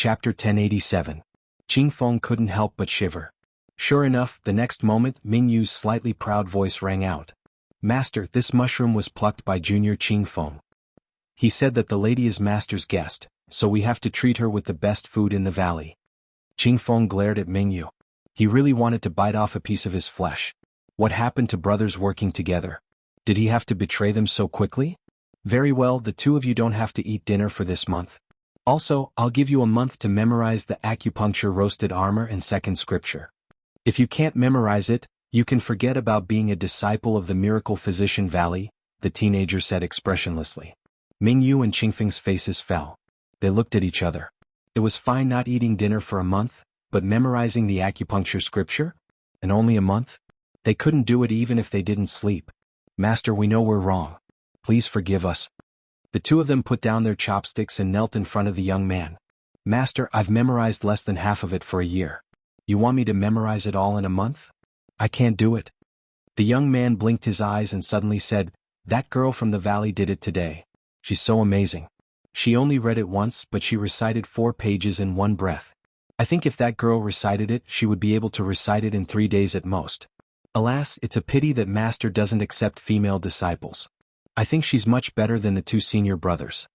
Chapter 1087. Qing Feng couldn't help but shiver. Sure enough, the next moment Ming Yu's slightly proud voice rang out. Master, this mushroom was plucked by Junior Qing Feng. He said that the lady is Master's guest, so we have to treat her with the best food in the valley. Qing Feng glared at Ming Yu. He really wanted to bite off a piece of his flesh. What happened to brothers working together? Did he have to betray them so quickly? Very well, the two of you don't have to eat dinner for this month. Also, I'll give you a month to memorize the acupuncture roasted armor and second scripture. If you can't memorize it, you can forget about being a disciple of the miracle physician Valley, the teenager said expressionlessly. Ming Yu and Qing Feng's faces fell. They looked at each other. It was fine not eating dinner for a month, but memorizing the acupuncture scripture? And only a month? They couldn't do it even if they didn't sleep. Master, we know we're wrong. Please forgive us. The two of them put down their chopsticks and knelt in front of the young man. Master, I've memorized less than half of it for a year. You want me to memorize it all in a month? I can't do it. The young man blinked his eyes and suddenly said, That girl from the valley did it today. She's so amazing. She only read it once, but she recited 4 pages in one breath. I think if that girl recited it, she would be able to recite it in 3 days at most. Alas, it's a pity that Master doesn't accept female disciples. I think she's much better than the 2 senior brothers.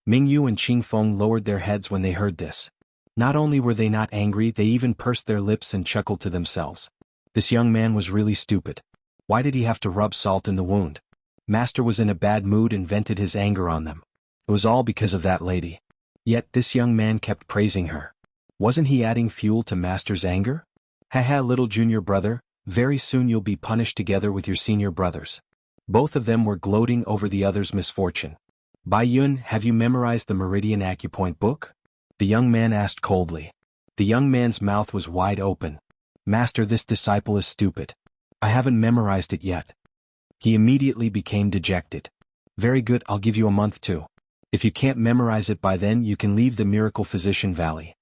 Ming Yu and Qing Feng lowered their heads when they heard this. Not only were they not angry, they even pursed their lips and chuckled to themselves. This young man was really stupid. Why did he have to rub salt in the wound? Master was in a bad mood and vented his anger on them. It was all because of that lady. Yet this young man kept praising her. Wasn't he adding fuel to Master's anger? Haha, little junior brother, very soon you'll be punished together with your senior brothers. Both of them were gloating over the other's misfortune. Bai Yun, have you memorized the Meridian Acupoint book? The young man asked coldly. The young man's mouth was wide open. Master, this disciple is stupid. I haven't memorized it yet. He immediately became dejected. Very good, I'll give you a month too. If you can't memorize it by then, you can leave the Miracle Physician Valley.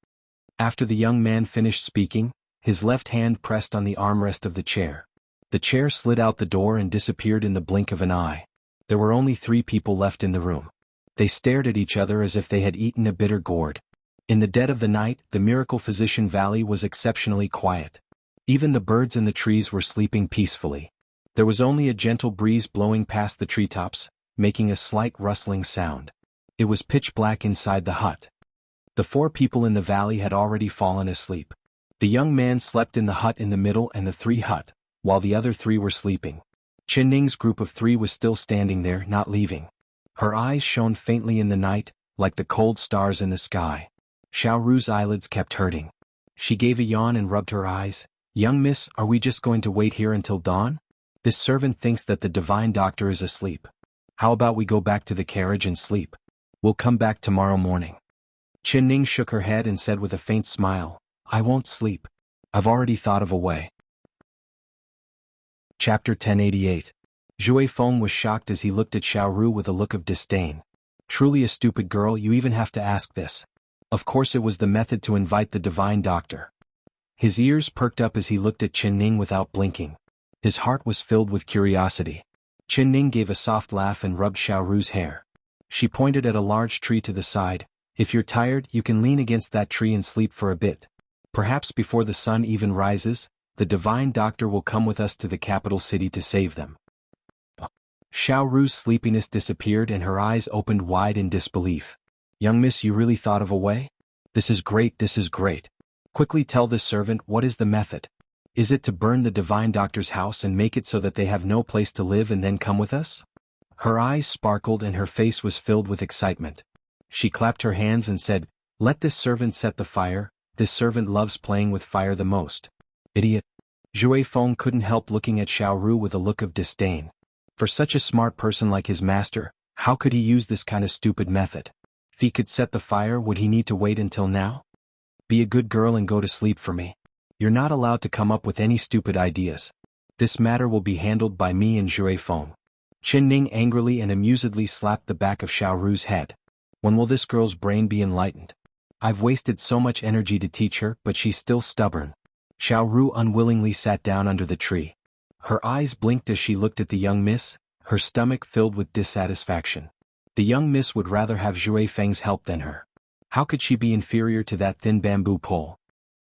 After the young man finished speaking, his left hand pressed on the armrest of the chair. The chair slid out the door and disappeared in the blink of an eye. There were only 3 people left in the room. They stared at each other as if they had eaten a bitter gourd. In the dead of the night, the Miracle Physician Valley was exceptionally quiet. Even the birds in the trees were sleeping peacefully. There was only a gentle breeze blowing past the treetops, making a slight rustling sound. It was pitch black inside the hut. The 4 people in the valley had already fallen asleep. The young man slept in the hut in the middle and the 3 hut, while the other 3 were sleeping. Chen Ning's group of 3 was still standing there, not leaving. Her eyes shone faintly in the night, like the cold stars in the sky. Xiao Ru's eyelids kept hurting. She gave a yawn and rubbed her eyes. Young miss, are we just going to wait here until dawn? This servant thinks that the divine doctor is asleep. How about we go back to the carriage and sleep? We'll come back tomorrow morning. Chen Ning shook her head and said with a faint smile, I won't sleep. I've already thought of a way. Chapter 1088. Zhui Feng was shocked as he looked at Xiao Ru with a look of disdain. Truly a stupid girl, you even have to ask this. Of course it was the method to invite the divine doctor. His ears perked up as he looked at Chen Ning without blinking. His heart was filled with curiosity. Chen Ning gave a soft laugh and rubbed Xiao Ru's hair. She pointed at a large tree to the side. If you're tired, you can lean against that tree and sleep for a bit. Perhaps before the sun even rises, the divine doctor will come with us to the capital city to save them. Xiao Ru's sleepiness disappeared and her eyes opened wide in disbelief. Young miss, you really thought of a way? This is great, this is great. Quickly tell this servant, what is the method? Is it to burn the divine doctor's house and make it so that they have no place to live and then come with us? Her eyes sparkled and her face was filled with excitement. She clapped her hands and said, Let this servant set the fire, this servant loves playing with fire the most. Idiot. Zhui Feng couldn't help looking at Xiao Ru with a look of disdain. For such a smart person like his master, how could he use this kind of stupid method? If he could set the fire, would he need to wait until now? Be a good girl and go to sleep for me. You're not allowed to come up with any stupid ideas. This matter will be handled by me and Zhui Feng. Chen Ning angrily and amusedly slapped the back of Xiao Ru's head. When will this girl's brain be enlightened? I've wasted so much energy to teach her, but she's still stubborn. Xiao Ru unwillingly sat down under the tree. Her eyes blinked as she looked at the young miss, her stomach filled with dissatisfaction. The young miss would rather have Zhui Feng's help than her. How could she be inferior to that thin bamboo pole?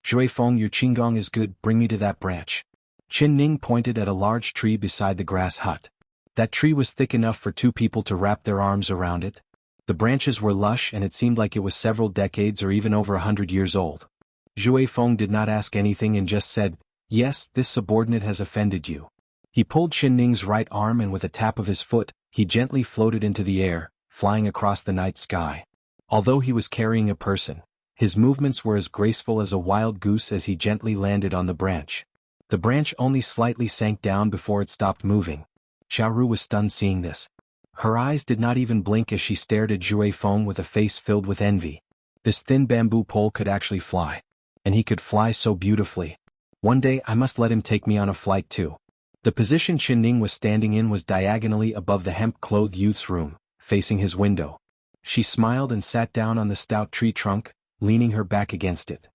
Zhui Feng, your qigong is good, bring me to that branch. Qin Ning pointed at a large tree beside the grass hut. That tree was thick enough for two people to wrap their arms around it. The branches were lush and it seemed like it was several decades or even over 100 years old. Zhui Feng did not ask anything and just said, "Yes, this subordinate has offended you." He pulled Qin Ning's right arm and with a tap of his foot, he gently floated into the air, flying across the night sky. Although he was carrying a person, his movements were as graceful as a wild goose as he gently landed on the branch. The branch only slightly sank down before it stopped moving. Xiaoru was stunned seeing this. Her eyes did not even blink as she stared at Zhui Feng with a face filled with envy. This thin bamboo pole could actually fly. And he could fly so beautifully. One day I must let him take me on a flight too. The position Qin Ning was standing in was diagonally above the hemp-clothed youth's room, facing his window. She smiled and sat down on the stout tree trunk, leaning her back against it.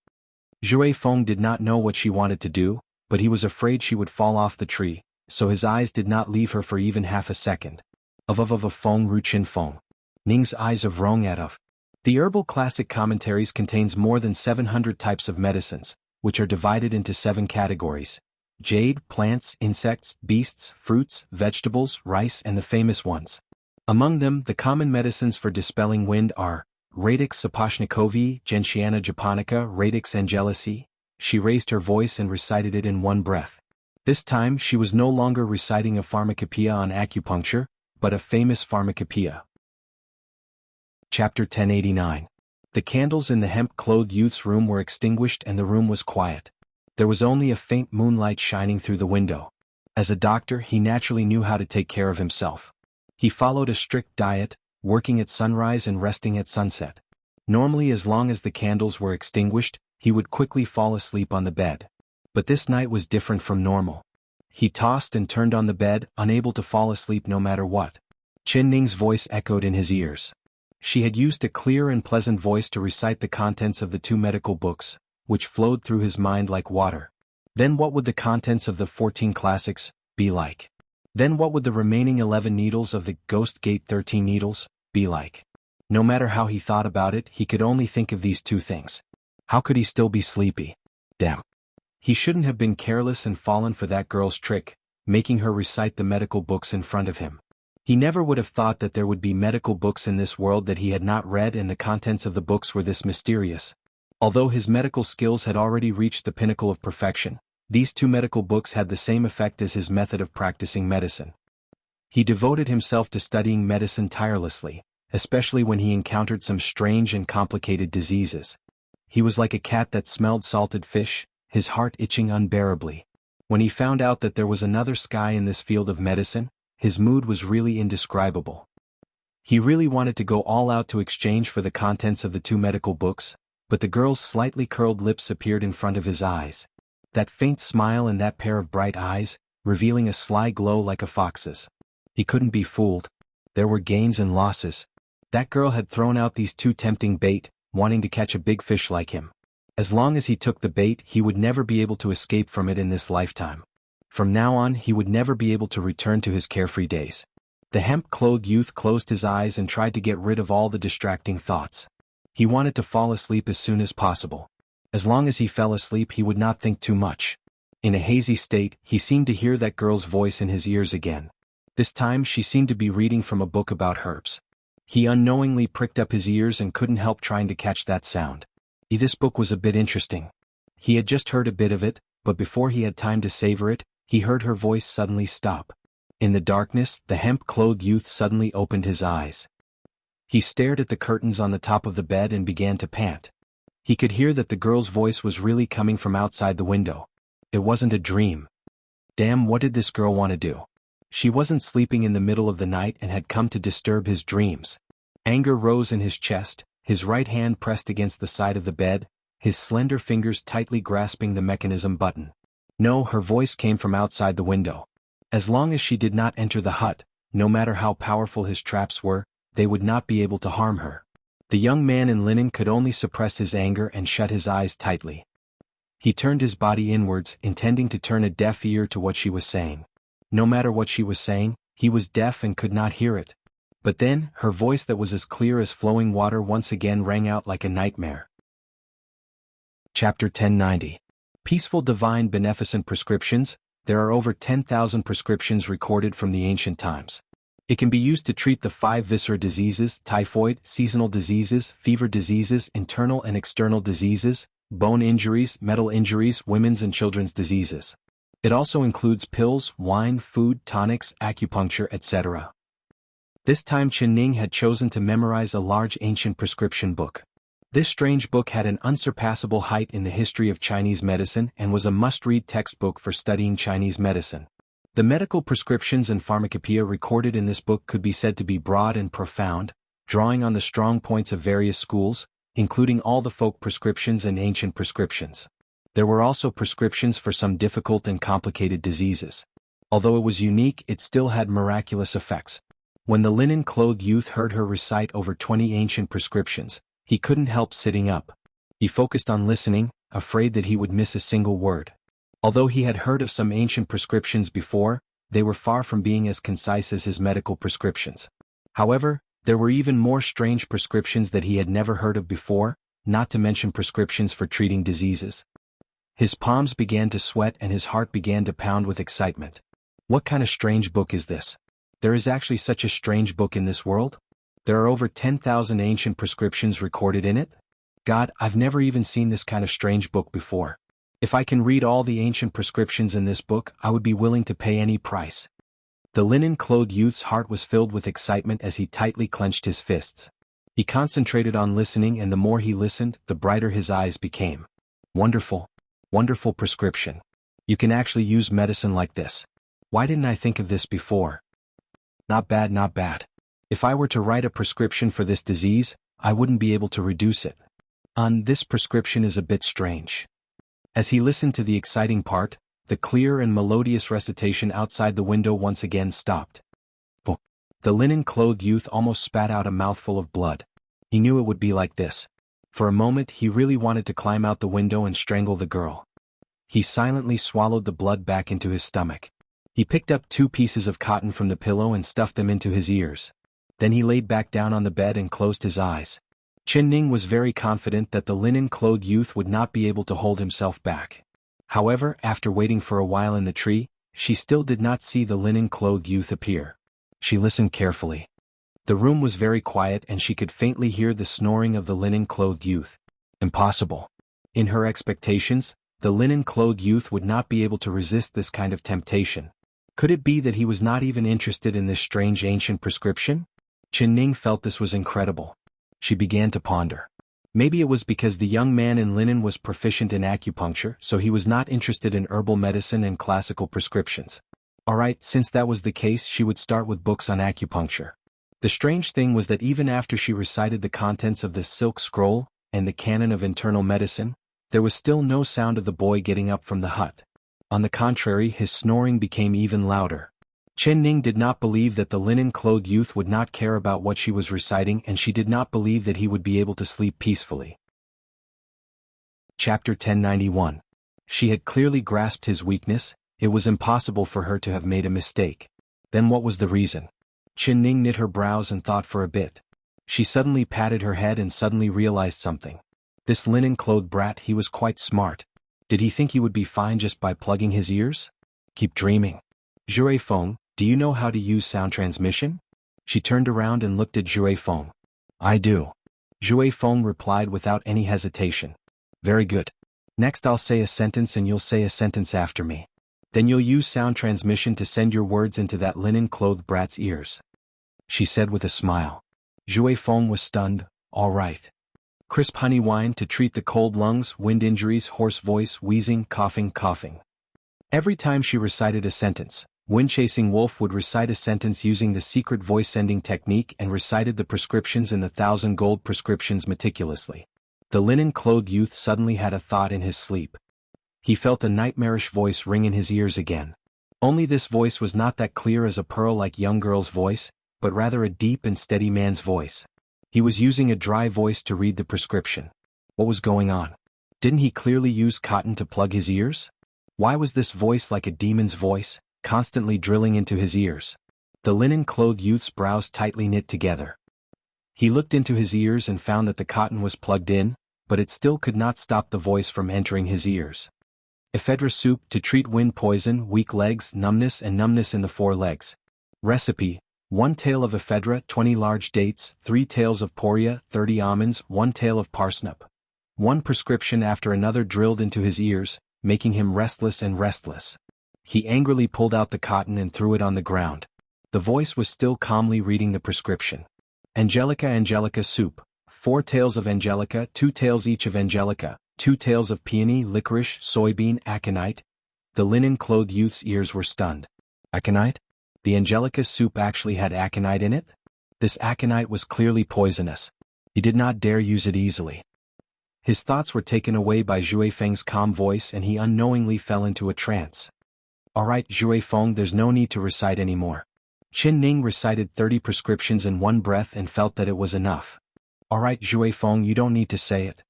Zhui Feng did not know what she wanted to do, but he was afraid she would fall off the tree, so his eyes did not leave her for even half a second. Of Feng Ru Qin Feng. Ning's eyes of Rong at of. The Herbal Classic Commentaries contains more than 700 types of medicines, which are divided into 7 categories: jade, plants, insects, beasts, fruits, vegetables, rice and the famous ones. Among them, the common medicines for dispelling wind are Radix saposhnikovi, Gentiana japonica, Radix angelici. She raised her voice and recited it in one breath. This time she was no longer reciting a pharmacopoeia on acupuncture, but a famous pharmacopoeia. Chapter 1089. The candles in the hemp-clothed youth's room were extinguished and the room was quiet. There was only a faint moonlight shining through the window. As a doctor, he naturally knew how to take care of himself. He followed a strict diet, working at sunrise and resting at sunset. Normally, as long as the candles were extinguished, he would quickly fall asleep on the bed. But this night was different from normal. He tossed and turned on the bed, unable to fall asleep no matter what. Qin Ning's voice echoed in his ears. She had used a clear and pleasant voice to recite the contents of the 2 medical books, which flowed through his mind like water. Then what would the contents of the 14 classics be like? Then what would the remaining 11 needles of the Ghost Gate 13 needles be like? No matter how he thought about it, he could only think of these 2 things. How could he still be sleepy? Damn. He shouldn't have been careless and fallen for that girl's trick, making her recite the medical books in front of him. He never would have thought that there would be medical books in this world that he had not read and the contents of the books were this mysterious. Although his medical skills had already reached the pinnacle of perfection, these 2 medical books had the same effect as his method of practicing medicine. He devoted himself to studying medicine tirelessly, especially when he encountered some strange and complicated diseases. He was like a cat that smelled salted fish, his heart itching unbearably. When he found out that there was another sky in this field of medicine, his mood was really indescribable. He really wanted to go all out to exchange for the contents of the 2 medical books, but the girl's slightly curled lips appeared in front of his eyes. That faint smile and that pair of bright eyes, revealing a sly glow like a fox's. He couldn't be fooled. There were gains and losses. That girl had thrown out these 2 tempting bait, wanting to catch a big fish like him. As long as he took the bait, he would never be able to escape from it in this lifetime. From now on, he would never be able to return to his carefree days. The hemp-clothed youth closed his eyes and tried to get rid of all the distracting thoughts. He wanted to fall asleep as soon as possible. As long as he fell asleep, he would not think too much. In a hazy state, he seemed to hear that girl's voice in his ears again. This time she seemed to be reading from a book about herbs. He unknowingly pricked up his ears and couldn't help trying to catch that sound. This book was a bit interesting. He had just heard a bit of it, but before he had time to savor it, he heard her voice suddenly stop. In the darkness, the hemp-clothed youth suddenly opened his eyes. He stared at the curtains on the top of the bed and began to pant. He could hear that the girl's voice was really coming from outside the window. It wasn't a dream. Damn, what did this girl want to do? She wasn't sleeping in the middle of the night and had come to disturb his dreams. Anger rose in his chest, his right hand pressed against the side of the bed, his slender fingers tightly grasping the mechanism button. No, her voice came from outside the window. As long as she did not enter the hut, no matter how powerful his traps were, they would not be able to harm her. The young man in linen could only suppress his anger and shut his eyes tightly. He turned his body inwards, intending to turn a deaf ear to what she was saying. No matter what she was saying, he was deaf and could not hear it. But then, her voice that was as clear as flowing water once again rang out like a nightmare. Chapter 1090. Peaceful Divine Beneficent Prescriptions. There are over 10,000 prescriptions recorded from the ancient times. It can be used to treat the 5 viscera diseases: typhoid, seasonal diseases, fever diseases, internal and external diseases, bone injuries, metal injuries, women's and children's diseases. It also includes pills, wine, food, tonics, acupuncture, etc. This time Chen Ning had chosen to memorize a large ancient prescription book. This strange book had an unsurpassable height in the history of Chinese medicine and was a must-read textbook for studying Chinese medicine. The medical prescriptions and pharmacopoeia recorded in this book could be said to be broad and profound, drawing on the strong points of various schools, including all the folk prescriptions and ancient prescriptions. There were also prescriptions for some difficult and complicated diseases. Although it was unique, it still had miraculous effects. When the linen-clothed youth heard her recite over 20 ancient prescriptions, he couldn't help sitting up. He focused on listening, afraid that he would miss a single word. Although he had heard of some ancient prescriptions before, they were far from being as concise as his medical prescriptions. However, there were even more strange prescriptions that he had never heard of before, not to mention prescriptions for treating diseases. His palms began to sweat and his heart began to pound with excitement. What kind of strange book is this? There is actually such a strange book in this world? There are over 10,000 ancient prescriptions recorded in it? God, I've never even seen this kind of strange book before. If I can read all the ancient prescriptions in this book, I would be willing to pay any price. The linen-clothed youth's heart was filled with excitement as he tightly clenched his fists. He concentrated on listening, and the more he listened, the brighter his eyes became. Wonderful. Wonderful prescription. You can actually use medicine like this. Why didn't I think of this before? Not bad, not bad. If I were to write a prescription for this disease, I wouldn't be able to reduce it. This prescription is a bit strange. As he listened to the exciting part, the clear and melodious recitation outside the window once again stopped. Oh. The linen-clothed youth almost spat out a mouthful of blood. He knew it would be like this. For a moment he really wanted to climb out the window and strangle the girl. He silently swallowed the blood back into his stomach. He picked up 2 pieces of cotton from the pillow and stuffed them into his ears. Then he laid back down on the bed and closed his eyes. Chen Ning was very confident that the linen-clothed youth would not be able to hold himself back. However, after waiting for a while in the tree, she still did not see the linen-clothed youth appear. She listened carefully. The room was very quiet and she could faintly hear the snoring of the linen-clothed youth. Impossible. In her expectations, the linen-clothed youth would not be able to resist this kind of temptation. Could it be that he was not even interested in this strange ancient prescription? Chen Ning felt this was incredible. She began to ponder. Maybe it was because the young man in linen was proficient in acupuncture, so he was not interested in herbal medicine and classical prescriptions. Alright, since that was the case, she would start with books on acupuncture. The strange thing was that even after she recited the contents of this silk scroll and the canon of internal medicine, there was still no sound of the boy getting up from the hut. On the contrary, his snoring became even louder. Chen Ning did not believe that the linen-clothed youth would not care about what she was reciting, and she did not believe that he would be able to sleep peacefully. Chapter 1091. She had clearly grasped his weakness. It was impossible for her to have made a mistake. Then what was the reason? Chen Ning knit her brows and thought for a bit. She suddenly patted her head and suddenly realized something. This linen-clothed brat, he was quite smart. Did he think he would be fine just by plugging his ears? Keep dreaming. Jue Feng, do you know how to use sound transmission? She turned around and looked at Jue Feng. I do. Jue Feng replied without any hesitation. Very good. Next I'll say a sentence and you'll say a sentence after me. Then you'll use sound transmission to send your words into that linen-clothed brat's ears. She said with a smile. Jue Feng was stunned. All right. Crisp honey wine to treat the cold lungs, wind injuries, hoarse voice, wheezing, coughing. Every time she recited a sentence, Wind-chasing wolf would recite a sentence using the secret voice-sending technique and recited the prescriptions in the 1,000 gold prescriptions meticulously. The linen-clothed youth suddenly had a thought in his sleep. He felt a nightmarish voice ring in his ears again. Only this voice was not that clear as a pearl like young girl's voice, but rather a deep and steady man's voice. He was using a dry voice to read the prescription. What was going on? Didn't he clearly use cotton to plug his ears? Why was this voice like a demon's voice, constantly drilling into his ears? The linen-clothed youth's brows tightly knit together. He looked into his ears and found that the cotton was plugged in, but it still could not stop the voice from entering his ears. Ephedra soup to treat wind poison, weak legs, numbness and numbness in the forelegs. Recipe: 1 tael of ephedra, 20 large dates, 3 taels of poria, 30 almonds, 1 tael of parsnip. One prescription after another drilled into his ears, making him restless and restless. He angrily pulled out the cotton and threw it on the ground. The voice was still calmly reading the prescription. Angelica soup, 4 taels of angelica, 2 taels each of angelica, 2 taels of peony, licorice, soybean, aconite. The linen-clothed youth's ears were stunned. Aconite? The angelica soup actually had aconite in it? This aconite was clearly poisonous. He did not dare use it easily. His thoughts were taken away by Zhui Feng's calm voice and he unknowingly fell into a trance. Alright Zhui Feng, there's no need to recite anymore. Qin Ning recited 30 prescriptions in one breath and felt that it was enough. Alright Zhui Feng, you don't need to say it.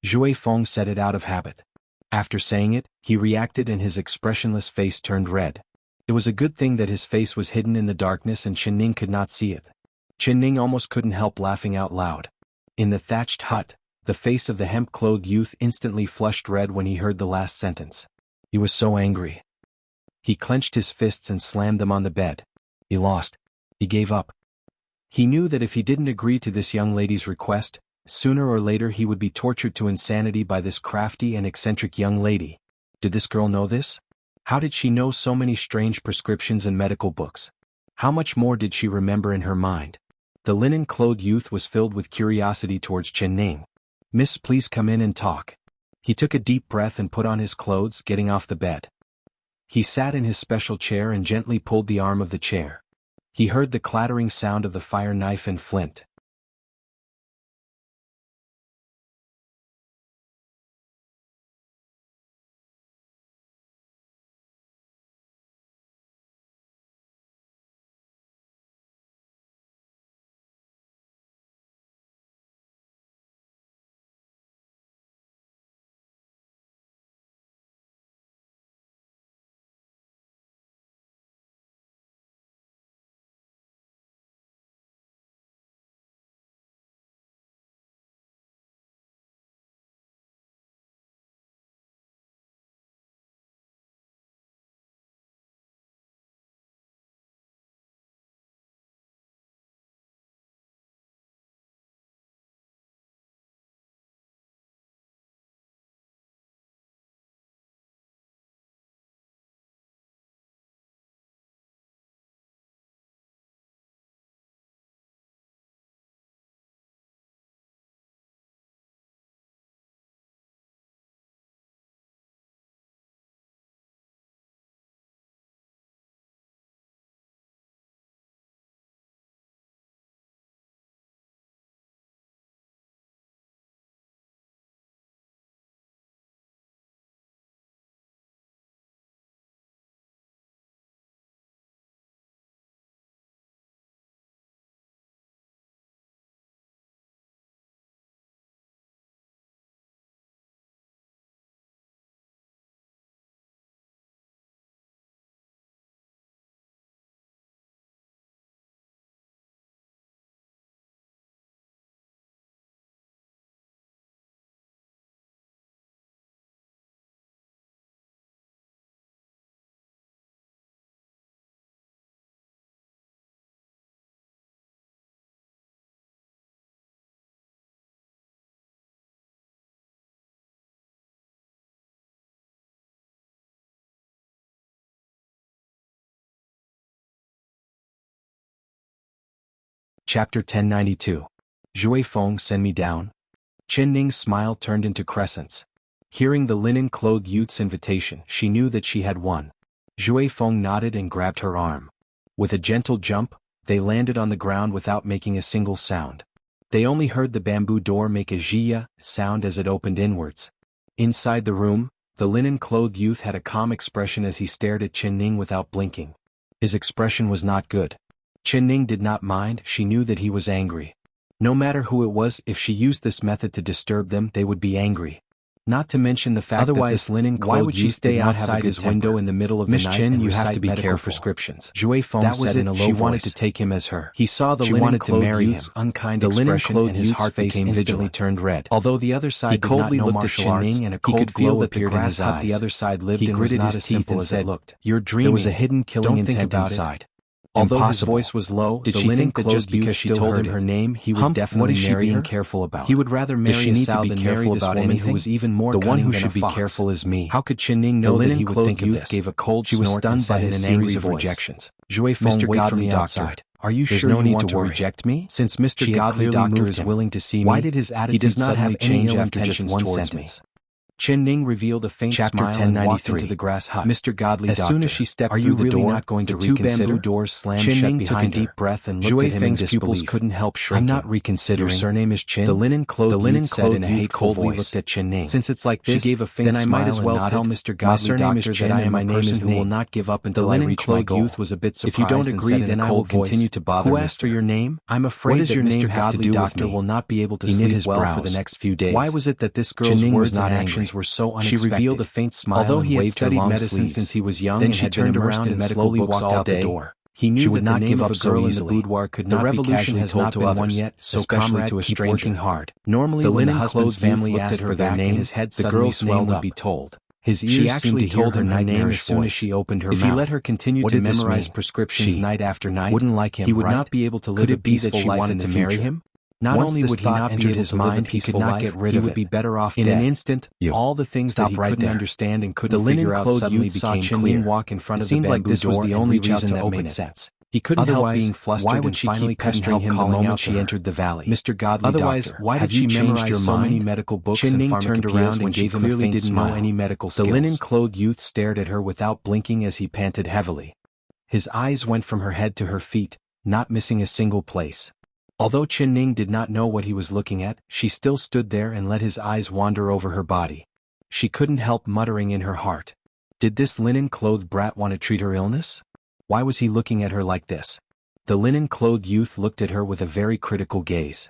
Zhui Feng said it out of habit. After saying it, he reacted and his expressionless face turned red. It was a good thing that his face was hidden in the darkness and Qin Ning could not see it. Qin Ning almost couldn't help laughing out loud. In the thatched hut, the face of the hemp-clothed youth instantly flushed red when he heard the last sentence. He was so angry. He clenched his fists and slammed them on the bed. He lost. He gave up. He knew that if he didn't agree to this young lady's request, sooner or later he would be tortured to insanity by this crafty and eccentric young lady. Did this girl know this? How did she know so many strange prescriptions and medical books? How much more did she remember in her mind? The linen-clothed youth was filled with curiosity towards Qin Ning. Miss, please come in and talk. He took a deep breath and put on his clothes, getting off the bed. He sat in his special chair and gently pulled the arm of the chair. He heard the clattering sound of the fire knife and flint. Chapter 1092. Zhui Feng, send me down. Qin Ning's smile turned into crescents. Hearing the linen-clothed youth's invitation, she knew that she had won. Zhui Feng nodded and grabbed her arm. With a gentle jump, they landed on the ground without making a single sound. They only heard the bamboo door make a zhiya sound as it opened inwards. Inside the room, the linen-clothed youth had a calm expression as he stared at Qin Ning without blinking. His expression was not good. Qin Ning did not mind, she knew that he was angry. No matter who it was, if she used this method to disturb them, they would be angry. Not to mention the fact that this linen-clothed youth stay outside his window in the middle of the night and you have to be careful. Prescriptions. Zhui Feng said in a low voice. She wanted to take him as her. He saw the linen-clothed youth's unkind expression and his heart became instantly turned red. Although the other side did not know martial arts, and a cold glow appeared in his eyes. The other side lived and was not as simple as it looked. You're dreaming. There was a hidden killing intent inside. Although his voice was low, did she think that just because she told him her name, he would definitely marry her? Careful about. He would rather marry a Sao than marry this woman who was even more the one who should be careful is me. How could Qianning know that he would think of this? Gave a cold snort. She was stunned by his series of rejections. Zhui Feng, wait for me outside. Are you sure you want to reject me? Since Mr. Godly Doctor is willing to see me, why did his attitude suddenly change after just one sentence? Qianning revealed a faint smile and walked into the grass hut. Mr. Godly Doctor, as soon as she stepped through the door, not going to reconsider? Two bamboo doors slammed shut behind her. Took a deep breath and looked at him in disbelief. Pupils couldn't help shrinking. I'm not reconsidering. Your surname is Qin? The linen-clothed youth said in a hateful voice. Looked at Qianning. Since it's like this, she gave a faint then I might as well tell Mr. Godly Doctor that I am a person who will not give up until I reach my goal. The linen-clothed youth was a bit surprised. If you don't agree, then I will continue to bother. Who asked for your name? I'm afraid that Mr. Godly Doctor will not be able to sleep well for the next few days. Why was it that this girl's words and actions were so unexpected? Revealed a faint smile. Although he had studied medicine since he was young and had turned around and slowly walked out the door, he knew that the name of a girl in the boudoir could not be casually told to others, yet, so comrade to a stranger. Working hard. Normally, when the husband's family asked for their name, his head the girl's name would be told. His ears actually told her name as soon as she opened her mouth. If he let her continue to memorize prescriptions night after night, wouldn't like him. He would not be able to live a peaceful life in the future. Marry him? Not only would he not be able to live a peaceful life, he would be better off dead. In an instant, all the things that he couldn't understand and couldn't figure out suddenly became clear. Walk in front of the bamboo door and reach out to open it. He couldn't help being flustered. Why would she keep pestering him the moment she entered the valley? Mr. Godly Otherwise, why did she memorize so many medical books and pharmacopoeias turned around and gave him a faint smile? Know any medical skills. The linen-clothed youth stared at her without blinking as he panted heavily. His eyes went from her head to her feet, not missing a single place. Although Qianning did not know what he was looking at, she still stood there and let his eyes wander over her body. She couldn't help muttering in her heart. Did this linen-clothed brat want to treat her illness? Why was he looking at her like this? The linen-clothed youth looked at her with a very critical gaze.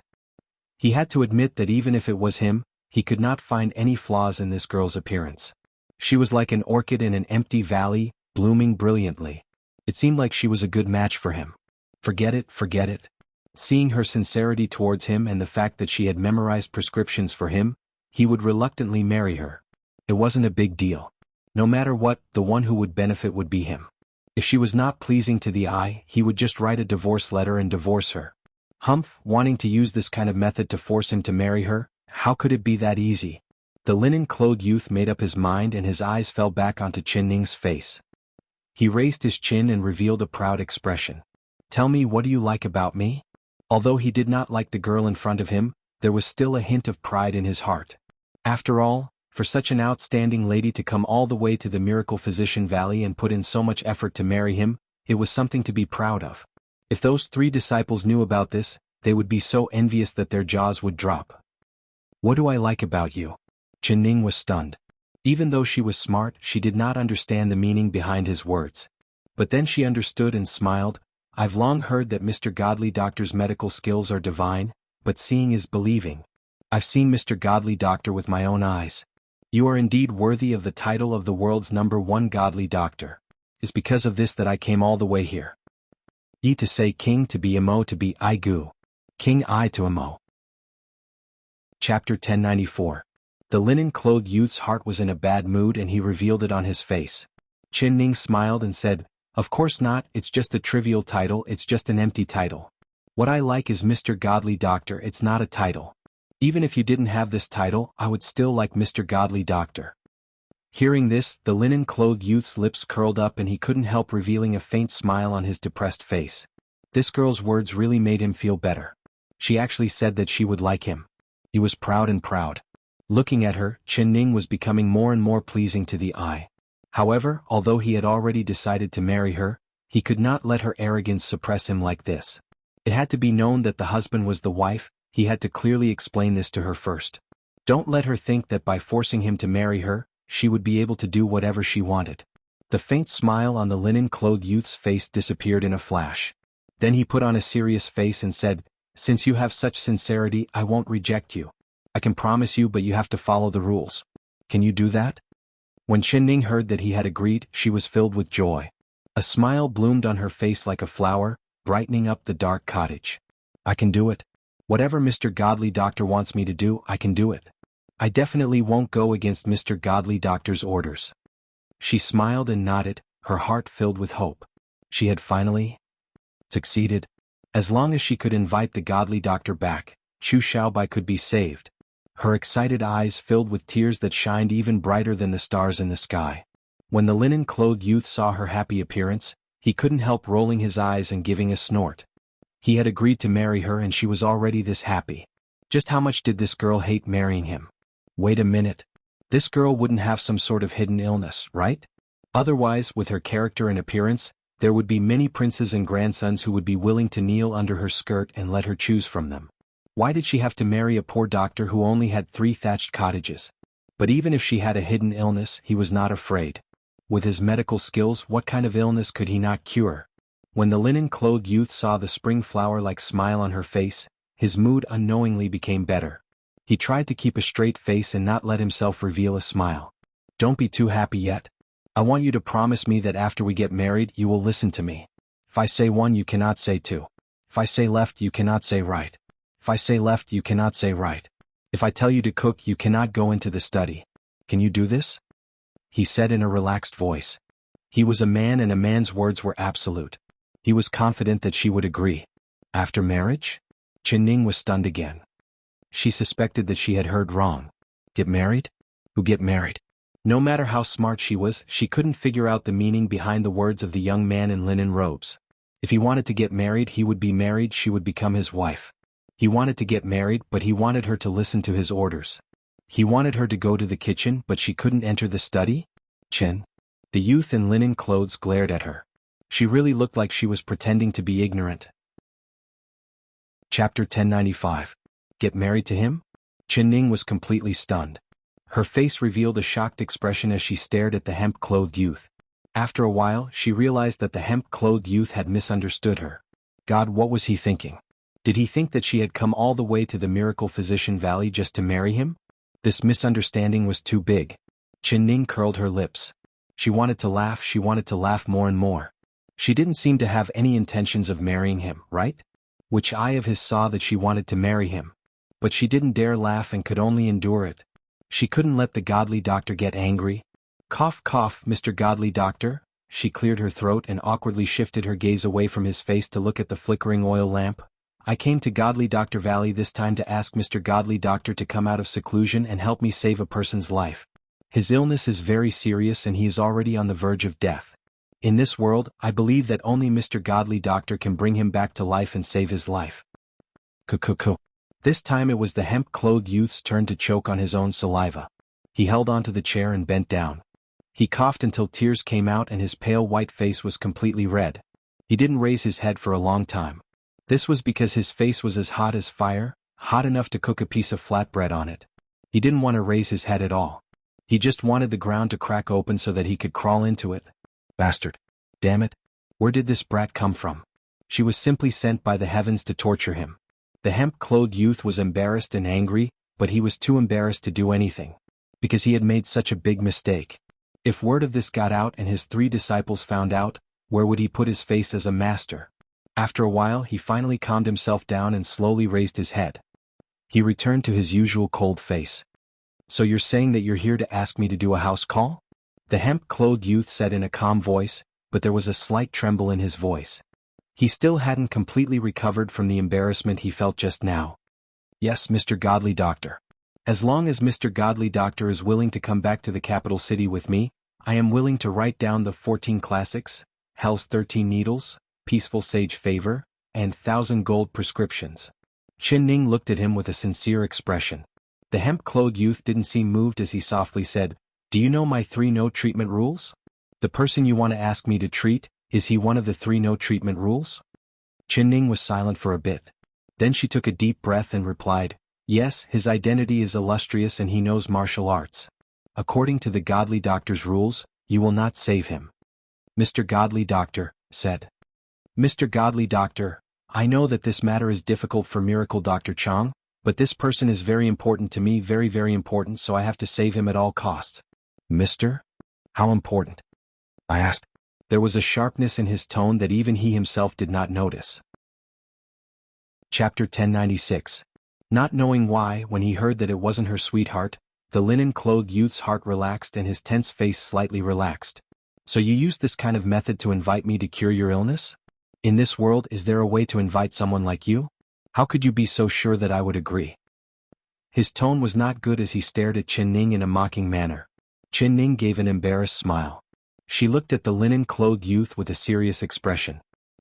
He had to admit that even if it was him, he could not find any flaws in this girl's appearance. She was like an orchid in an empty valley, blooming brilliantly. It seemed like she was a good match for him. Forget it, forget it. Seeing her sincerity towards him and the fact that she had memorized prescriptions for him, he would reluctantly marry her. It wasn't a big deal. No matter what, the one who would benefit would be him. If she was not pleasing to the eye, he would just write a divorce letter and divorce her. Humph, wanting to use this kind of method to force him to marry her, how could it be that easy? The linen-clothed youth made up his mind and his eyes fell back onto Qianning's face. He raised his chin and revealed a proud expression. Tell me, what do you like about me? Although he did not like the girl in front of him, there was still a hint of pride in his heart. After all, for such an outstanding lady to come all the way to the Miracle Physician Valley and put in so much effort to marry him, it was something to be proud of. If those 3 disciples knew about this, they would be so envious that their jaws would drop. What do I like about you? Qianning was stunned. Even though she was smart, she did not understand the meaning behind his words. But then she understood and smiled. I've long heard that Mr. Godly Doctor's medical skills are divine, but seeing is believing. I've seen Mr. Godly Doctor with my own eyes. You are indeed worthy of the title of the world's #1 Godly Doctor. It's because of this that I came all the way here. Yi to say king to be imo to be I gu. King I to imo. Chapter 1094. The linen-clothed youth's heart was in a bad mood and he revealed it on his face. Qianning smiled and said, Of course not, it's just a trivial title, it's just an empty title. What I like is Mr. Godly Doctor, it's not a title. Even if you didn't have this title, I would still like Mr. Godly Doctor. Hearing this, the linen-clothed youth's lips curled up and he couldn't help revealing a faint smile on his depressed face. This girl's words really made him feel better. She actually said that she would like him. He was proud and proud. Looking at her, Qianning was becoming more and more pleasing to the eye. However, although he had already decided to marry her, he could not let her arrogance suppress him like this. It had to be known that the husband was the wife, he had to clearly explain this to her first. Don't let her think that by forcing him to marry her, she would be able to do whatever she wanted. The faint smile on the linen-clothed youth's face disappeared in a flash. Then he put on a serious face and said, Since you have such sincerity, I won't reject you. I can promise you, but you have to follow the rules. Can you do that? When Ning heard that he had agreed, she was filled with joy. A smile bloomed on her face like a flower, brightening up the dark cottage. I can do it. Whatever Mr. Godly Doctor wants me to do, I can do it. I definitely won't go against Mr. Godly Doctor's orders. She smiled and nodded, her heart filled with hope. She had finally succeeded. As long as she could invite the Godly Doctor back, Chu Xiaobai could be saved. Her excited eyes filled with tears that shined even brighter than the stars in the sky. When the linen-clothed youth saw her happy appearance, he couldn't help rolling his eyes and giving a snort. He had agreed to marry her and she was already this happy. Just how much did this girl hate marrying him? Wait a minute. This girl wouldn't have some sort of hidden illness, right? Otherwise, with her character and appearance, there would be many princes and grandsons who would be willing to kneel under her skirt and let her choose from them. Why did she have to marry a poor doctor who only had 3 thatched cottages? But even if she had a hidden illness, he was not afraid. With his medical skills, what kind of illness could he not cure? When the linen-clothed youth saw the spring flower-like smile on her face, his mood unknowingly became better. He tried to keep a straight face and not let himself reveal a smile. Don't be too happy yet. I want you to promise me that after we get married you will listen to me. If I say 1 you cannot say 2. If I say left you cannot say right. If I say left you cannot say right. If I tell you to cook you cannot go into the study. Can you do this? He said in a relaxed voice. He was a man and a man's words were absolute. He was confident that she would agree. After marriage? Ning was stunned again. She suspected that she had heard wrong. Get married? Who get married? No matter how smart she was, she couldn't figure out the meaning behind the words of the young man in linen robes. If he wanted to get married, he would be married, she would become his wife. He wanted to get married, but he wanted her to listen to his orders. He wanted her to go to the kitchen, but she couldn't enter the study? Chen. The youth in linen clothes glared at her. She really looked like she was pretending to be ignorant. Chapter 1095. Get married to him? Ning was completely stunned. Her face revealed a shocked expression as she stared at the hemp-clothed youth. After a while, she realized that the hemp-clothed youth had misunderstood her. God, what was he thinking? Did he think that she had come all the way to the Miracle Physician Valley just to marry him? This misunderstanding was too big. Ning curled her lips. She wanted to laugh more and more. She didn't seem to have any intentions of marrying him, right? Which eye of his saw that she wanted to marry him? But she didn't dare laugh and could only endure it. She couldn't let the Godly Doctor get angry. Cough, cough, Mr. Godly Doctor. She cleared her throat and awkwardly shifted her gaze away from his face to look at the flickering oil lamp. I came to Godly Doctor Valley this time to ask Mr. Godly Doctor to come out of seclusion and help me save a person's life. His illness is very serious and he is already on the verge of death. In this world, I believe that only Mr. Godly Doctor can bring him back to life and save his life. Cuckoo. This time it was the hemp-clothed youth's turn to choke on his own saliva. He held onto the chair and bent down. He coughed until tears came out and his pale white face was completely red. He didn't raise his head for a long time. This was because his face was as hot as fire, hot enough to cook a piece of flatbread on it. He didn't want to raise his head at all. He just wanted the ground to crack open so that he could crawl into it. Bastard. Damn it. Where did this brat come from? She was simply sent by the heavens to torture him. The hemp-clothed youth was embarrassed and angry, but he was too embarrassed to do anything. Because he had made such a big mistake. If word of this got out and his 3 disciples found out, where would he put his face as a master? After a while he finally calmed himself down and slowly raised his head. He returned to his usual cold face. So you're saying that you're here to ask me to do a house call? The hemp-clothed youth said in a calm voice, but there was a slight tremble in his voice. He still hadn't completely recovered from the embarrassment he felt just now. Yes, Mr. Godly Doctor. As long as Mr. Godly Doctor is willing to come back to the capital city with me, I am willing to write down the 14 classics, Hell's 13 Needles, Peaceful Sage Favor, and 1,000 gold prescriptions. Ning looked at him with a sincere expression. The hemp-clothed youth didn't seem moved as he softly said, Do you know my 3 no-treatment rules? The person you want to ask me to treat, is he one of the 3 no-treatment rules? Ning was silent for a bit. Then she took a deep breath and replied, Yes, his identity is illustrious and he knows martial arts. According to the Godly Doctor's rules, you will not save him. Mr. Godly Doctor said. Mr. Godly Doctor, I know that this matter is difficult for Miracle Dr. Chang, But this person is very important to me, very, very important, so I have to save him at all costs. Mister? How important? I asked. There was a sharpness in his tone that even he himself did not notice. Chapter 1096. Not knowing why, when he heard that it wasn't her sweetheart, the linen-clothed youth's heart relaxed and his tense face slightly relaxed. So you used this kind of method to invite me to cure your illness? In this world, is there a way to invite someone like you? How could you be so sure that I would agree? His tone was not good as he stared at Chen Ning in a mocking manner. Chen Ning gave an embarrassed smile. She looked at the linen-clothed youth with a serious expression.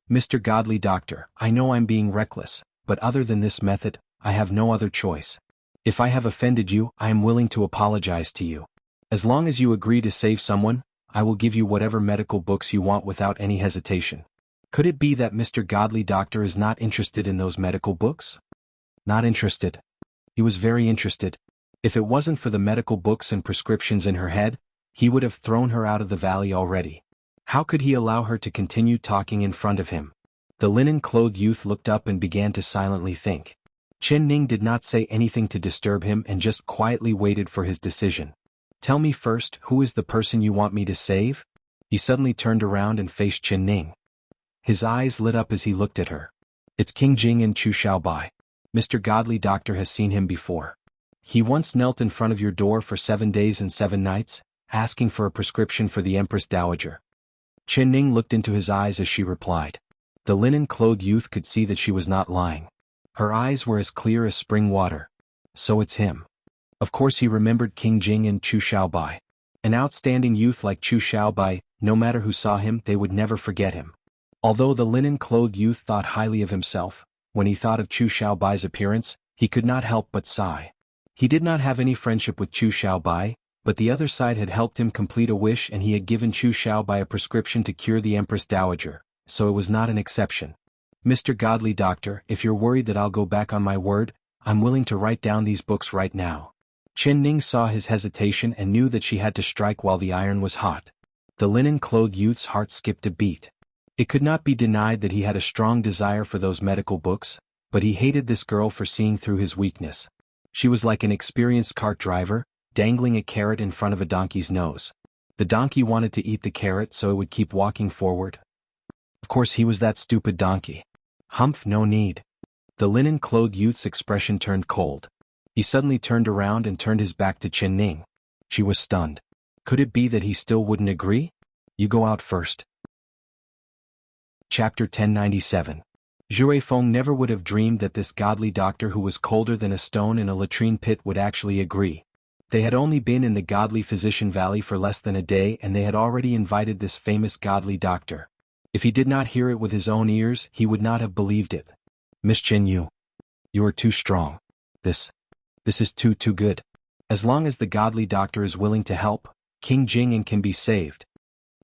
Mr. Godly Doctor, I know I'm being reckless, but other than this method, I have no other choice. If I have offended you, I am willing to apologize to you. As long as you agree to save someone, I will give you whatever medical books you want without any hesitation. Could it be that Mr. Godly Doctor is not interested in those medical books? Not interested. He was very interested. If it wasn't for the medical books and prescriptions in her head, he would have thrown her out of the valley already. How could he allow her to continue talking in front of him? The linen-clothed youth looked up and began to silently think. Chen Ning did not say anything to disturb him and just quietly waited for his decision. Tell me first, who is the person you want me to save? He suddenly turned around and faced Chen Ning. His eyes lit up as he looked at her. It's King Jing and Chu Xiaobai. Mr. Godly Doctor has seen him before. He once knelt in front of your door for 7 days and 7 nights, asking for a prescription for the Empress Dowager. Chen Ning looked into his eyes as she replied. The linen-clothed youth could see that she was not lying. Her eyes were as clear as spring water. So it's him. Of course he remembered King Jing and Chu Xiaobai. An outstanding youth like Chu Xiaobai, no matter who saw him, they would never forget him. Although the linen-clothed youth thought highly of himself, when he thought of Chu Xiaobai's appearance, he could not help but sigh. He did not have any friendship with Chu Xiaobai, but the other side had helped him complete a wish and he had given Chu Xiaobai a prescription to cure the Empress Dowager, so it was not an exception. Mr. Godly Doctor, if you're worried that I'll go back on my word, I'm willing to write down these books right now. Chen Ning saw his hesitation and knew that she had to strike while the iron was hot. The linen-clothed youth's heart skipped a beat. It could not be denied that he had a strong desire for those medical books, but he hated this girl for seeing through his weakness. She was like an experienced cart driver, dangling a carrot in front of a donkey's nose. The donkey wanted to eat the carrot so it would keep walking forward. Of course he was that stupid donkey. Humph, no need. The linen-clothed youth's expression turned cold. He suddenly turned around and turned his back to Chen Ning. She was stunned. Could it be that he still wouldn't agree? You go out first. Chapter 1097. Zhu Feng never would have dreamed that this godly doctor who was colder than a stone in a latrine pit would actually agree. They had only been in the Godly Physician Valley for less than a day and they had already invited this famous godly doctor. If he did not hear it with his own ears, he would not have believed it. Miss Chen Yu. You are too strong. This is too good. As long as the godly doctor is willing to help, King Jing can be saved.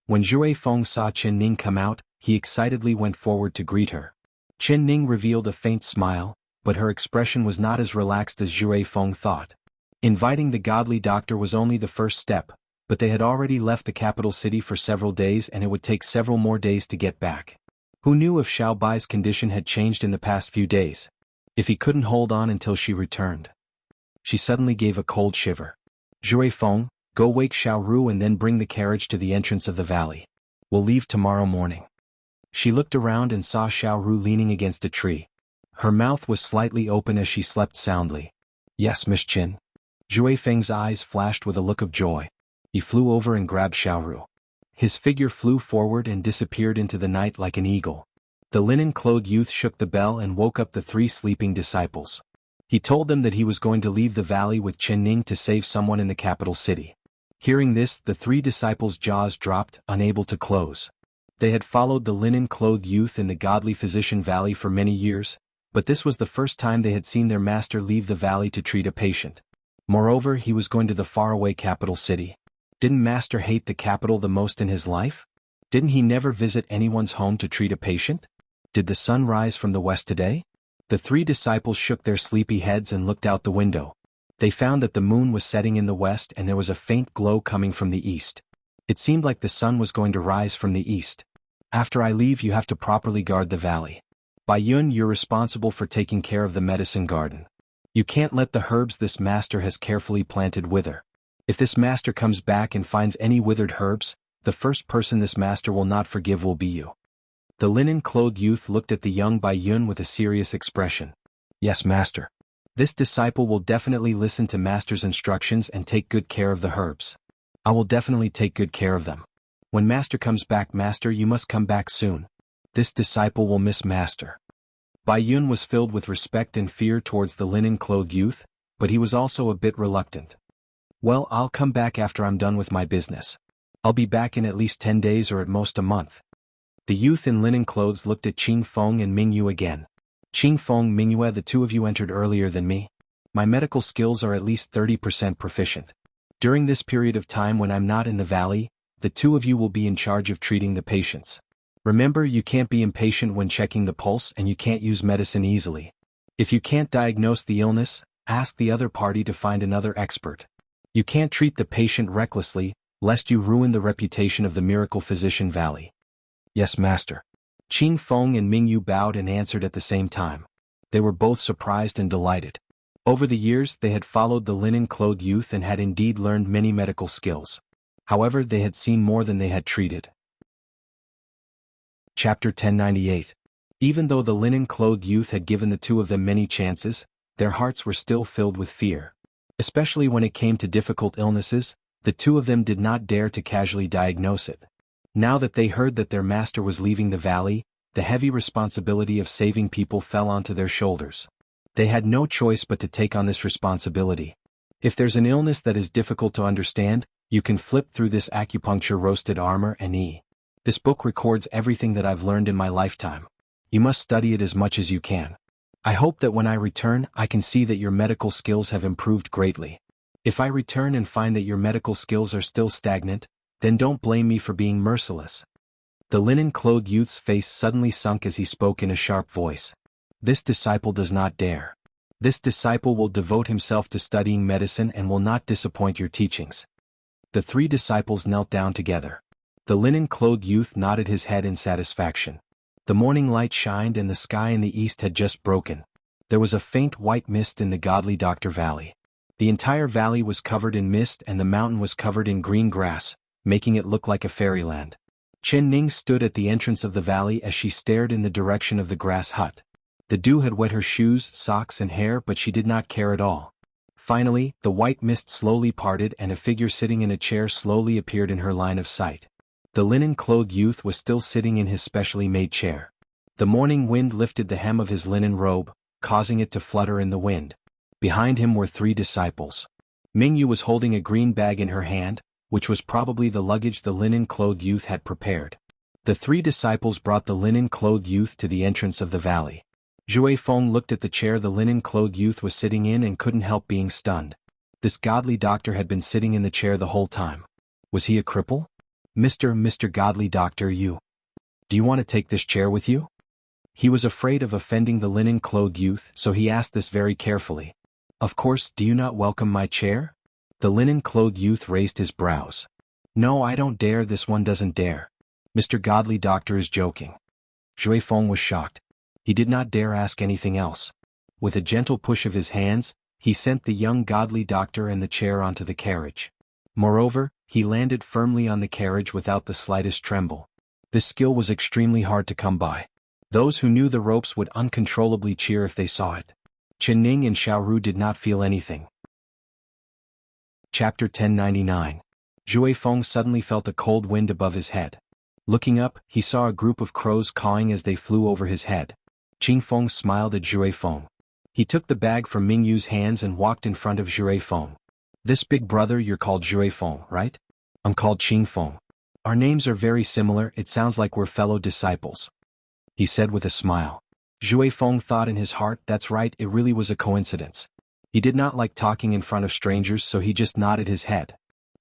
When Zhu Feng saw Chen Ning come out, he excitedly went forward to greet her. Chen Ning revealed a faint smile, but her expression was not as relaxed as Zhu Feng thought. Inviting the godly doctor was only the first step, but they had already left the capital city for several days and it would take several more days to get back. Who knew if Xiaobai's condition had changed in the past few days? If he couldn't hold on until she returned? She suddenly gave a cold shiver. Zhu Feng, go wake Xiaoru and then bring the carriage to the entrance of the valley. We'll leave tomorrow morning. She looked around and saw Xiaoru leaning against a tree. Her mouth was slightly open as she slept soundly. Yes, Miss Qin. Zhu Feng's eyes flashed with a look of joy. He flew over and grabbed Xiaoru. His figure flew forward and disappeared into the night like an eagle. The linen-clothed youth shook the bell and woke up the 3 sleeping disciples. He told them that he was going to leave the valley with Chen Ning to save someone in the capital city. Hearing this, the 3 disciples' jaws dropped, unable to close. They had followed the linen-clothed youth in the Godly Physician Valley for many years, but this was the first time they had seen their master leave the valley to treat a patient. Moreover, he was going to the faraway capital city. Didn't Master hate the capital the most in his life? Didn't he never visit anyone's home to treat a patient? Did the sun rise from the west today? The 3 disciples shook their sleepy heads and looked out the window. They found that the moon was setting in the west and there was a faint glow coming from the east. It seemed like the sun was going to rise from the east. After I leave, you have to properly guard the valley. Bai Yun, you're responsible for taking care of the medicine garden. You can't let the herbs this master has carefully planted wither. If this master comes back and finds any withered herbs, the first person this master will not forgive will be you. The linen-clothed youth looked at the young Bai Yun with a serious expression. Yes, master. This disciple will definitely listen to master's instructions and take good care of the herbs. I will definitely take good care of them. When master comes back, master, you must come back soon. This disciple will miss master. Bai Yun was filled with respect and fear towards the linen-clothed youth, but he was also a bit reluctant. Well, I'll come back after I'm done with my business. I'll be back in at least 10 days or at most a month. The youth in linen clothes looked at Qing Feng and Ming Yu again. Qing Feng, Ming Yu, the two of you entered earlier than me. My medical skills are at least 30% proficient. During this period of time when I'm not in the valley, the two of you will be in charge of treating the patients. Remember, you can't be impatient when checking the pulse and you can't use medicine easily. If you can't diagnose the illness, ask the other party to find another expert. You can't treat the patient recklessly, lest you ruin the reputation of the miracle physician valley. Yes, master. Qing Feng and Ming Yu bowed and answered at the same time. They were both surprised and delighted. Over the years they had followed the linen-clothed youth and had indeed learned many medical skills. However, they had seen more than they had treated. Chapter 1098. Even though the linen-clothed youth had given the two of them many chances, their hearts were still filled with fear. Especially when it came to difficult illnesses, the two of them did not dare to casually diagnose it. Now that they heard that their master was leaving the valley, the heavy responsibility of saving people fell onto their shoulders. They had no choice but to take on this responsibility. If there's an illness that is difficult to understand, you can flip through this acupuncture roasted armor and This book records everything that I've learned in my lifetime. You must study it as much as you can. I hope that when I return, I can see that your medical skills have improved greatly. If I return and find that your medical skills are still stagnant, then don't blame me for being merciless. The linen-clothed youth's face suddenly sunk as he spoke in a sharp voice. This disciple does not dare. This disciple will devote himself to studying medicine and will not disappoint your teachings. The three disciples knelt down together. The linen-clothed youth nodded his head in satisfaction. The morning light shined and the sky in the east had just broken. There was a faint white mist in the Godly Doctor Valley. The entire valley was covered in mist and the mountain was covered in green grass, making it look like a fairyland. Chen Ning stood at the entrance of the valley as she stared in the direction of the grass hut. The dew had wet her shoes, socks and hair, but she did not care at all. Finally, the white mist slowly parted and a figure sitting in a chair slowly appeared in her line of sight. The linen-clothed youth was still sitting in his specially made chair. The morning wind lifted the hem of his linen robe, causing it to flutter in the wind. Behind him were three disciples. Ming Yu was holding a green bag in her hand, which was probably the luggage the linen-clothed youth had prepared. The three disciples brought the linen-clothed youth to the entrance of the valley. Zhui Feng looked at the chair the linen-clothed youth was sitting in and couldn't help being stunned. This godly doctor had been sitting in the chair the whole time. Was he a cripple? Mr. Godly Doctor, do you want to take this chair with you? He was afraid of offending the linen-clothed youth, so he asked this very carefully. Of course, do you not welcome my chair? The linen-clothed youth raised his brows. No, I don't dare, this one doesn't dare. Mr. Godly Doctor is joking. Zhui Feng was shocked. He did not dare ask anything else. With a gentle push of his hands, he sent the young Godly Doctor and the chair onto the carriage. Moreover, he landed firmly on the carriage without the slightest tremble. This skill was extremely hard to come by. Those who knew the ropes would uncontrollably cheer if they saw it. Chen Ning and Xiaoru did not feel anything. Chapter 1099. Zhui Feng suddenly felt a cold wind above his head. Looking up, he saw a group of crows cawing as they flew over his head. Qing Feng smiled at Zhui Feng. He took the bag from Ming Yu's hands and walked in front of Zhui Feng. This big brother, you're called Zhui Feng, right? I'm called Qing Feng. Our names are very similar, it sounds like we're fellow disciples. He said with a smile. Zhui Feng thought in his heart, that's right, it really was a coincidence. He did not like talking in front of strangers, so he just nodded his head.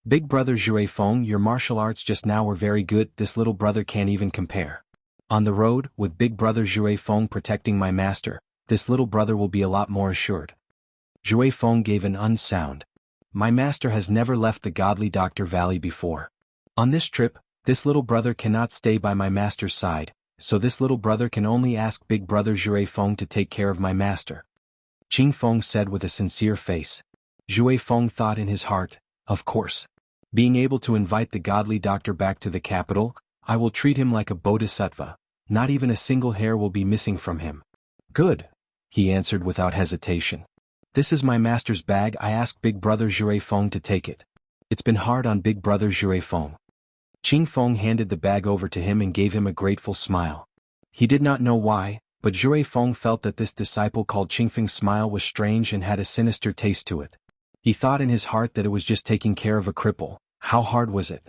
Big brother Zhui Feng, your martial arts just now were very good, this little brother can't even compare. On the road, with big brother Zhui Feng protecting my master, this little brother will be a lot more assured. Zhui Feng gave an unsound. My master has never left the Godly Doctor Valley before. On this trip, this little brother cannot stay by my master's side, so this little brother can only ask big brother Zhui Feng to take care of my master. Qing Feng said with a sincere face. Zhui Feng thought in his heart, of course. Being able to invite the godly doctor back to the capital, I will treat him like a bodhisattva, not even a single hair will be missing from him. Good, he answered without hesitation. This is my master's bag. I asked Big Brother Zhui Feng to take it. It's been hard on Big Brother Zhui Feng. Qing Feng handed the bag over to him and gave him a grateful smile. He did not know why, but Zhui Feng felt that this disciple called Qingfeng's smile was strange and had a sinister taste to it. He thought in his heart that it was just taking care of a cripple. How hard was it?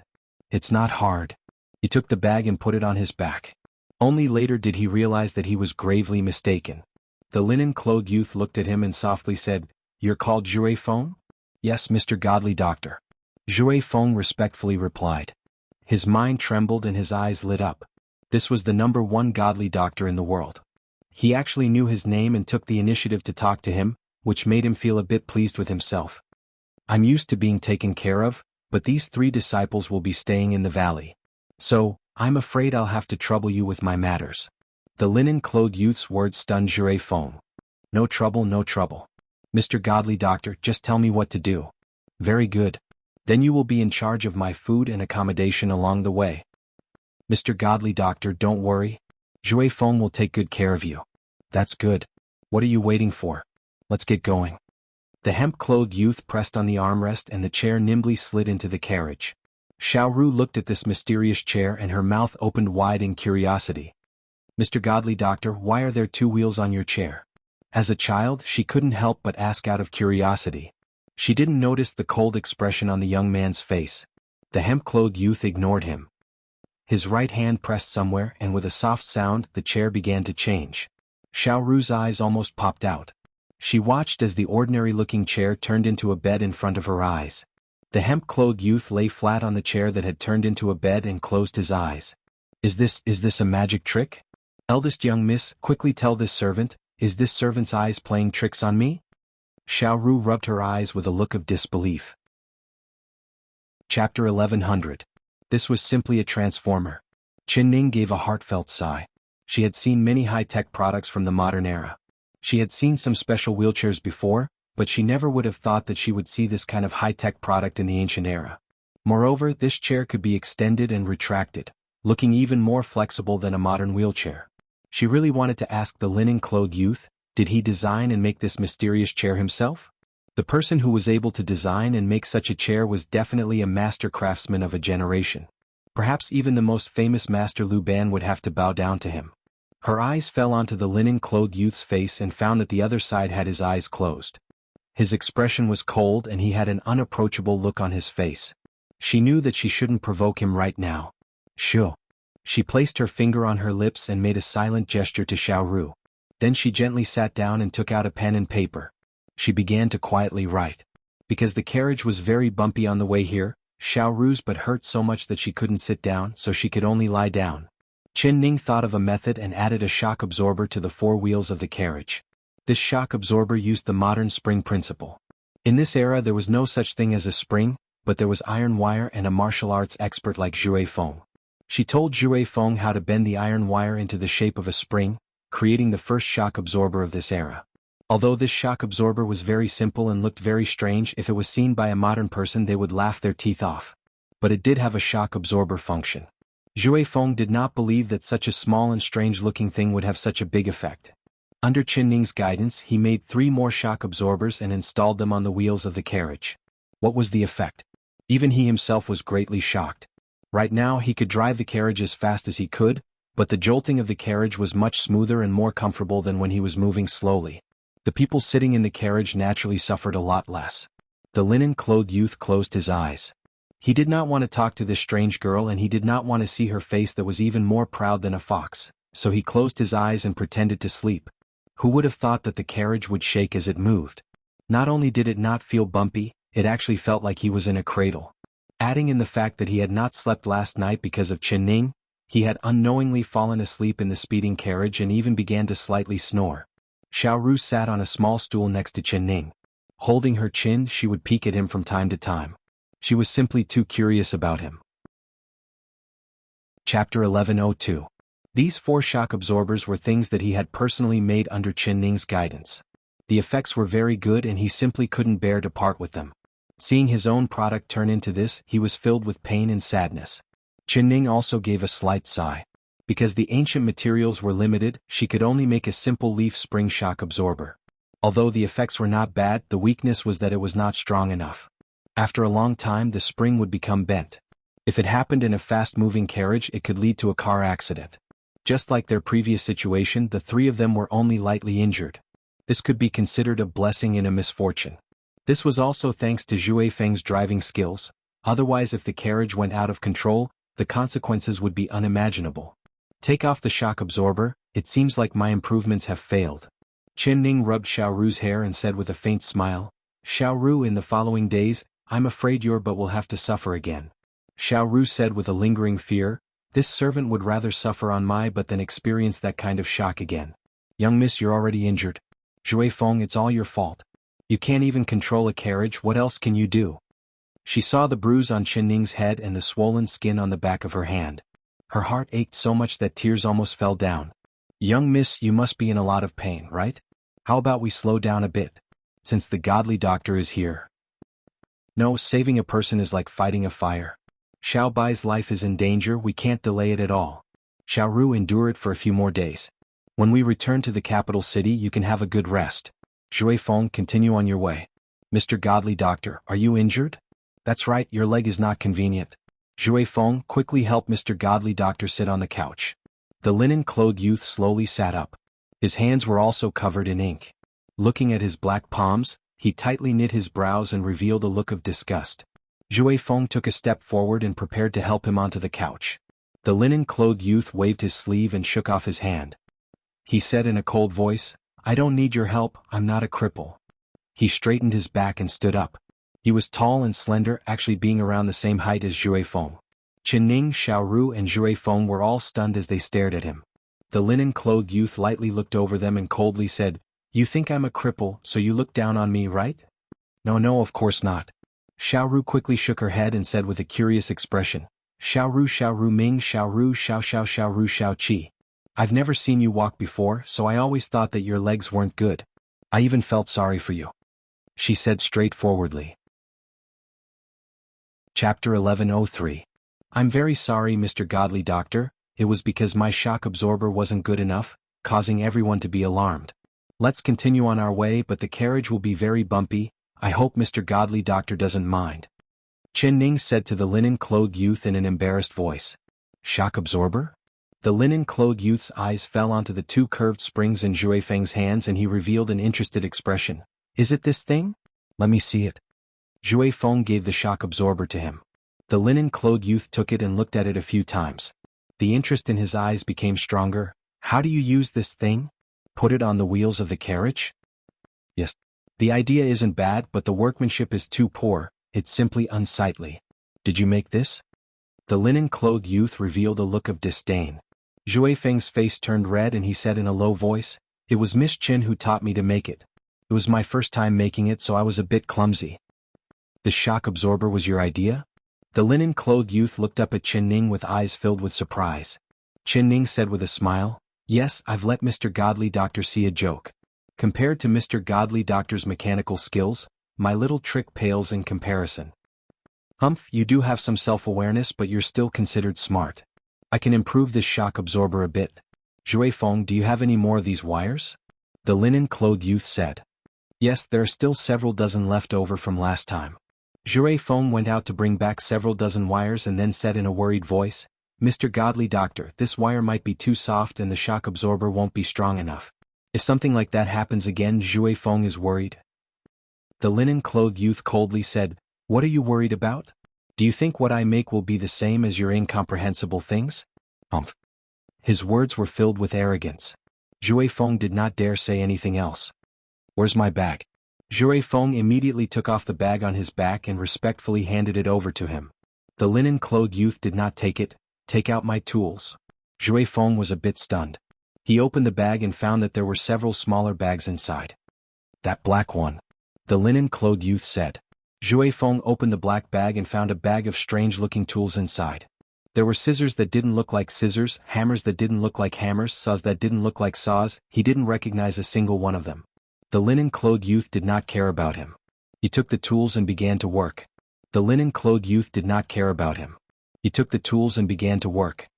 It's not hard. He took the bag and put it on his back. Only later did he realize that he was gravely mistaken. The linen-clothed youth looked at him and softly said, "You're called Zhui Feng?" "Yes, Mr. Godly Doctor." Zhui Feng respectfully replied. His mind trembled and his eyes lit up. This was the #1 godly doctor in the world. He actually knew his name and took the initiative to talk to him, which made him feel a bit pleased with himself. "I'm used to being taken care of, but these 3 disciples will be staying in the valley. So, I'm afraid I'll have to trouble you with my matters." The linen-clothed youth's words stunned Zhui Feng. "No trouble, no trouble. Mr. Godly Doctor, just tell me what to do." "Very good. Then you will be in charge of my food and accommodation along the way." "Mr. Godly Doctor, don't worry. Zhui Feng will take good care of you." "That's good. What are you waiting for? Let's get going." The hemp-clothed youth pressed on the armrest and the chair nimbly slid into the carriage. Xiaoru looked at this mysterious chair and her mouth opened wide in curiosity. "Mr. Godly Doctor, why are there 2 wheels on your chair?" As a child, she couldn't help but ask out of curiosity. She didn't notice the cold expression on the young man's face. The hemp-clothed youth ignored him. His right hand pressed somewhere and with a soft sound the chair began to change. Xiaoru's eyes almost popped out. She watched as the ordinary-looking chair turned into a bed in front of her eyes. The hemp-clothed youth lay flat on the chair that had turned into a bed and closed his eyes. Is this a magic trick?" "Eldest young miss, quickly tell this servant, is this servant's eyes playing tricks on me?" Xiaoru rubbed her eyes with a look of disbelief. Chapter 1100. This was simply a transformer. Qinning gave a heartfelt sigh. She had seen many high-tech products from the modern era. She had seen some special wheelchairs before, but she never would have thought that she would see this kind of high-tech product in the ancient era. Moreover, this chair could be extended and retracted, looking even more flexible than a modern wheelchair. She really wanted to ask the linen-clothed youth, did he design and make this mysterious chair himself? The person who was able to design and make such a chair was definitely a master craftsman of a generation. Perhaps even the most famous master Lu Ban would have to bow down to him. Her eyes fell onto the linen-clothed youth's face and found that the other side had his eyes closed. His expression was cold and he had an unapproachable look on his face. She knew that she shouldn't provoke him right now. "Sure." She placed her finger on her lips and made a silent gesture to Xiaoru. Then she gently sat down and took out a pen and paper. She began to quietly write. Because the carriage was very bumpy on the way here, Xiaoru's butt hurt so much that she couldn't sit down, so she could only lie down. Qinning thought of a method and added a shock absorber to the 4 wheels of the carriage. This shock absorber used the modern spring principle. In this era there was no such thing as a spring, but there was iron wire and a martial arts expert like Zhui Feng. She told Zhui Feng how to bend the iron wire into the shape of a spring, creating the first shock absorber of this era. Although this shock absorber was very simple and looked very strange, if it was seen by a modern person they would laugh their teeth off. But it did have a shock absorber function. Zhui Feng did not believe that such a small and strange-looking thing would have such a big effect. Under Qinning's guidance, he made 3 more shock absorbers and installed them on the wheels of the carriage. What was the effect? Even he himself was greatly shocked. Right now he could drive the carriage as fast as he could, but the jolting of the carriage was much smoother and more comfortable than when he was moving slowly. The people sitting in the carriage naturally suffered a lot less. The linen-clothed youth closed his eyes. He did not want to talk to this strange girl and he did not want to see her face that was even more proud than a fox, so he closed his eyes and pretended to sleep. Who would have thought that the carriage would shake as it moved? Not only did it not feel bumpy, it actually felt like he was in a cradle. Adding in the fact that he had not slept last night because of Qinning, he had unknowingly fallen asleep in the speeding carriage and even began to slightly snore. Xiaoru sat on a small stool next to Qinning. Holding her chin, she would peek at him from time to time. She was simply too curious about him. Chapter 1102. These 4 shock absorbers were things that he had personally made under Qinning's guidance. The effects were very good and he simply couldn't bear to part with them. Seeing his own product turn into this, he was filled with pain and sadness. Qinning also gave a slight sigh. Because the ancient materials were limited, she could only make a simple leaf spring shock absorber. Although the effects were not bad, the weakness was that it was not strong enough. After a long time the spring would become bent. If it happened in a fast-moving carriage, it could lead to a car accident. Just like their previous situation, the three of them were only lightly injured. This could be considered a blessing in a misfortune. This was also thanks to Zhui Feng's driving skills. Otherwise, if the carriage went out of control, the consequences would be unimaginable. Take off the shock absorber. It seems like my improvements have failed. Qinning rubbed Xiaoru's hair and said with a faint smile, Xiaoru, in the following days, I'm afraid you're but will have to suffer again. Xiaoru said with a lingering fear, this servant would rather suffer on my butt than experience that kind of shock again. Young miss, you're already injured. Zhui Feng, it's all your fault. You can't even control a carriage, what else can you do? She saw the bruise on Qinning's head and the swollen skin on the back of her hand. Her heart ached so much that tears almost fell down. Young miss, you must be in a lot of pain, right? How about we slow down a bit? Since the godly doctor is here. No, saving a person is like fighting a fire. Xiao Bai's life is in danger, we can't delay it at all. Xiaoru, endure it for a few more days. When we return to the capital city you can have a good rest. Zhui Feng, continue on your way. Mr. Godly Doctor, are you injured? That's right, your leg is not convenient. Zhui Feng, quickly help Mr. Godly Doctor sit on the couch. The linen-clothed youth slowly sat up. His hands were also covered in ink. Looking at his black palms, he tightly knit his brows and revealed a look of disgust. Zhui Feng took a step forward and prepared to help him onto the couch. The linen-clothed youth waved his sleeve and shook off his hand. He said in a cold voice, I don't need your help, I'm not a cripple. He straightened his back and stood up. He was tall and slender, actually being around the same height as Zhui Feng. Qinning, Xiaoru and Zhui Feng were all stunned as they stared at him. The linen-clothed youth lightly looked over them and coldly said, You think I'm a cripple, so you look down on me, right? No, of course not. Xiaoru quickly shook her head and said with a curious expression, Xiaoru Ming Xiaoru Xiaoru Xiao Qi. I've never seen you walk before, so I always thought that your legs weren't good. I even felt sorry for you. She said straightforwardly. Chapter 1103. I'm very sorry, Mr. Godly Doctor, it was because my shock absorber wasn't good enough, causing everyone to be alarmed. Let's continue on our way, but the carriage will be very bumpy, I hope Mr. Godly Doctor doesn't mind. Qinning said to the linen-clothed youth in an embarrassed voice. Shock absorber? The linen-clothed youth's eyes fell onto the two curved springs in Zhui Feng's hands and he revealed an interested expression. Is it this thing? Let me see it. Zhui Feng gave the shock absorber to him. The linen-clothed youth took it and looked at it a few times. The interest in his eyes became stronger. How do you use this thing? Put it on the wheels of the carriage? Yes. The idea isn't bad, but the workmanship is too poor, it's simply unsightly. Did you make this? The linen-clothed youth revealed a look of disdain. Zhui Feng's face turned red and he said in a low voice, It was Miss Qin who taught me to make it. It was my first time making it, so I was a bit clumsy. The shock absorber was your idea? The linen-clothed youth looked up at Qinning with eyes filled with surprise. Qinning said with a smile, Yes, I've let Mr. Godly Doctor see a joke. Compared to Mr. Godly Doctor's mechanical skills, my little trick pales in comparison. Humph, you do have some self-awareness, but you're still considered smart. I can improve this shock absorber a bit. Zhui Feng, do you have any more of these wires? The linen-clothed youth said. Yes, there are still several dozen left over from last time. Zhui Feng went out to bring back several dozen wires and then said in a worried voice, Mr. Godly Doctor, this wire might be too soft and the shock absorber won't be strong enough. If something like that happens again, Zhui Feng is worried. The linen-clothed youth coldly said, What are you worried about? Do you think what I make will be the same as your incomprehensible things? Humph. His words were filled with arrogance. Zhui Feng did not dare say anything else. Where's my bag? Zhui Feng immediately took off the bag on his back and respectfully handed it over to him. The linen-clothed youth did not take it. Take out my tools. Zhui Feng was a bit stunned. He opened the bag and found that there were several smaller bags inside. That black one. The linen-clothed youth said. Zhui Feng opened the black bag and found a bag of strange-looking tools inside. There were scissors that didn't look like scissors, hammers that didn't look like hammers, saws that didn't look like saws. He didn't recognize a single one of them. The linen-clothed youth did not care about him. He took the tools and began to work. The linen-clothed youth did not care about him. He took the tools and began to work.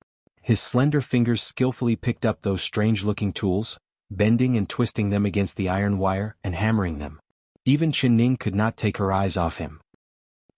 His slender fingers skillfully picked up those strange-looking tools, bending and twisting them against the iron wire and hammering them. Even Qin Ning could not take her eyes off him.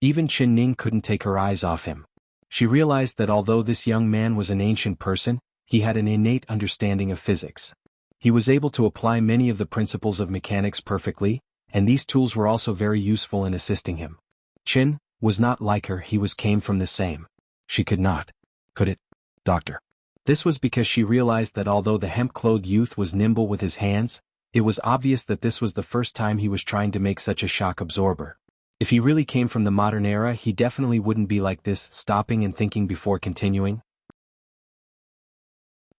Even Qin Ning couldn't take her eyes off him. She realized that although this young man was an ancient person, he had an innate understanding of physics. He was able to apply many of the principles of mechanics perfectly, and these tools were also very useful in assisting him. Qin was not like her, came from the same. She could not. Could it? Doctor. This was because she realized that although the hemp-clothed youth was nimble with his hands, it was obvious that this was the first time he was trying to make such a shock absorber. If he really came from the modern era, he definitely wouldn't be like this, stopping and thinking before continuing.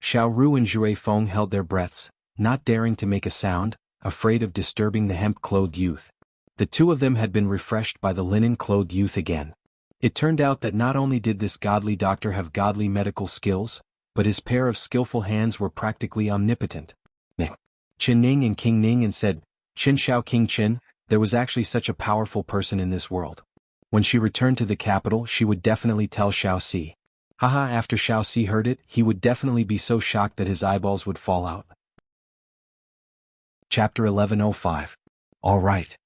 Xiao Ru and Jue Feng held their breaths, not daring to make a sound, afraid of disturbing the hemp-clothed youth. The two of them had been refreshed by the linen-clothed youth again. It turned out that not only did this godly doctor have godly medical skills, but his pair of skillful hands were practically omnipotent. Qin Ning and King Ning and said, "Qin Xiao King Qin, there was actually such a powerful person in this world. When she returned to the capital, she would definitely tell Xiao Si." Haha, after Xiao Si heard it, he would definitely be so shocked that his eyeballs would fall out. Chapter 1105. All right.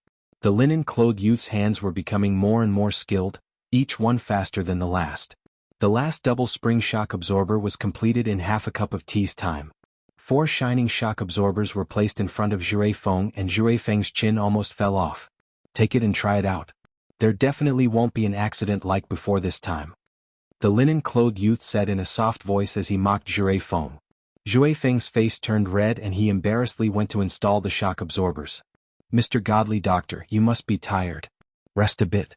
The linen-clothed youth's hands were becoming more and more skilled, each one faster than the last. The last double spring shock absorber was completed in half a cup of tea's time. 4 shining shock absorbers were placed in front of Jue Feng, and Jue Feng's chin almost fell off. Take it and try it out. There definitely won't be an accident like before this time. The linen-clothed youth said in a soft voice as he mocked Jue Feng. Jue Feng's face turned red and he embarrassedly went to install the shock absorbers. "Mr. Godly Doctor, you must be tired. Rest a bit."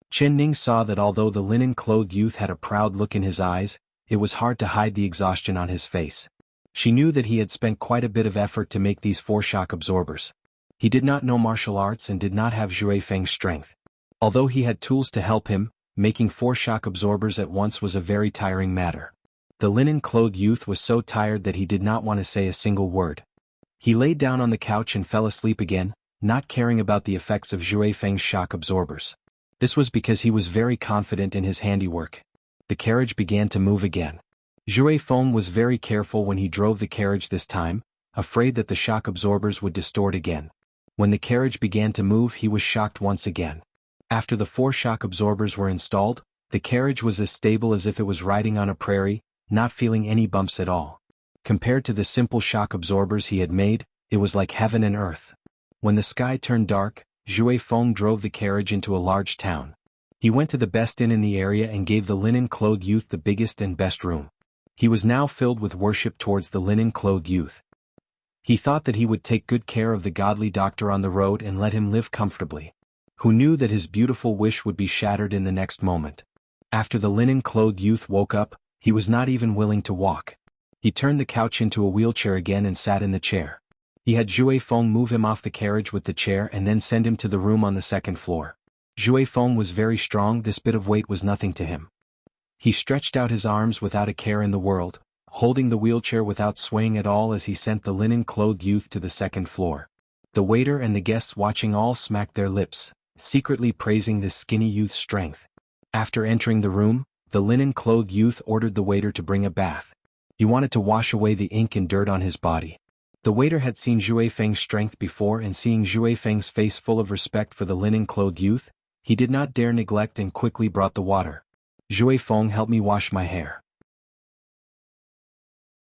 Qin Ning saw that although the linen-clothed youth had a proud look in his eyes, it was hard to hide the exhaustion on his face. She knew that he had spent quite a bit of effort to make these 4 shock absorbers. He did not know martial arts and did not have Jue Feng's strength. Although he had tools to help him, making 4 shock absorbers at once was a very tiring matter. The linen-clothed youth was so tired that he did not want to say a single word. He laid down on the couch and fell asleep again, not caring about the effects of Jue Feng's shock absorbers. This was because he was very confident in his handiwork. The carriage began to move again. Jue Feng was very careful when he drove the carriage this time, afraid that the shock absorbers would distort again. When the carriage began to move, he was shocked once again. After the 4 shock absorbers were installed, the carriage was as stable as if it was riding on a prairie, not feeling any bumps at all. Compared to the simple shock absorbers he had made, it was like heaven and earth. When the sky turned dark, Jue Feng drove the carriage into a large town. He went to the best inn in the area and gave the linen-clothed youth the biggest and best room. He was now filled with worship towards the linen-clothed youth. He thought that he would take good care of the godly doctor on the road and let him live comfortably. Who knew that his beautiful wish would be shattered in the next moment? After the linen-clothed youth woke up, he was not even willing to walk. He turned the couch into a wheelchair again and sat in the chair. He had Jue Feng move him off the carriage with the chair and then send him to the room on the 2nd floor. Jue Feng was very strong, this bit of weight was nothing to him. He stretched out his arms without a care in the world, holding the wheelchair without swaying at all as he sent the linen-clothed youth to the 2nd floor. The waiter and the guests watching all smacked their lips, secretly praising this skinny youth's strength. After entering the room, the linen-clothed youth ordered the waiter to bring a bath. He wanted to wash away the ink and dirt on his body. The waiter had seen Jue Feng's strength before, and seeing Jue Feng's face full of respect for the linen-clothed youth, he did not dare neglect and quickly brought the water. "Jue Feng, help me wash my hair."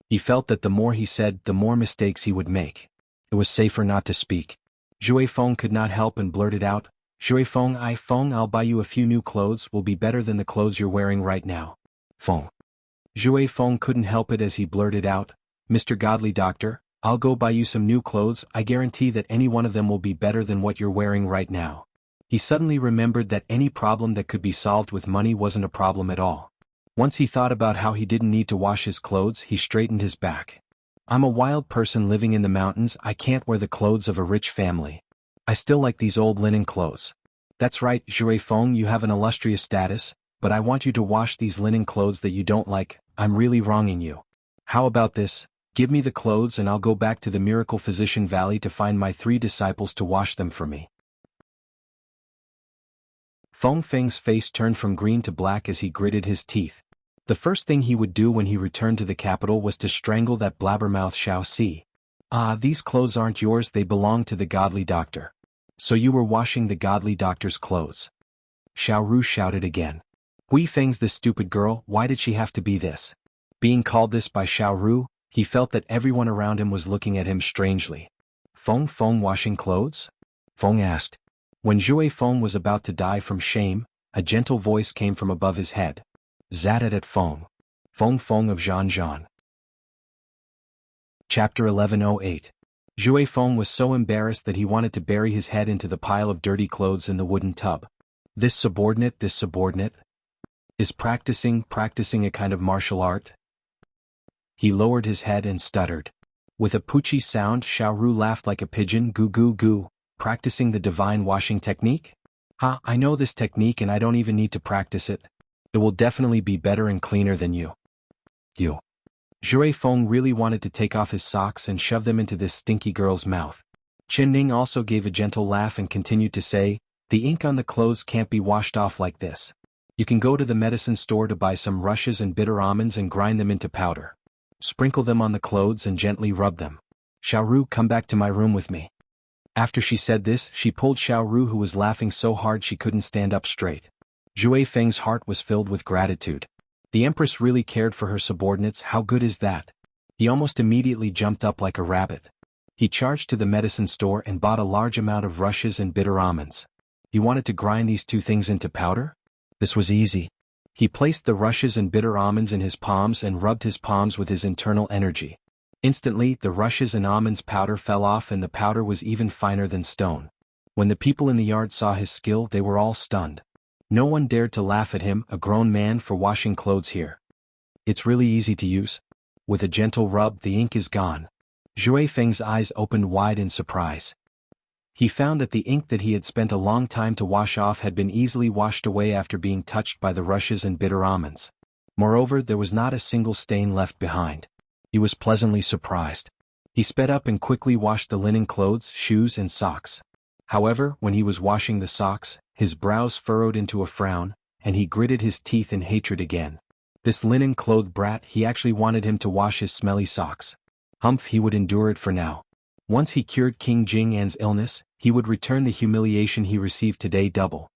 He felt that the more he said, the more mistakes he would make. It was safer not to speak. Jue Feng could not help and blurted out, "Jue Feng, I'll buy you a few new clothes, will be better than the clothes you're wearing right now." Feng. Jue Feng couldn't help it as he blurted out, "Mr. Godly Doctor, I'll go buy you some new clothes, I guarantee that any one of them will be better than what you're wearing right now." He suddenly remembered that any problem that could be solved with money wasn't a problem at all. Once he thought about how he didn't need to wash his clothes, he straightened his back. "I'm a wild person living in the mountains, I can't wear the clothes of a rich family. I still like these old linen clothes." "That's right, Jue Feng, you have an illustrious status, but I want you to wash these linen clothes that you don't like, I'm really wronging you. How about this, Give me the clothes and I'll go back to the Miracle Physician Valley to find my 3 disciples to wash them for me. Feng Feng's face turned from green to black as he gritted his teeth. The first thing he would do when he returned to the capital was to strangle that blabbermouth Xiao Si. Ah, these clothes aren't yours, they belong to the godly doctor. So you were washing the godly doctor's clothes. Xiao Ru shouted again. Hui Feng's this stupid girl, why did she have to be this? Being called this by Xiao Ru, he felt that everyone around him was looking at him strangely. Feng washing clothes? Feng asked. When Zhui Feng was about to die from shame, a gentle voice came from above his head. Zadat at Feng. Feng of Zhan. Chapter 1108. Zhui Feng was so embarrassed that he wanted to bury his head into the pile of dirty clothes in the wooden tub. This subordinate, is practicing a kind of martial art? He lowered his head and stuttered. With a poochie sound, Xiao Ru laughed like a pigeon, goo goo goo, practicing the divine washing technique? I know this technique and I don't even need to practice it. It will definitely be better and cleaner than you. Zhui Feng really wanted to take off his socks and shove them into this stinky girl's mouth. Chen Ning also gave a gentle laugh and continued to say, the ink on the clothes can't be washed off like this. You can go to the medicine store to buy some rushes and bitter almonds and grind them into powder. Sprinkle them on the clothes and gently rub them. Xiao Ru, come back to my room with me. After she said this, she pulled Xiao Ru, who was laughing so hard she couldn't stand up straight. Zhui Feng's heart was filled with gratitude. The Empress really cared for her subordinates, how good is that? He almost immediately jumped up like a rabbit. He charged to the medicine store and bought a large amount of rushes and bitter almonds. He wanted to grind these 2 things into powder? This was easy. He placed the rushes and bitter almonds in his palms and rubbed his palms with his internal energy. Instantly, the rushes and almonds powder fell off and the powder was even finer than stone. When the people in the yard saw his skill, they were all stunned. No one dared to laugh at him, a grown man, for washing clothes here. It's really easy to use. With a gentle rub, the ink is gone. Zhui Feng's eyes opened wide in surprise. He found that the ink that he had spent a long time to wash off had been easily washed away after being touched by the rushes and bitter almonds. Moreover, there was not a single stain left behind. He was pleasantly surprised. He sped up and quickly washed the linen clothes, shoes and socks. However, when he was washing the socks, his brows furrowed into a frown, and he gritted his teeth in hatred again. This linen-clothed brat, he actually wanted him to wash his smelly socks. Humph, he would endure it for now. Once he cured King Jing-An's illness, he would return the humiliation he received today double.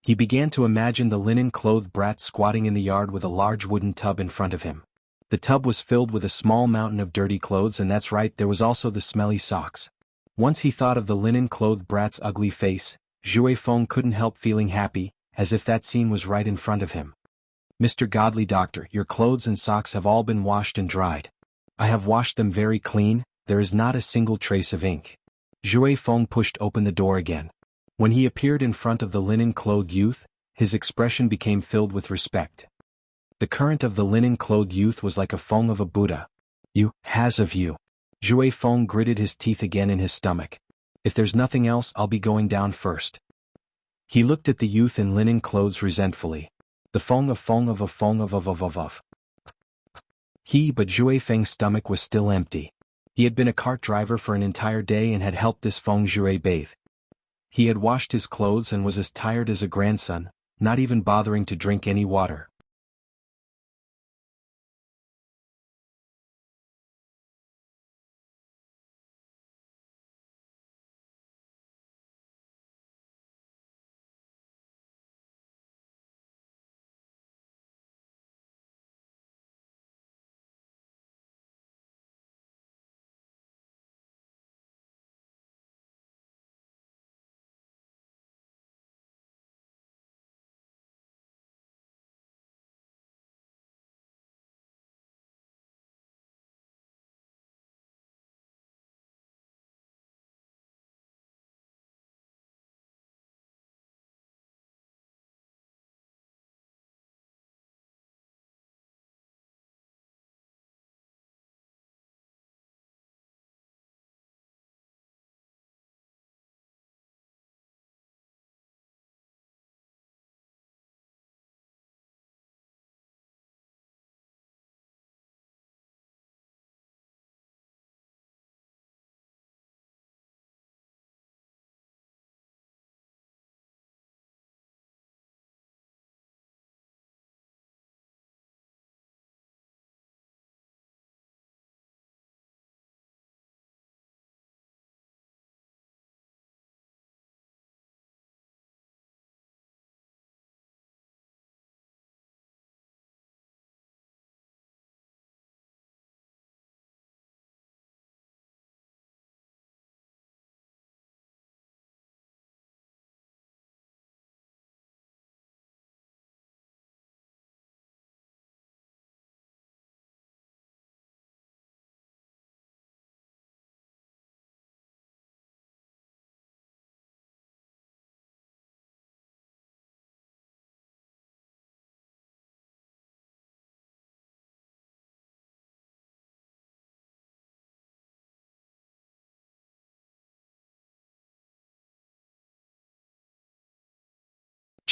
He began to imagine the linen-clothed brat squatting in the yard with a large wooden tub in front of him. The tub was filled with a small mountain of dirty clothes, and that's right, there was also the smelly socks. Once he thought of the linen-clothed brat's ugly face, Zhui Feng couldn't help feeling happy, as if that scene was right in front of him. Mr. Godly Doctor, your clothes and socks have all been washed and dried. I have washed them very clean, there is not a single trace of ink. Zhui Feng pushed open the door again. When he appeared in front of the linen-clothed youth, his expression became filled with respect. The current of the linen-clothed youth was like a Feng of a Buddha. You, of you. Zhui Feng gritted his teeth again in his stomach. If there's nothing else, I'll be going down first. He looked at the youth in linen clothes resentfully. The Feng of a Feng of. But Zhui Feng's stomach was still empty. He had been a cart driver for an entire day and had helped this Feng Zhui bathe. He had washed his clothes and was as tired as a grandson, not even bothering to drink any water.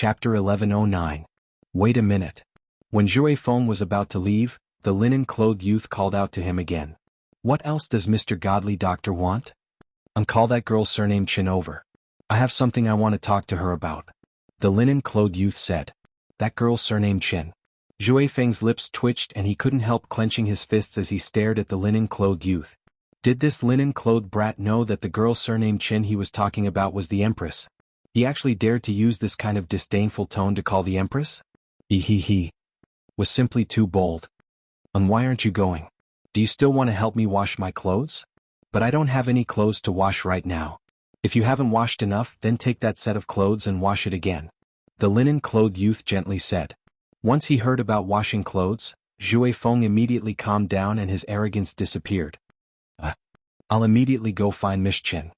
Chapter 1109. Wait a minute. When Jue Feng was about to leave, the linen-clothed youth called out to him again. What else does Mr. Godly Doctor want? Call that girl surnamed Chin over. I have something I want to talk to her about. The linen-clothed youth said. That girl surnamed Chin. Jue Feng's lips twitched and he couldn't help clenching his fists as he stared at the linen-clothed youth. Did this linen-clothed brat know that the girl surnamed Chin he was talking about was the Empress? He actually dared to use this kind of disdainful tone to call the Empress? He was simply too bold. Why aren't you going? Do you still want to help me wash my clothes? But I don't have any clothes to wash right now. If you haven't washed enough, then take that set of clothes and wash it again. The linen-clothed youth gently said. Once he heard about washing clothes, Jue Feng immediately calmed down and his arrogance disappeared. I'll immediately go find Miss Chin.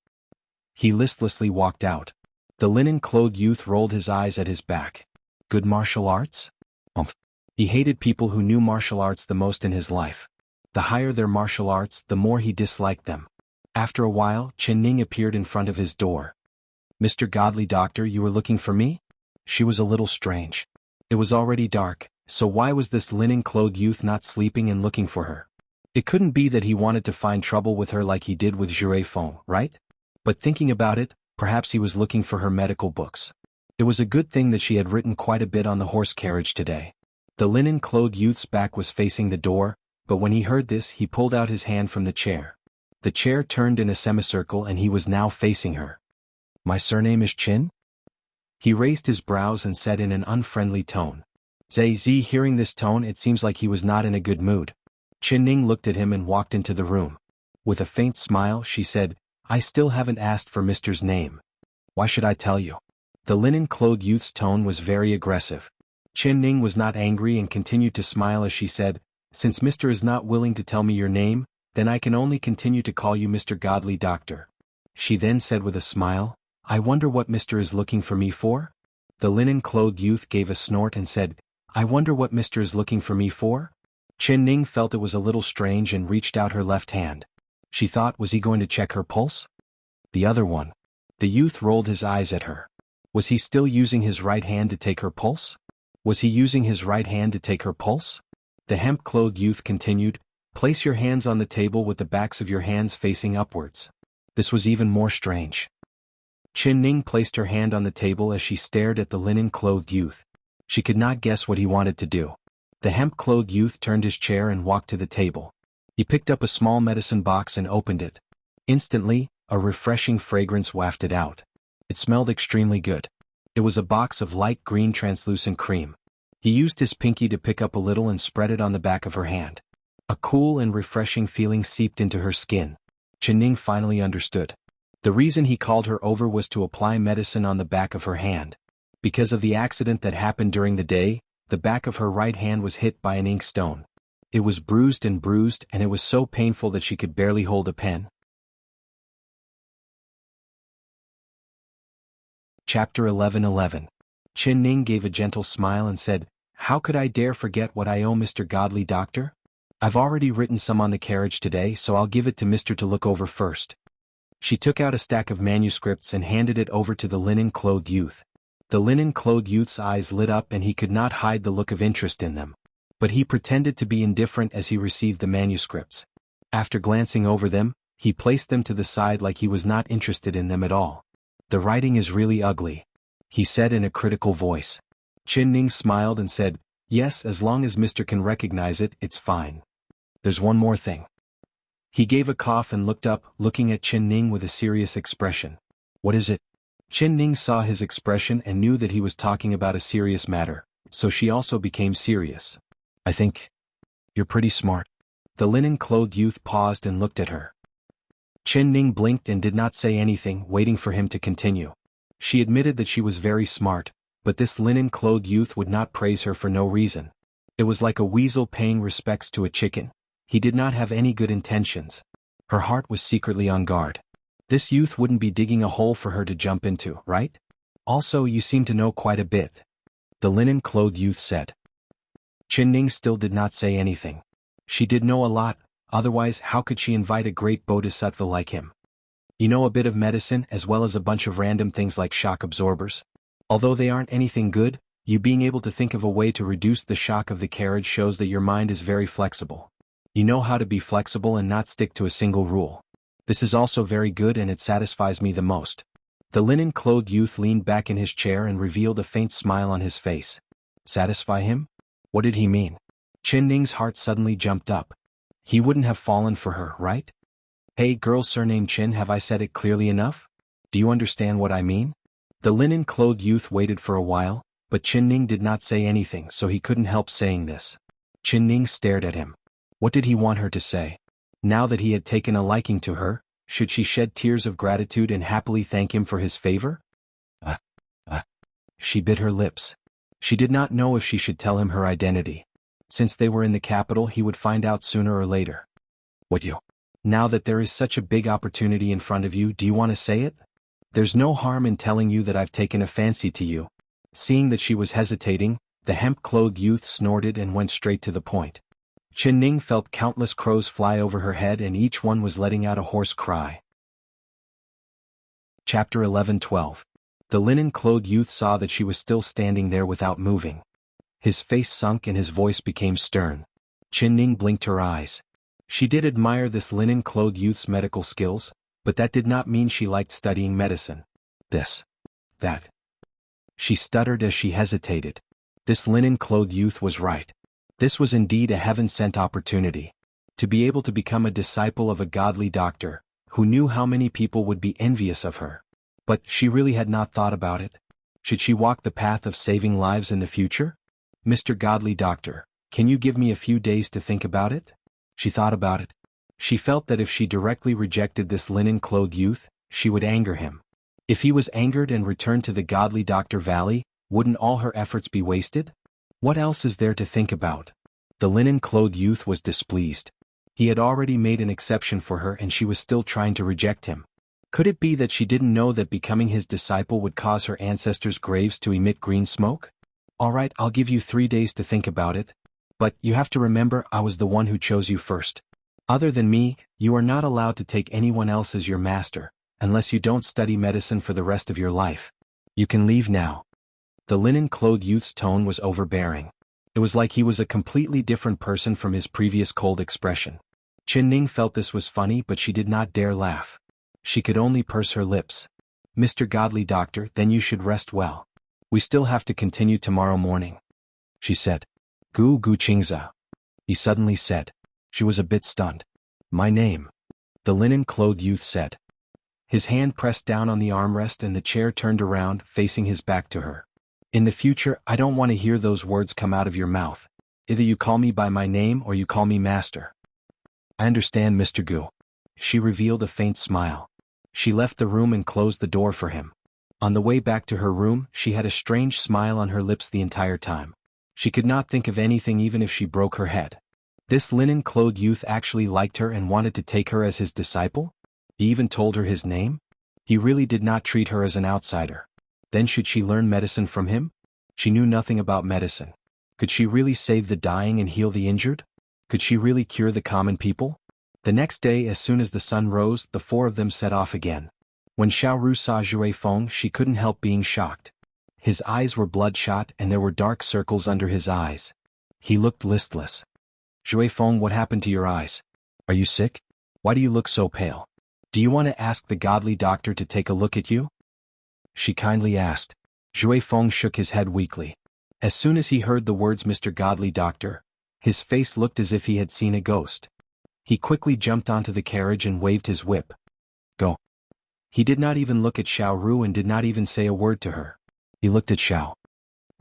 He listlessly walked out. The linen-clothed youth rolled his eyes at his back. Good martial arts? He hated people who knew martial arts the most in his life. The higher their martial arts, the more he disliked them. After a while, Chen Ning appeared in front of his door. Mr. Godly Doctor, you were looking for me? She was a little strange. It was already dark, so why was this linen-clothed youth not sleeping and looking for her? It couldn't be that he wanted to find trouble with her like he did with Jue Feng, right? But thinking about it, perhaps he was looking for her medical books. It was a good thing that she had written quite a bit on the horse carriage today. The linen-clothed youth's back was facing the door, but when he heard this he pulled out his hand from the chair. The chair turned in a semicircle and he was now facing her. My surname is Chin? He raised his brows and said in an unfriendly tone. Zai, hearing this tone, it seems like he was not in a good mood. Chen Ning looked at him and walked into the room. With a faint smile, she said, I still haven't asked for Mr.'s name. Why should I tell you? The linen-clothed youth's tone was very aggressive. Chen Ning was not angry and continued to smile as she said, Since Mr. is not willing to tell me your name, then I can only continue to call you Mr. Godly Doctor. She then said with a smile, I wonder what Mr. is looking for me for? The linen-clothed youth gave a snort and said, I wonder what Mr. is looking for me for? Chen Ning felt it was a little strange and reached out her left hand. She thought, was he going to check her pulse? The other one. The youth rolled his eyes at her. Was he still using his right hand to take her pulse? Was he using his right hand to take her pulse? The hemp-clothed youth continued, Place your hands on the table with the backs of your hands facing upwards. This was even more strange. Chen Ning placed her hand on the table as she stared at the linen-clothed youth. She could not guess what he wanted to do. The hemp-clothed youth turned his chair and walked to the table. He picked up a small medicine box and opened it. Instantly, a refreshing fragrance wafted out. It smelled extremely good. It was a box of light green translucent cream. He used his pinky to pick up a little and spread it on the back of her hand. A cool and refreshing feeling seeped into her skin. Chen Ning finally understood. The reason he called her over was to apply medicine on the back of her hand. Because of the accident that happened during the day, the back of her right hand was hit by an ink stone. It was bruised and it was so painful that she could barely hold a pen. Chapter 1111. Chen Ning gave a gentle smile and said, How could I dare forget what I owe Mr. Godly Doctor? I've already written some on the carriage today, so I'll give it to Mr. to look over first. She took out a stack of manuscripts and handed it over to the linen-clothed youth. The linen-clothed youth's eyes lit up and he could not hide the look of interest in them. But he pretended to be indifferent as he received the manuscripts. After glancing over them, he placed them to the side like he was not interested in them at all. The writing is really ugly, he said in a critical voice. Chen Ning smiled and said, Yes, as long as Mr. can recognize it, it's fine. There's one more thing. He gave a cough and looked up, looking at Chen Ning with a serious expression. What is it? Chen Ning saw his expression and knew that he was talking about a serious matter, so she also became serious. I think you're pretty smart. The linen-clothed youth paused and looked at her. Chen Ning blinked and did not say anything, waiting for him to continue. She admitted that she was very smart, but this linen-clothed youth would not praise her for no reason. It was like a weasel paying respects to a chicken. He did not have any good intentions. Her heart was secretly on guard. This youth wouldn't be digging a hole for her to jump into, right? Also, you seem to know quite a bit. The linen-clothed youth said. Chen Ning still did not say anything. She did know a lot, otherwise how could she invite a great bodhisattva like him? You know a bit of medicine as well as a bunch of random things like shock absorbers? Although they aren't anything good, you being able to think of a way to reduce the shock of the carriage shows that your mind is very flexible. You know how to be flexible and not stick to a single rule. This is also very good and it satisfies me the most. The linen-clothed youth leaned back in his chair and revealed a faint smile on his face. Satisfy him? What did he mean? Chin Ning's heart suddenly jumped up. He wouldn't have fallen for her, right? Hey girl surnamed Chin, have I said it clearly enough? Do you understand what I mean? The linen-clothed youth waited for a while, but Chin Ning did not say anything, so he couldn't help saying this. Chin Ning stared at him. What did he want her to say? Now that he had taken a liking to her, should she shed tears of gratitude and happily thank him for his favor? She bit her lips. She did not know if she should tell him her identity. Since they were in the capital, he would find out sooner or later. What you? Now that there is such a big opportunity in front of you, do you want to say it? There's no harm in telling you that I've taken a fancy to you. Seeing that she was hesitating, the hemp-clothed youth snorted and went straight to the point. Chin Ning felt countless crows fly over her head and each one was letting out a hoarse cry. Chapter 11-12. The linen-clothed youth saw that she was still standing there without moving. His face sunk and his voice became stern. Chin Ning blinked her eyes. She did admire this linen-clothed youth's medical skills, but that did not mean she liked studying medicine. That. She stuttered as she hesitated. This linen-clothed youth was right. This was indeed a heaven-sent opportunity. To be able to become a disciple of a godly doctor, who knew how many people would be envious of her. But she really had not thought about it. Should she walk the path of saving lives in the future? Mr. Godly Doctor, can you give me a few days to think about it? She thought about it. She felt that if she directly rejected this linen-clothed youth, she would anger him. If he was angered and returned to the Godly Doctor Valley, wouldn't all her efforts be wasted? What else is there to think about? The linen-clothed youth was displeased. He had already made an exception for her and she was still trying to reject him. Could it be that she didn't know that becoming his disciple would cause her ancestors' graves to emit green smoke? All right, I'll give you 3 days to think about it. But you have to remember I was the one who chose you first. Other than me, you are not allowed to take anyone else as your master, unless you don't study medicine for the rest of your life. You can leave now. The linen-clothed youth's tone was overbearing. It was like he was a completely different person from his previous cold expression. Chin Ning felt this was funny, but she did not dare laugh. She could only purse her lips. Mr. Godly Doctor, then you should rest well. We still have to continue tomorrow morning. She said. Gu Gu Qingza. He suddenly said. She was a bit stunned. My name. The linen-clothed youth said. His hand pressed down on the armrest and the chair turned around, facing his back to her. In the future, I don't want to hear those words come out of your mouth. Either you call me by my name or you call me master. I understand, Mr. Gu. She revealed a faint smile. She left the room and closed the door for him. On the way back to her room, she had a strange smile on her lips the entire time. She could not think of anything even if she broke her head. This linen-clothed youth actually liked her and wanted to take her as his disciple? He even told her his name? He really did not treat her as an outsider. Then should she learn medicine from him? She knew nothing about medicine. Could she really save the dying and heal the injured? Could she really cure the common people? The next day, as soon as the sun rose, the four of them set off again. When Xiaoru saw Jue Feng, she couldn't help being shocked. His eyes were bloodshot and there were dark circles under his eyes. He looked listless. Jue Feng, what happened to your eyes? Are you sick? Why do you look so pale? Do you want to ask the Godly Doctor to take a look at you? She kindly asked. Jue Feng shook his head weakly. As soon as he heard the words Mr. Godly Doctor, his face looked as if he had seen a ghost. He quickly jumped onto the carriage and waved his whip. Go. He did not even look at Xiaoru and did not even say a word to her. He looked at Xiao.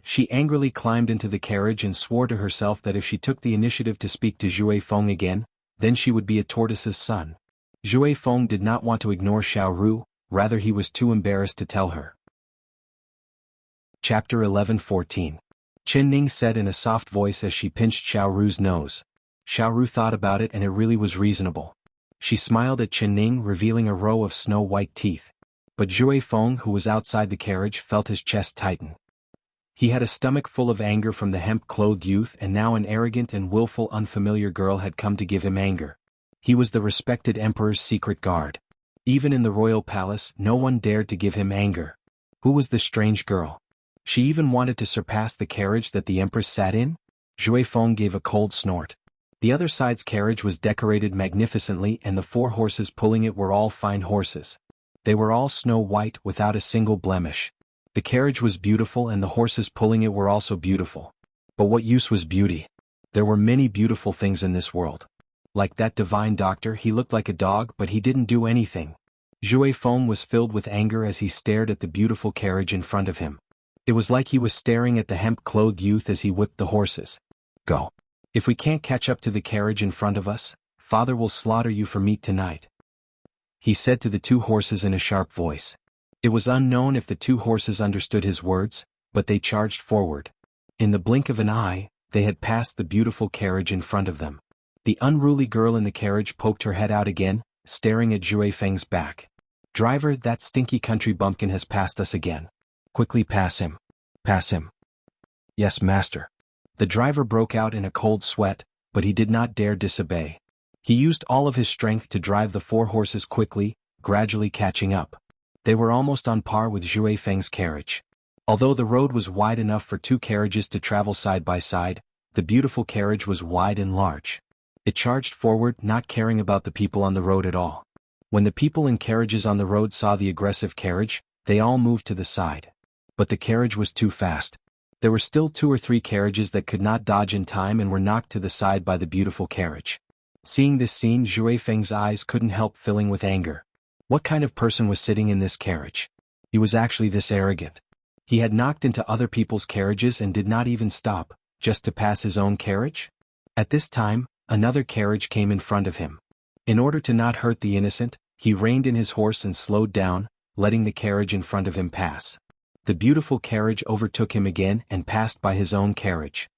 She angrily climbed into the carriage and swore to herself that if she took the initiative to speak to Jue Feng again, then she would be a tortoise's son. Jue Feng did not want to ignore Xiaoru, rather he was too embarrassed to tell her. Chapter 11-14. Chin Ning said in a soft voice as she pinched Xiaoru's nose. Xiaoru thought about it and it really was reasonable. She smiled at Chin Ning, revealing a row of snow-white teeth. But Jue Feng, who was outside the carriage, felt his chest tighten. He had a stomach full of anger from the hemp-clothed youth, and now an arrogant and willful unfamiliar girl had come to give him anger. He was the respected emperor's secret guard. Even in the royal palace, no one dared to give him anger. Who was this strange girl? She even wanted to surpass the carriage that the Empress sat in. Zhui Feng gave a cold snort. The other side's carriage was decorated magnificently and the 4 horses pulling it were all fine horses. They were all snow white without a single blemish. The carriage was beautiful and the horses pulling it were also beautiful. But what use was beauty? There were many beautiful things in this world. Like that divine doctor, he looked like a dog but he didn't do anything. Zhui Feng was filled with anger as he stared at the beautiful carriage in front of him. It was like he was staring at the hemp-clothed youth as he whipped the horses. Go. If we can't catch up to the carriage in front of us, Father will slaughter you for meat tonight, he said to the 2 horses in a sharp voice. It was unknown if the 2 horses understood his words, but they charged forward. In the blink of an eye, they had passed the beautiful carriage in front of them. The unruly girl in the carriage poked her head out again, staring at Zhui Feng's back. Driver, that stinky country bumpkin has passed us again. Quickly pass him. Pass him. Yes, master. The driver broke out in a cold sweat, but he did not dare disobey. He used all of his strength to drive the 4 horses quickly, gradually catching up. They were almost on par with Zhui Feng's carriage. Although the road was wide enough for 2 carriages to travel side by side, the beautiful carriage was wide and large. It charged forward, not caring about the people on the road at all. When the people in carriages on the road saw the aggressive carriage, they all moved to the side. But the carriage was too fast. There were still 2 or 3 carriages that could not dodge in time and were knocked to the side by the beautiful carriage. Seeing this scene, Zhui Feng's eyes couldn't help filling with anger. What kind of person was sitting in this carriage? He was actually this arrogant. He had knocked into other people's carriages and did not even stop, just to pass his own carriage? At this time, another carriage came in front of him. In order to not hurt the innocent, he reined in his horse and slowed down, letting the carriage in front of him pass. The beautiful carriage overtook him again and passed by his own carriage.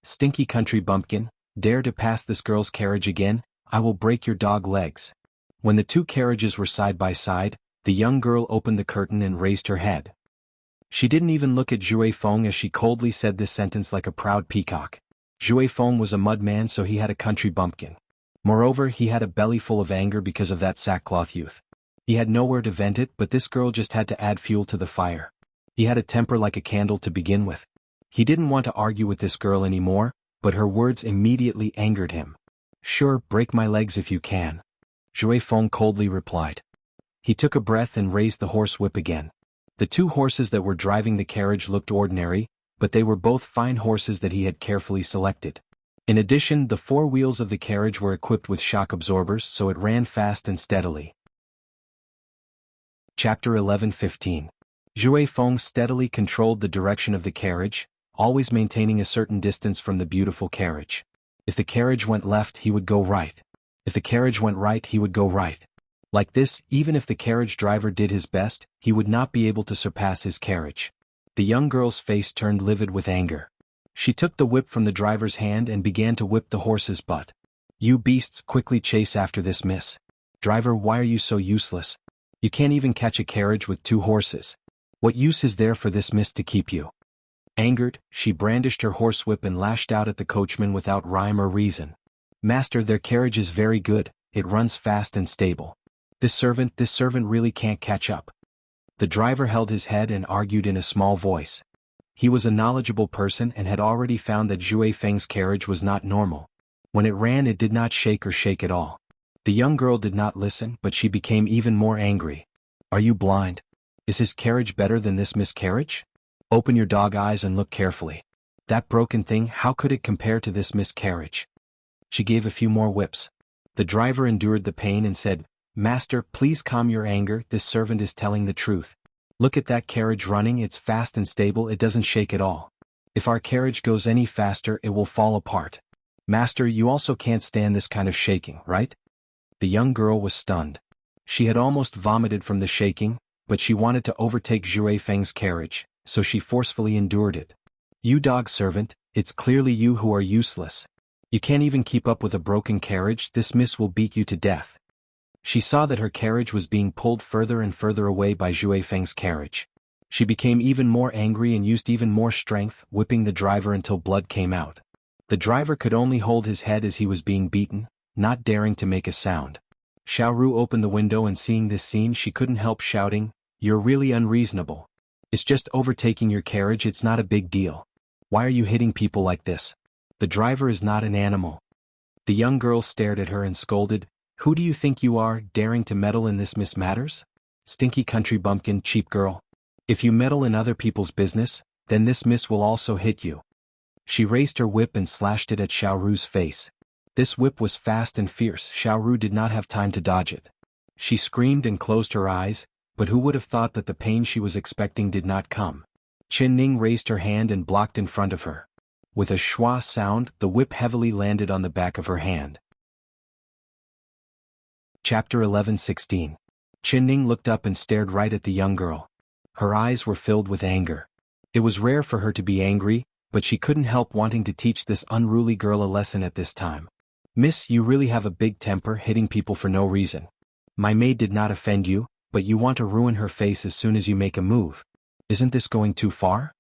Stinky country bumpkin, dare to pass this girl's carriage again, I will break your dog legs. When the 2 carriages were side by side, the young girl opened the curtain and raised her head. She didn't even look at Zhui Feng as she coldly said this sentence like a proud peacock. Zhui Feng was a mudman, so he had a country bumpkin. Moreover, he had a belly full of anger because of that sackcloth youth. He had nowhere to vent it, but this girl just had to add fuel to the fire. He had a temper like a candle to begin with. He didn't want to argue with this girl anymore, but her words immediately angered him. Sure, break my legs if you can, Zhui Feng coldly replied. He took a breath and raised the horse whip again. The 2 horses that were driving the carriage looked ordinary, but they were both fine horses that he had carefully selected. In addition, the 4 wheels of the carriage were equipped with shock absorbers, so it ran fast and steadily. Chapter 11:15. Zhui Feng steadily controlled the direction of the carriage, always maintaining a certain distance from the beautiful carriage. If the carriage went left, he would go right. If the carriage went right, he would go right. Like this, even if the carriage driver did his best, he would not be able to surpass his carriage. The young girl's face turned livid with anger. She took the whip from the driver's hand and began to whip the horse's butt. You beasts, quickly chase after this miss. Driver, why are you so useless? You can't even catch a carriage with 2 horses. What use is there for this miss to keep you? Angered, she brandished her horsewhip and lashed out at the coachman without rhyme or reason. Master, their carriage is very good, it runs fast and stable. This servant really can't catch up. The driver held his head and argued in a small voice. He was a knowledgeable person and had already found that Zhui Feng's carriage was not normal. When it ran, it did not shake at all. The young girl did not listen, but she became even more angry. Are you blind? Is his carriage better than this miscarriage? Open your dog eyes and look carefully. That broken thing, how could it compare to this miscarriage? She gave a few more whips. The driver endured the pain and said, Master, please calm your anger, this servant is telling the truth. Look at that carriage running, it's fast and stable, it doesn't shake at all. If our carriage goes any faster, it will fall apart. Master, you also can't stand this kind of shaking, right? The young girl was stunned. She had almost vomited from the shaking, but she wanted to overtake Zhui Feng's carriage, so she forcefully endured it. You dog servant, it's clearly you who are useless. You can't even keep up with a broken carriage, this miss will beat you to death. She saw that her carriage was being pulled further and further away by Zhui Feng's carriage. She became even more angry and used even more strength, whipping the driver until blood came out. The driver could only hold his head as he was being beaten, not daring to make a sound. Xiaoru opened the window and seeing this scene she couldn't help shouting, You're really unreasonable. It's just overtaking your carriage, it's not a big deal. Why are you hitting people like this? The driver is not an animal. The young girl stared at her and scolded, "Who do you think you are, daring to meddle in this Miss Matters? Stinky country bumpkin, cheap girl. If you meddle in other people's business, then this miss will also hit you." She raised her whip and slashed it at Xiaoru's face. This whip was fast and fierce. Xiaoru did not have time to dodge it. She screamed and closed her eyes, but who would have thought that the pain she was expecting did not come? Chen Ning raised her hand and blocked in front of her. With a schwa sound, the whip heavily landed on the back of her hand. Chapter 11:16. Chen Ning looked up and stared right at the young girl. Her eyes were filled with anger. It was rare for her to be angry, but she couldn't help wanting to teach this unruly girl a lesson at this time. "Miss, you really have a big temper, hitting people for no reason. My maid did not offend you, but you want to ruin her face as soon as you make a move. Isn't this going too far?"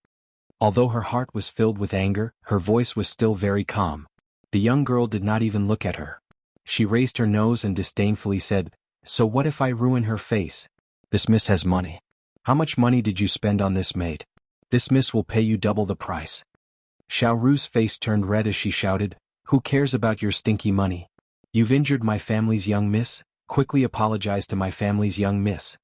Although her heart was filled with anger, her voice was still very calm. The young girl did not even look at her. She raised her nose and disdainfully said, "So what if I ruin her face? This miss has money. How much money did you spend on this maid? This miss will pay you double the price." Xiaoru's face turned red as she shouted, "Who cares about your stinky money? You've injured my family's young miss, quickly apologize to my family's young miss."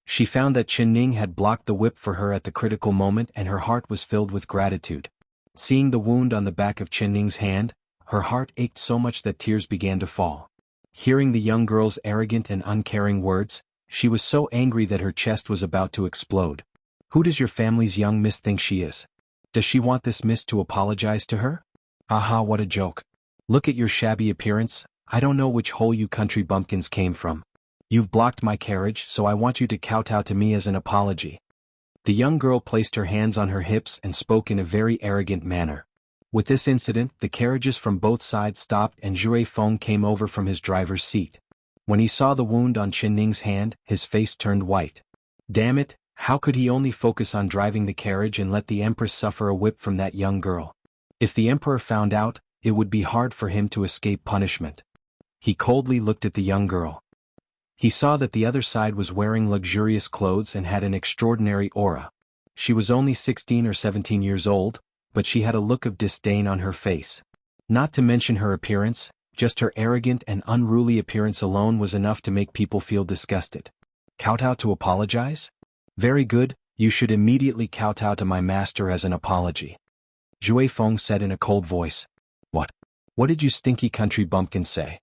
She found that Chen Ning had blocked the whip for her at the critical moment and her heart was filled with gratitude. Seeing the wound on the back of Chen Ning's hand, her heart ached so much that tears began to fall. Hearing the young girl's arrogant and uncaring words, she was so angry that her chest was about to explode. "Who does your family's young miss think she is? Does she want this miss to apologize to her? Aha, what a joke. Look at your shabby appearance. I don't know which hole you country bumpkins came from. You've blocked my carriage, so I want you to kowtow to me as an apology." The young girl placed her hands on her hips and spoke in a very arrogant manner. With this incident, the carriages from both sides stopped and Zhui Feng came over from his driver's seat. When he saw the wound on Chen Ning's hand, his face turned white. Damn it, how could he only focus on driving the carriage and let the Empress suffer a whip from that young girl? If the Emperor found out, it would be hard for him to escape punishment. He coldly looked at the young girl. He saw that the other side was wearing luxurious clothes and had an extraordinary aura. She was only 16 or 17 years old, but she had a look of disdain on her face. Not to mention her appearance, just her arrogant and unruly appearance alone was enough to make people feel disgusted. Kowtow to apologize? Very good, you should immediately kowtow to my master as an apology. Zhui Feng said in a cold voice. What? What did you stinky country bumpkin say?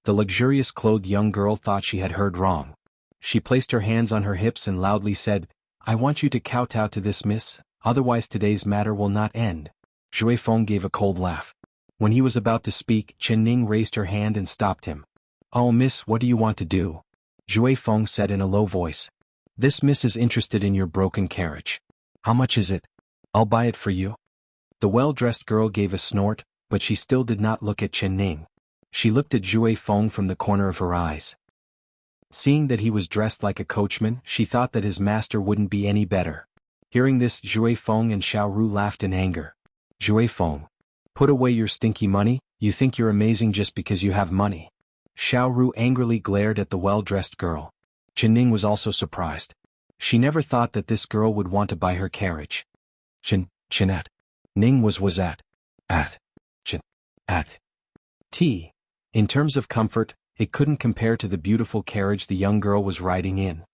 The luxurious-clothed young girl thought she had heard wrong. She placed her hands on her hips and loudly said, "I want you to kowtow to this miss, otherwise today's matter will not end." Zhui Feng gave a cold laugh. When he was about to speak, Chen Ning raised her hand and stopped him. "Oh miss, what do you want to do?" Zhui Feng said in a low voice. "This miss is interested in your broken carriage. How much is it? I'll buy it for you." The well-dressed girl gave a snort, but she still did not look at Chen Ning. She looked at Zhui Feng from the corner of her eyes. Seeing that he was dressed like a coachman, she thought that his master wouldn't be any better. Hearing this, Zhui Feng and Xiaoru laughed in anger. "Zhui Feng, put away your stinky money, you think you're amazing just because you have money." Xiaoru angrily glared at the well-dressed girl. Chen Ning was also surprised. She never thought that this girl would want to buy her carriage. Chinat. Ning was at T. In terms of comfort, it couldn't compare to the beautiful carriage the young girl was riding in.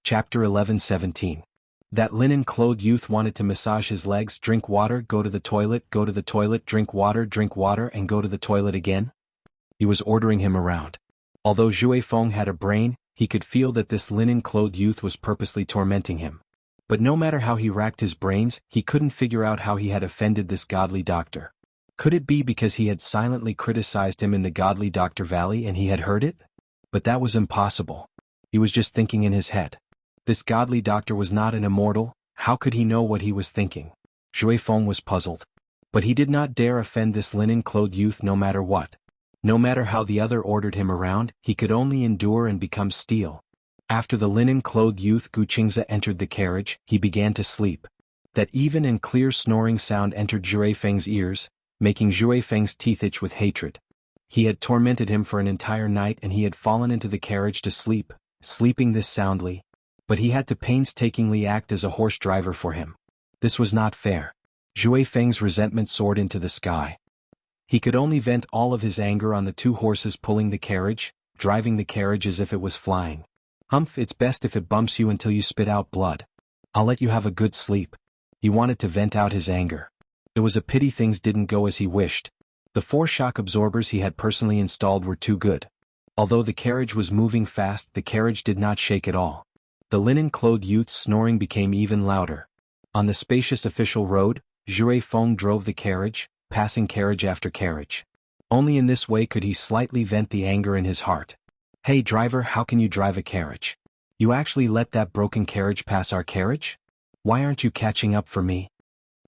Chapter 11:17. That linen-clothed youth wanted to massage his legs, drink water, go to the toilet, drink water and go to the toilet again. He was ordering him around. Although Zhui Feng had a brain, he could feel that this linen-clothed youth was purposely tormenting him. But no matter how he racked his brains, he couldn't figure out how he had offended this godly doctor. Could it be because he had silently criticized him in the godly Dr. Valley and he had heard it? But that was impossible. He was just thinking in his head. This godly doctor was not an immortal, how could he know what he was thinking? Zhui Feng was puzzled. But he did not dare offend this linen-clothed youth no matter what. No matter how the other ordered him around, he could only endure and become steel. After the linen-clothed youth Gu Qingze entered the carriage, he began to sleep. That even and clear snoring sound entered Zhui Feng's ears, making Zhui Feng's teeth itch with hatred. He had tormented him for an entire night and he had fallen into the carriage to sleep, sleeping this soundly. but he had to painstakingly act as a horse driver for him. This was not fair. Zhui Feng's resentment soared into the sky. He could only vent all of his anger on the two horses pulling the carriage, driving the carriage as if it was flying. Humph, it's best if it bumps you until you spit out blood. I'll let you have a good sleep. He wanted to vent out his anger. It was a pity things didn't go as he wished. The 4 shock absorbers he had personally installed were too good. Although the carriage was moving fast, the carriage did not shake at all. The linen-clothed youth's snoring became even louder. On the spacious official road, Zhui Feng drove the carriage, passing carriage after carriage. Only in this way could he slightly vent the anger in his heart. Hey driver, how can you drive a carriage? You actually let that broken carriage pass our carriage? Why aren't you catching up for me?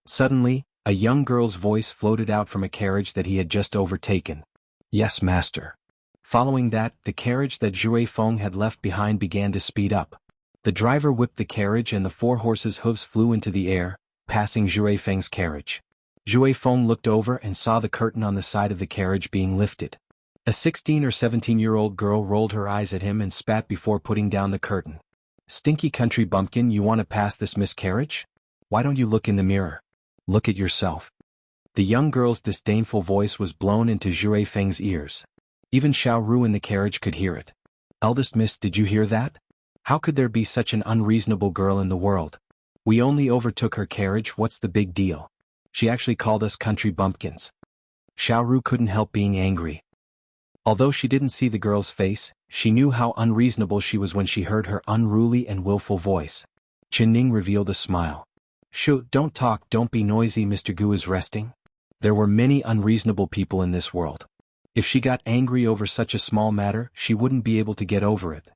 Suddenly, a young girl's voice floated out from a carriage that he had just overtaken. Yes, master. Following that, the carriage that Zhui Feng had left behind began to speed up. The driver whipped the carriage and the 4 horses' hooves flew into the air, passing Zhui Feng's carriage. Zhui Feng looked over and saw the curtain on the side of the carriage being lifted. A 16 or 17-year-old girl rolled her eyes at him and spat before putting down the curtain. Stinky country bumpkin, you want to pass this miscarriage? Why don't you look in the mirror? Look at yourself. The young girl's disdainful voice was blown into Zhui Feng's ears. Even Xiao Ru in the carriage could hear it. Eldest miss, did you hear that? How could there be such an unreasonable girl in the world? We only overtook her carriage, what's the big deal? She actually called us country bumpkins. Xiao Ru couldn't help being angry. Although she didn't see the girl's face, she knew how unreasonable she was when she heard her unruly and willful voice. Chen Ning revealed a smile. Shoo, don't talk, don't be noisy, Mr. Gu is resting. There were many unreasonable people in this world. If she got angry over such a small matter, she wouldn't be able to get over it.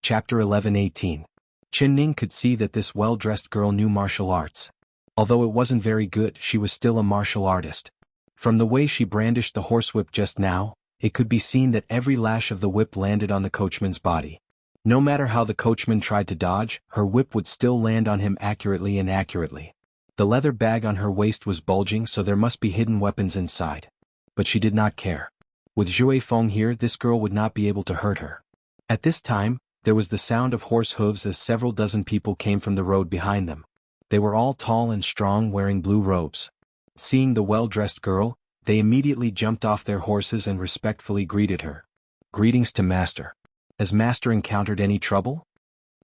Chapter 11:18. Chen Ning could see that this well-dressed girl knew martial arts. Although it wasn't very good, she was still a martial artist. From the way she brandished the horsewhip just now, it could be seen that every lash of the whip landed on the coachman's body. No matter how the coachman tried to dodge, her whip would still land on him accurately and accurately. The leather bag on her waist was bulging, so there must be hidden weapons inside. But she did not care. With Zhui Feng here, this girl would not be able to hurt her. At this time, there was the sound of horse hooves as several dozen people came from the road behind them. They were all tall and strong, wearing blue robes. Seeing the well-dressed girl, they immediately jumped off their horses and respectfully greeted her. Greetings to Master. Has Master encountered any trouble?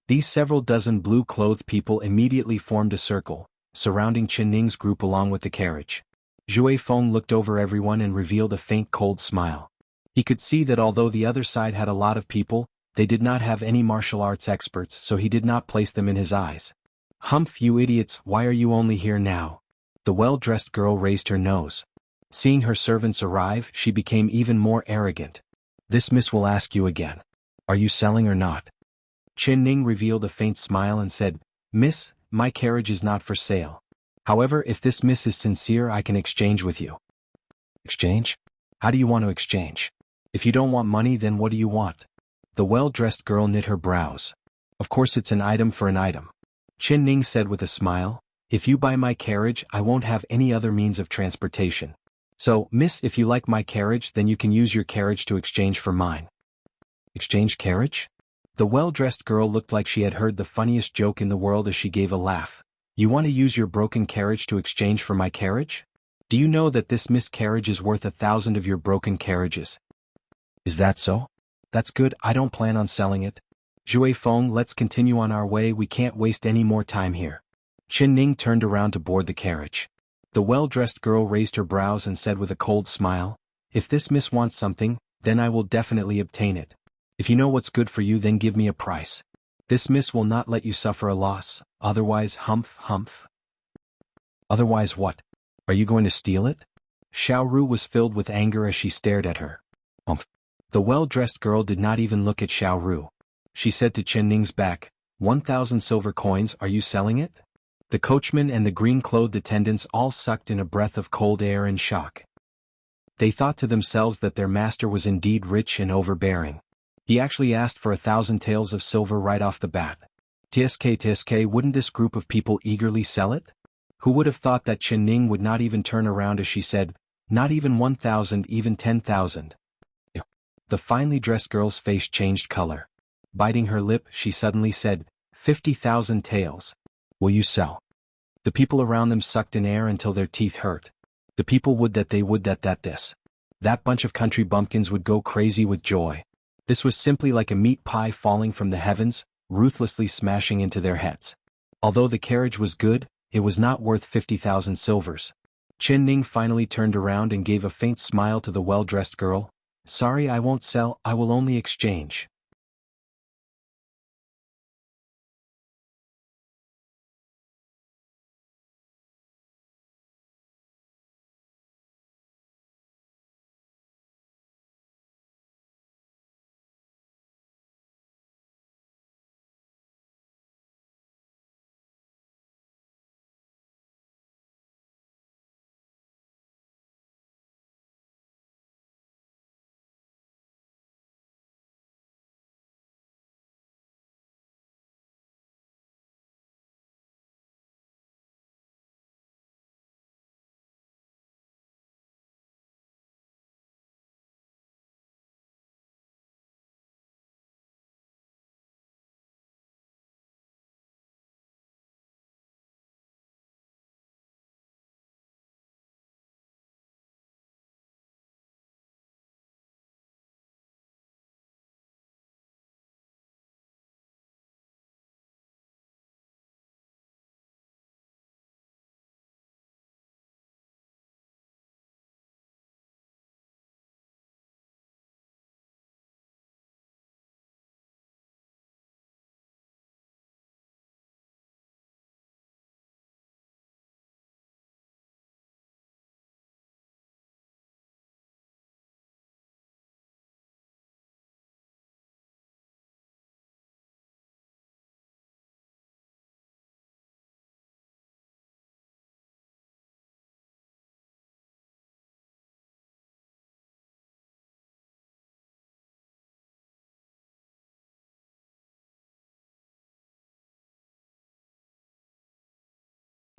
These several dozen blue-clothed people immediately formed a circle, surrounding Chen Ning's group along with the carriage. Zhui Feng looked over everyone and revealed a faint cold smile. He could see that although the other side had a lot of people, they did not have any martial arts experts, so he did not place them in his eyes. Humph, you idiots, why are you only here now? The well-dressed girl raised her nose. Seeing her servants arrive, she became even more arrogant. This miss will ask you again. Are you selling or not? Chen Ning revealed a faint smile and said, Miss, my carriage is not for sale. However, if this miss is sincere, I can exchange with you. Exchange? How do you want to exchange? If you don't want money, then what do you want? The well-dressed girl knit her brows. Of course it's an item for an item. Chen Ning said with a smile, if you buy my carriage, I won't have any other means of transportation. So, miss, if you like my carriage, then you can use your carriage to exchange for mine. Exchange carriage? The well-dressed girl looked like she had heard the funniest joke in the world as she gave a laugh. You want to use your broken carriage to exchange for my carriage? Do you know that this miscarriage is worth 1,000 of your broken carriages? Is that so? That's good, I don't plan on selling it. Zhui Feng, let's continue on our way, we can't waste any more time here. Chen Ning turned around to board the carriage. The well-dressed girl raised her brows and said with a cold smile, if this miss wants something, then I will definitely obtain it. If you know what's good for you, then give me a price. This miss will not let you suffer a loss, otherwise humph. Otherwise what? Are you going to steal it? Xiao Ru was filled with anger as she stared at her. The well-dressed girl did not even look at Xiao Ru. She said to Chen Ning's back, 1,000 silver coins, are you selling it? The coachman and the green-clothed attendants all sucked in a breath of cold air in shock. They thought to themselves that their master was indeed rich and overbearing. He actually asked for 1,000 taels of silver right off the bat. TSK, wouldn't this group of people eagerly sell it? Who would have thought that Chen Ning would not even turn around as she said, not even 1,000, even 10,000. The finely dressed girl's face changed color. Biting her lip, she suddenly said, 50,000 taels. Will you sell? The people around them sucked in air until their teeth hurt. The people would that they would that this. That bunch of country bumpkins would go crazy with joy. This was simply like a meat pie falling from the heavens, ruthlessly smashing into their heads. Although the carriage was good, it was not worth 50,000 silvers. Chen Ning finally turned around and gave a faint smile to the well-dressed girl. Sorry, I won't sell, I will only exchange.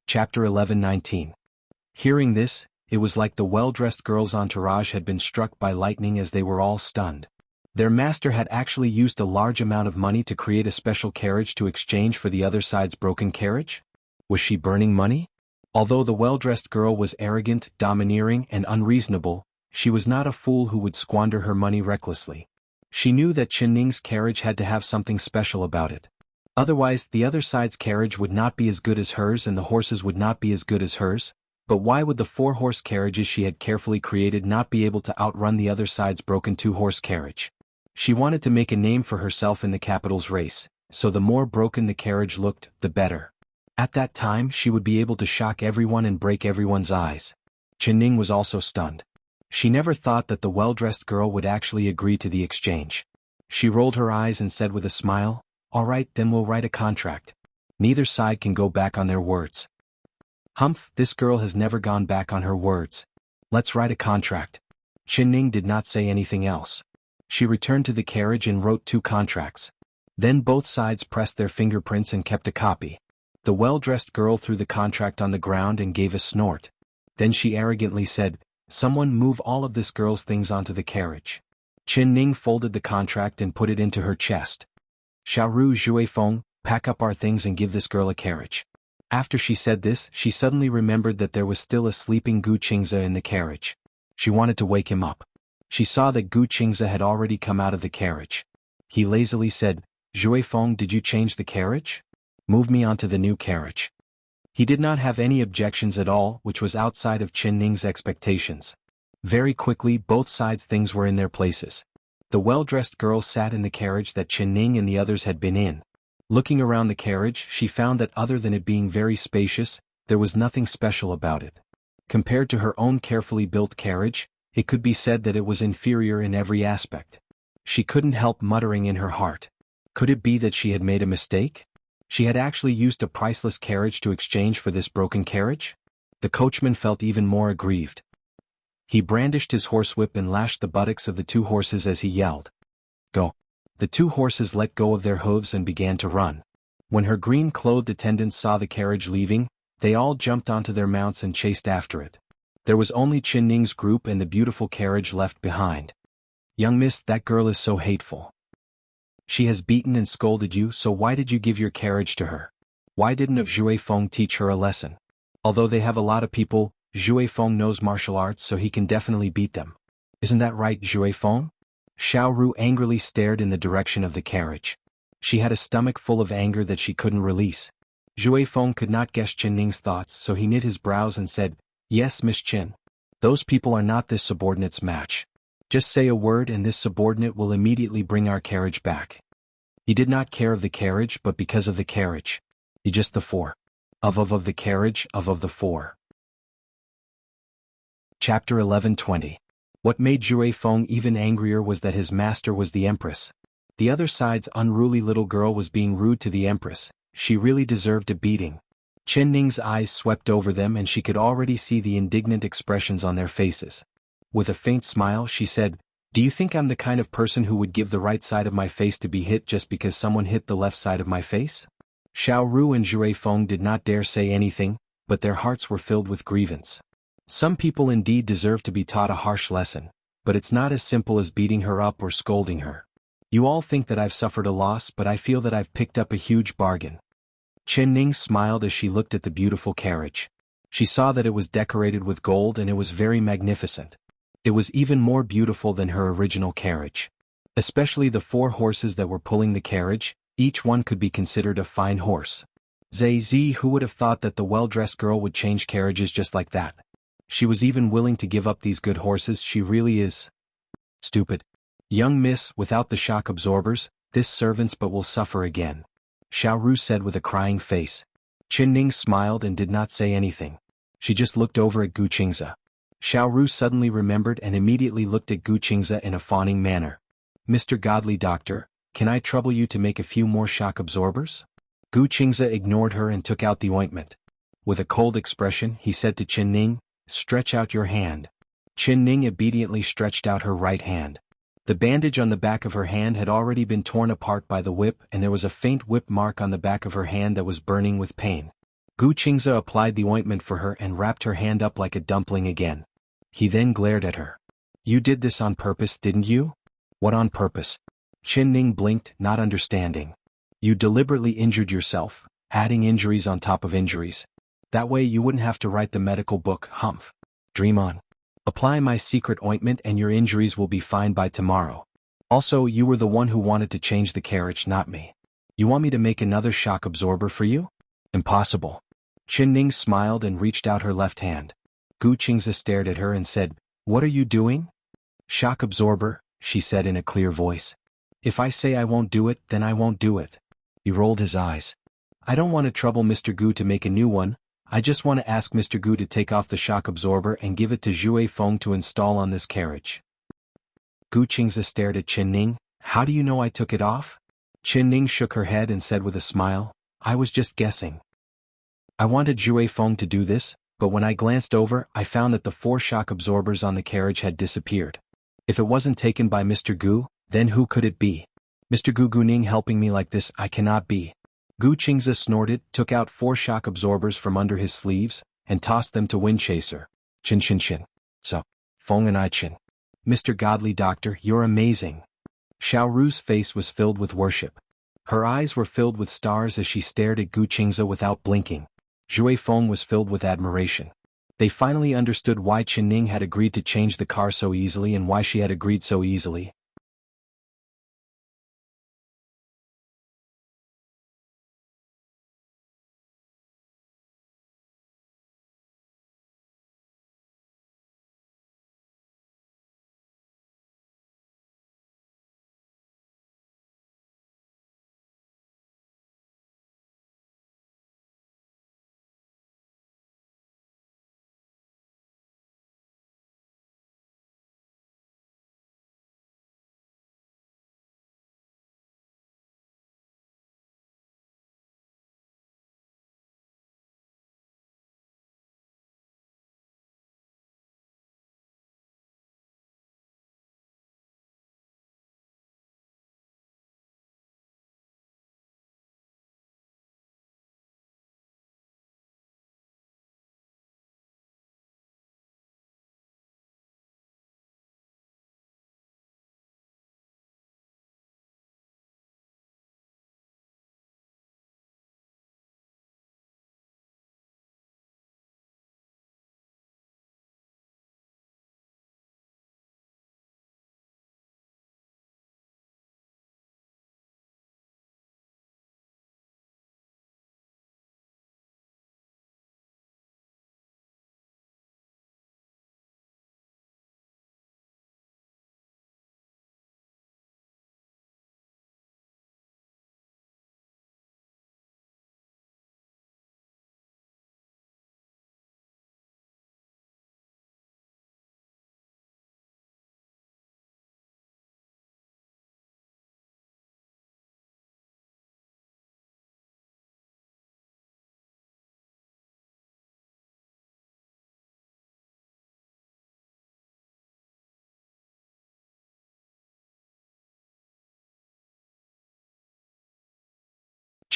Chapter 11:19. Hearing this, it was like the well-dressed girl's entourage had been struck by lightning as they were all stunned. Their master had actually used a large amount of money to create a special carriage to exchange for the other side's broken carriage? Was she burning money? Although the well-dressed girl was arrogant, domineering, and unreasonable, she was not a fool who would squander her money recklessly. She knew that Chen Ning's carriage had to have something special about it. Otherwise, the other side's carriage would not be as good as hers and the horses would not be as good as hers. But why would the 4-horse carriages she had carefully created not be able to outrun the other side's broken 2-horse carriage? She wanted to make a name for herself in the capital's race, so the more broken the carriage looked, the better. At that time she would be able to shock everyone and break everyone's eyes. Chen Ning was also stunned. She never thought that the well-dressed girl would actually agree to the exchange. She rolled her eyes and said with a smile, "All right, then we'll write a contract. Neither side can go back on their words." Humph, this girl has never gone back on her words. Let's write a contract. Chen Ning did not say anything else. She returned to the carriage and wrote 2 contracts. Then both sides pressed their fingerprints and kept a copy. The well-dressed girl threw the contract on the ground and gave a snort. Then she arrogantly said, "Someone move all of this girl's things onto the carriage." Chen Ning folded the contract and put it into her chest. "Xiaoru Zhuifeng, pack up our things and give this girl a carriage." After she said this, she suddenly remembered that there was still a sleeping Gu Qingze in the carriage. She wanted to wake him up. She saw that Gu Qingze had already come out of the carriage. He lazily said, "Zhuifeng, did you change the carriage? Move me onto the new carriage." He did not have any objections at all, which was outside of Chen Ning's expectations. Very quickly both sides' things were in their places. The well-dressed girl sat in the carriage that Chen Ning and the others had been in. Looking around the carriage, she found that other than it being very spacious, there was nothing special about it. Compared to her own carefully built carriage, it could be said that it was inferior in every aspect. She couldn't help muttering in her heart. Could it be that she had made a mistake? She had actually used a priceless carriage to exchange for this broken carriage? The coachman felt even more aggrieved. He brandished his horsewhip and lashed the buttocks of the 2 horses as he yelled, "Go!" The 2 horses let go of their hooves and began to run. When her green-clothed attendants saw the carriage leaving, they all jumped onto their mounts and chased after it. There was only Chen Ning's group and the beautiful carriage left behind. "Young miss, that girl is so hateful." She has beaten and scolded you, so why did you give your carriage to her? Why didn't of Jue Feng teach her a lesson? Although they have a lot of people, Jue Feng knows martial arts, so he can definitely beat them. Isn't that right, Jue Feng? Xiao Ru angrily stared in the direction of the carriage. She had a stomach full of anger that she couldn't release. Jue Feng could not guess Chen Ning's thoughts, so he knit his brows and said, "Yes, Miss Chen. Those people are not this subordinate's match. Just say a word and this subordinate will immediately bring our carriage back." He did not care of the carriage, but because of the carriage. He just the four. Of the carriage, of the four. Chapter 11:20. What made Jue Feng even angrier was that his master was the Empress. The other side's unruly little girl was being rude to the Empress. She really deserved a beating. Chen Ning's eyes swept over them and she could already see the indignant expressions on their faces. With a faint smile she said, "Do you think I'm the kind of person who would give the right side of my face to be hit just because someone hit the left side of my face?" Xiao Ru and Jue Feng did not dare say anything, but their hearts were filled with grievance. Some people indeed deserve to be taught a harsh lesson, but it's not as simple as beating her up or scolding her. You all think that I've suffered a loss, but I feel that I've picked up a huge bargain. Chen Ning smiled as she looked at the beautiful carriage. She saw that it was decorated with gold and it was very magnificent. It was even more beautiful than her original carriage. Especially the 4 horses that were pulling the carriage, each one could be considered a fine horse. Zai, who would have thought that the well-dressed girl would change carriages just like that? She was even willing to give up these good horses. She really is stupid. "Young miss, without the shock absorbers, this servant's but will suffer again," Xiao Ru said with a crying face. Chen Ning smiled and did not say anything. She just looked over at Gu Qingze. Xiao Ru suddenly remembered and immediately looked at Gu Qingze in a fawning manner. "Mr. Godly Doctor, can I trouble you to make a few more shock absorbers?" Gu Qingze ignored her and took out the ointment. With a cold expression he said to Chen Ning, "Stretch out your hand." Chen Ning obediently stretched out her right hand. The bandage on the back of her hand had already been torn apart by the whip and there was a faint whip mark on the back of her hand that was burning with pain. Gu Qingze applied the ointment for her and wrapped her hand up like a dumpling again. He then glared at her. "You did this on purpose, didn't you?" "What on purpose?" Chen Ning blinked, not understanding. "You deliberately injured yourself, adding injuries on top of injuries. That way you wouldn't have to write the medical book, humph. Dream on. Apply my secret ointment and your injuries will be fine by tomorrow. Also, you were the one who wanted to change the carriage, not me. You want me to make another shock absorber for you? Impossible." Chen Ning smiled and reached out her left hand. Gu Qingze stared at her and said, "What are you doing?" "Shock absorber," she said in a clear voice. "If I say I won't do it, then I won't do it." He rolled his eyes. "I don't want to trouble Mr. Gu to make a new one. I just want to ask Mr. Gu to take off the shock absorber and give it to Jue Feng to install on this carriage." Gu Qingze stared at Chen Ning. "How do you know I took it off?" Chen Ning shook her head and said with a smile, "I was just guessing. I wanted Jue Feng to do this, but when I glanced over, I found that the 4 shock absorbers on the carriage had disappeared. If it wasn't taken by Mr. Gu, then who could it be? Mr. Gu Guning helping me like this, I cannot be." Gu Qingze snorted, took out 4 shock absorbers from under his sleeves, and tossed them to Windchaser. "Chin chin chin. So, Feng and I chin. Mr. Godly Doctor, you're amazing." Xiao Ru's face was filled with worship. Her eyes were filled with stars as she stared at Gu Qingze without blinking. Jue Feng was filled with admiration. They finally understood why Chen Ning had agreed to change the car so easily and why she had agreed so easily.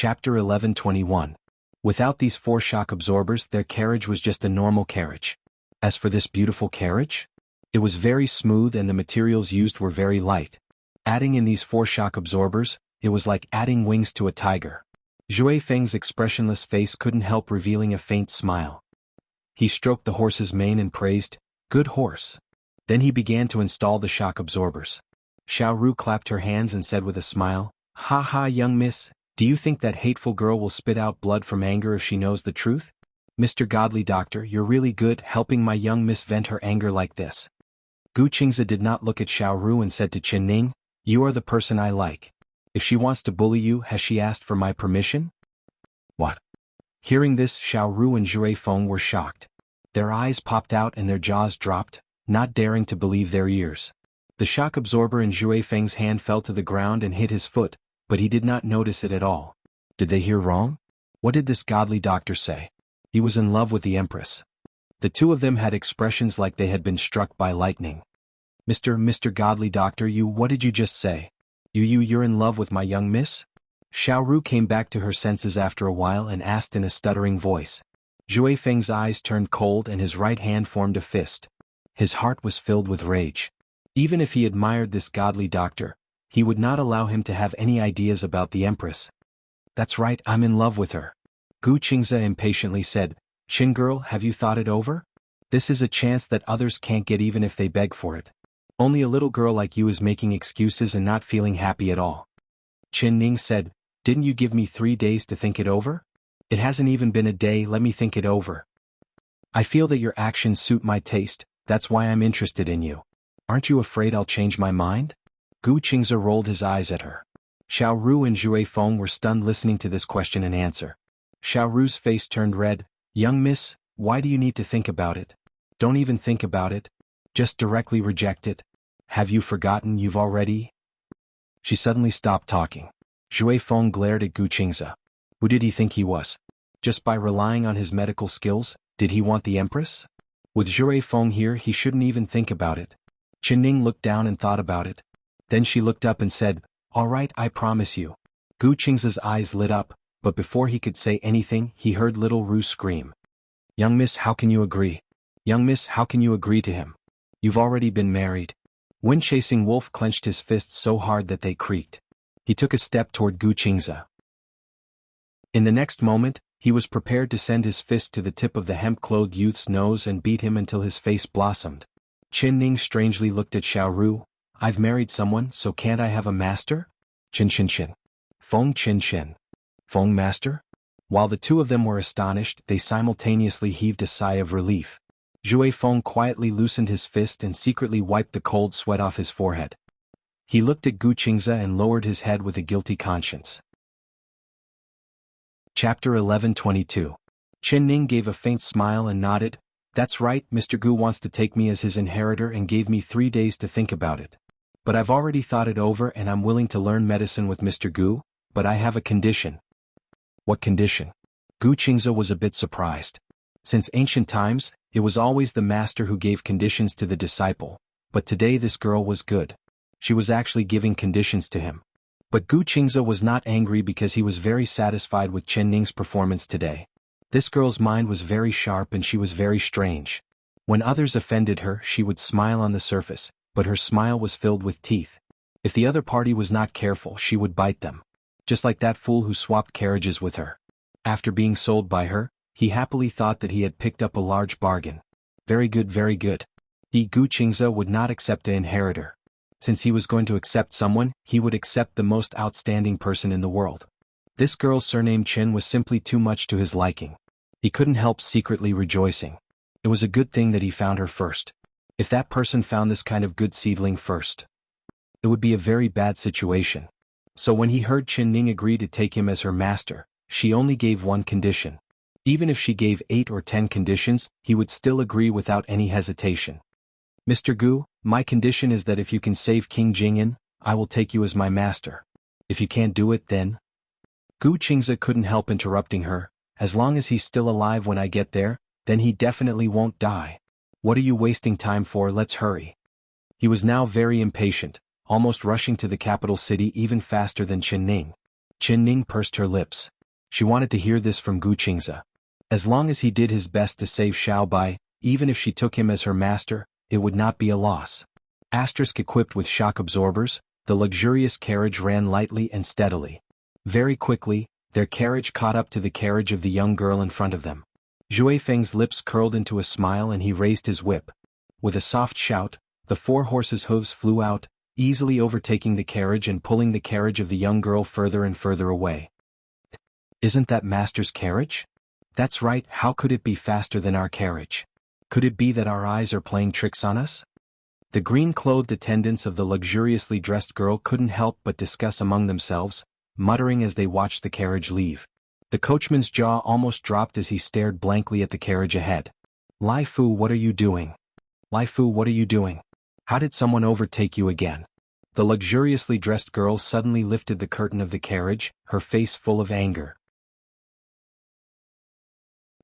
Chapter 11:21. Without these 4 shock absorbers, their carriage was just a normal carriage. As for this beautiful carriage, it was very smooth and the materials used were very light. Adding in these 4 shock absorbers, it was like adding wings to a tiger. Zhui Feng's expressionless face couldn't help revealing a faint smile. He stroked the horse's mane and praised, "Good horse." Then he began to install the shock absorbers. Xiao Ru clapped her hands and said with a smile, "Ha ha, young miss, do you think that hateful girl will spit out blood from anger if she knows the truth? Mr. Godly Doctor, you're really good helping my young miss vent her anger like this." Gu Qingze did not look at Xiao Ru and said to Qin Ning, "You are the person I like. If she wants to bully you, has she asked for my permission?" What? Hearing this, Xiao Ru and Zhui Feng were shocked. Their eyes popped out and their jaws dropped, not daring to believe their ears. The shock absorber in Zhui Feng's hand fell to the ground and hit his foot, but he did not notice it at all. Did they hear wrong? What did this godly doctor say? He was in love with the Empress. The two of them had expressions like they had been struck by lightning. Mr. Godly Doctor, what did you just say? You're in love with my young miss?" Xiao Ru came back to her senses after a while and asked in a stuttering voice. Zhui Feng's eyes turned cold and his right hand formed a fist. His heart was filled with rage. Even if he admired this godly doctor, he would not allow him to have any ideas about the Empress. "That's right, I'm in love with her." Gu Qingze impatiently said, "Qin girl, have you thought it over? This is a chance that others can't get even if they beg for it. Only a little girl like you is making excuses and not feeling happy at all." Qin Ning said, "Didn't you give me 3 days to think it over? It hasn't even been a day, let me think it over. I feel that your actions suit my taste, that's why I'm interested in you. Aren't you afraid I'll change my mind?" Gu Qingze rolled his eyes at her. Xiao Ru and Zhui Feng were stunned listening to this question and answer. Xiao Ru's face turned red. "Young miss, why do you need to think about it? Don't even think about it. Just directly reject it. Have you forgotten you've already—" She suddenly stopped talking. Zhui Feng glared at Gu Qingze. Who did he think he was? Just by relying on his medical skills, did he want the Empress? With Zhui Feng here, he shouldn't even think about it. Qin Ning looked down and thought about it. Then she looked up and said, "All right, I promise you." Gu Qingze's eyes lit up, but before he could say anything, he heard little Ru scream. "Young miss, how can you agree? Young miss, how can you agree to him? You've already been married." Wind-chasing wolf clenched his fists so hard that they creaked. He took a step toward Gu Qingze. In the next moment, he was prepared to send his fist to the tip of the hemp-clothed youth's nose and beat him until his face blossomed. Qin Ning strangely looked at Xiao Ru. "I've married someone, so can't I have a master?" Chin. Feng Chin. Feng master? While the two of them were astonished, they simultaneously heaved a sigh of relief. Zhui Feng quietly loosened his fist and secretly wiped the cold sweat off his forehead. He looked at Gu Qingze and lowered his head with a guilty conscience. Chapter 11:22. Qin Ning gave a faint smile and nodded. "That's right, Mr. Gu wants to take me as his inheritor and gave me 3 days to think about it. But I've already thought it over and I'm willing to learn medicine with Mr. Gu, but I have a condition." "What condition?" Gu Qingze was a bit surprised. Since ancient times, it was always the master who gave conditions to the disciple, but today this girl was good. She was actually giving conditions to him. But Gu Qingze was not angry because he was very satisfied with Qin Ning's performance today. This girl's mind was very sharp and she was very strange. When others offended her, she would smile on the surface, but her smile was filled with teeth. If the other party was not careful, she would bite them. Just like that fool who swapped carriages with her. After being sold by her, he happily thought that he had picked up a large bargain. Very good, very good. He, Gu Qingze, would not accept an inheritor. Since he was going to accept someone, he would accept the most outstanding person in the world. This girl's surname Qin was simply too much to his liking. He couldn't help secretly rejoicing. It was a good thing that he found her first. If that person found this kind of good seedling first, it would be a very bad situation. So when he heard Qin Ning agree to take him as her master, she only gave one condition. Even if she gave 8 or 10 conditions, he would still agree without any hesitation. "Mr. Gu, my condition is that if you can save King Jing'an, I will take you as my master. If you can't do it, then—" Gu Qingze couldn't help interrupting her. "As long as he's still alive when I get there, then he definitely won't die. What are you wasting time for? Let's hurry." He was now very impatient, almost rushing to the capital city even faster than Qin Ning. Chen Ning pursed her lips. She wanted to hear this from Gu Qingze. As long as he did his best to save Xiao Bai, even if she took him as her master, it would not be a loss. Equipped with shock absorbers, the luxurious carriage ran lightly and steadily. Very quickly, their carriage caught up to the carriage of the young girl in front of them. Zhui Feng's lips curled into a smile and he raised his whip. With a soft shout, the 4 horses' hooves flew out, easily overtaking the carriage and pulling the carriage of the young girl further and further away. Isn't that Master's carriage? That's right, how could it be faster than our carriage? Could it be that our eyes are playing tricks on us? The green-clothed attendants of the luxuriously dressed girl couldn't help but discuss among themselves, muttering as they watched the carriage leave. The coachman's jaw almost dropped as he stared blankly at the carriage ahead. Lai Fu, what are you doing? Lai Fu, what are you doing? How did someone overtake you again? The luxuriously dressed girl suddenly lifted the curtain of the carriage, her face full of anger.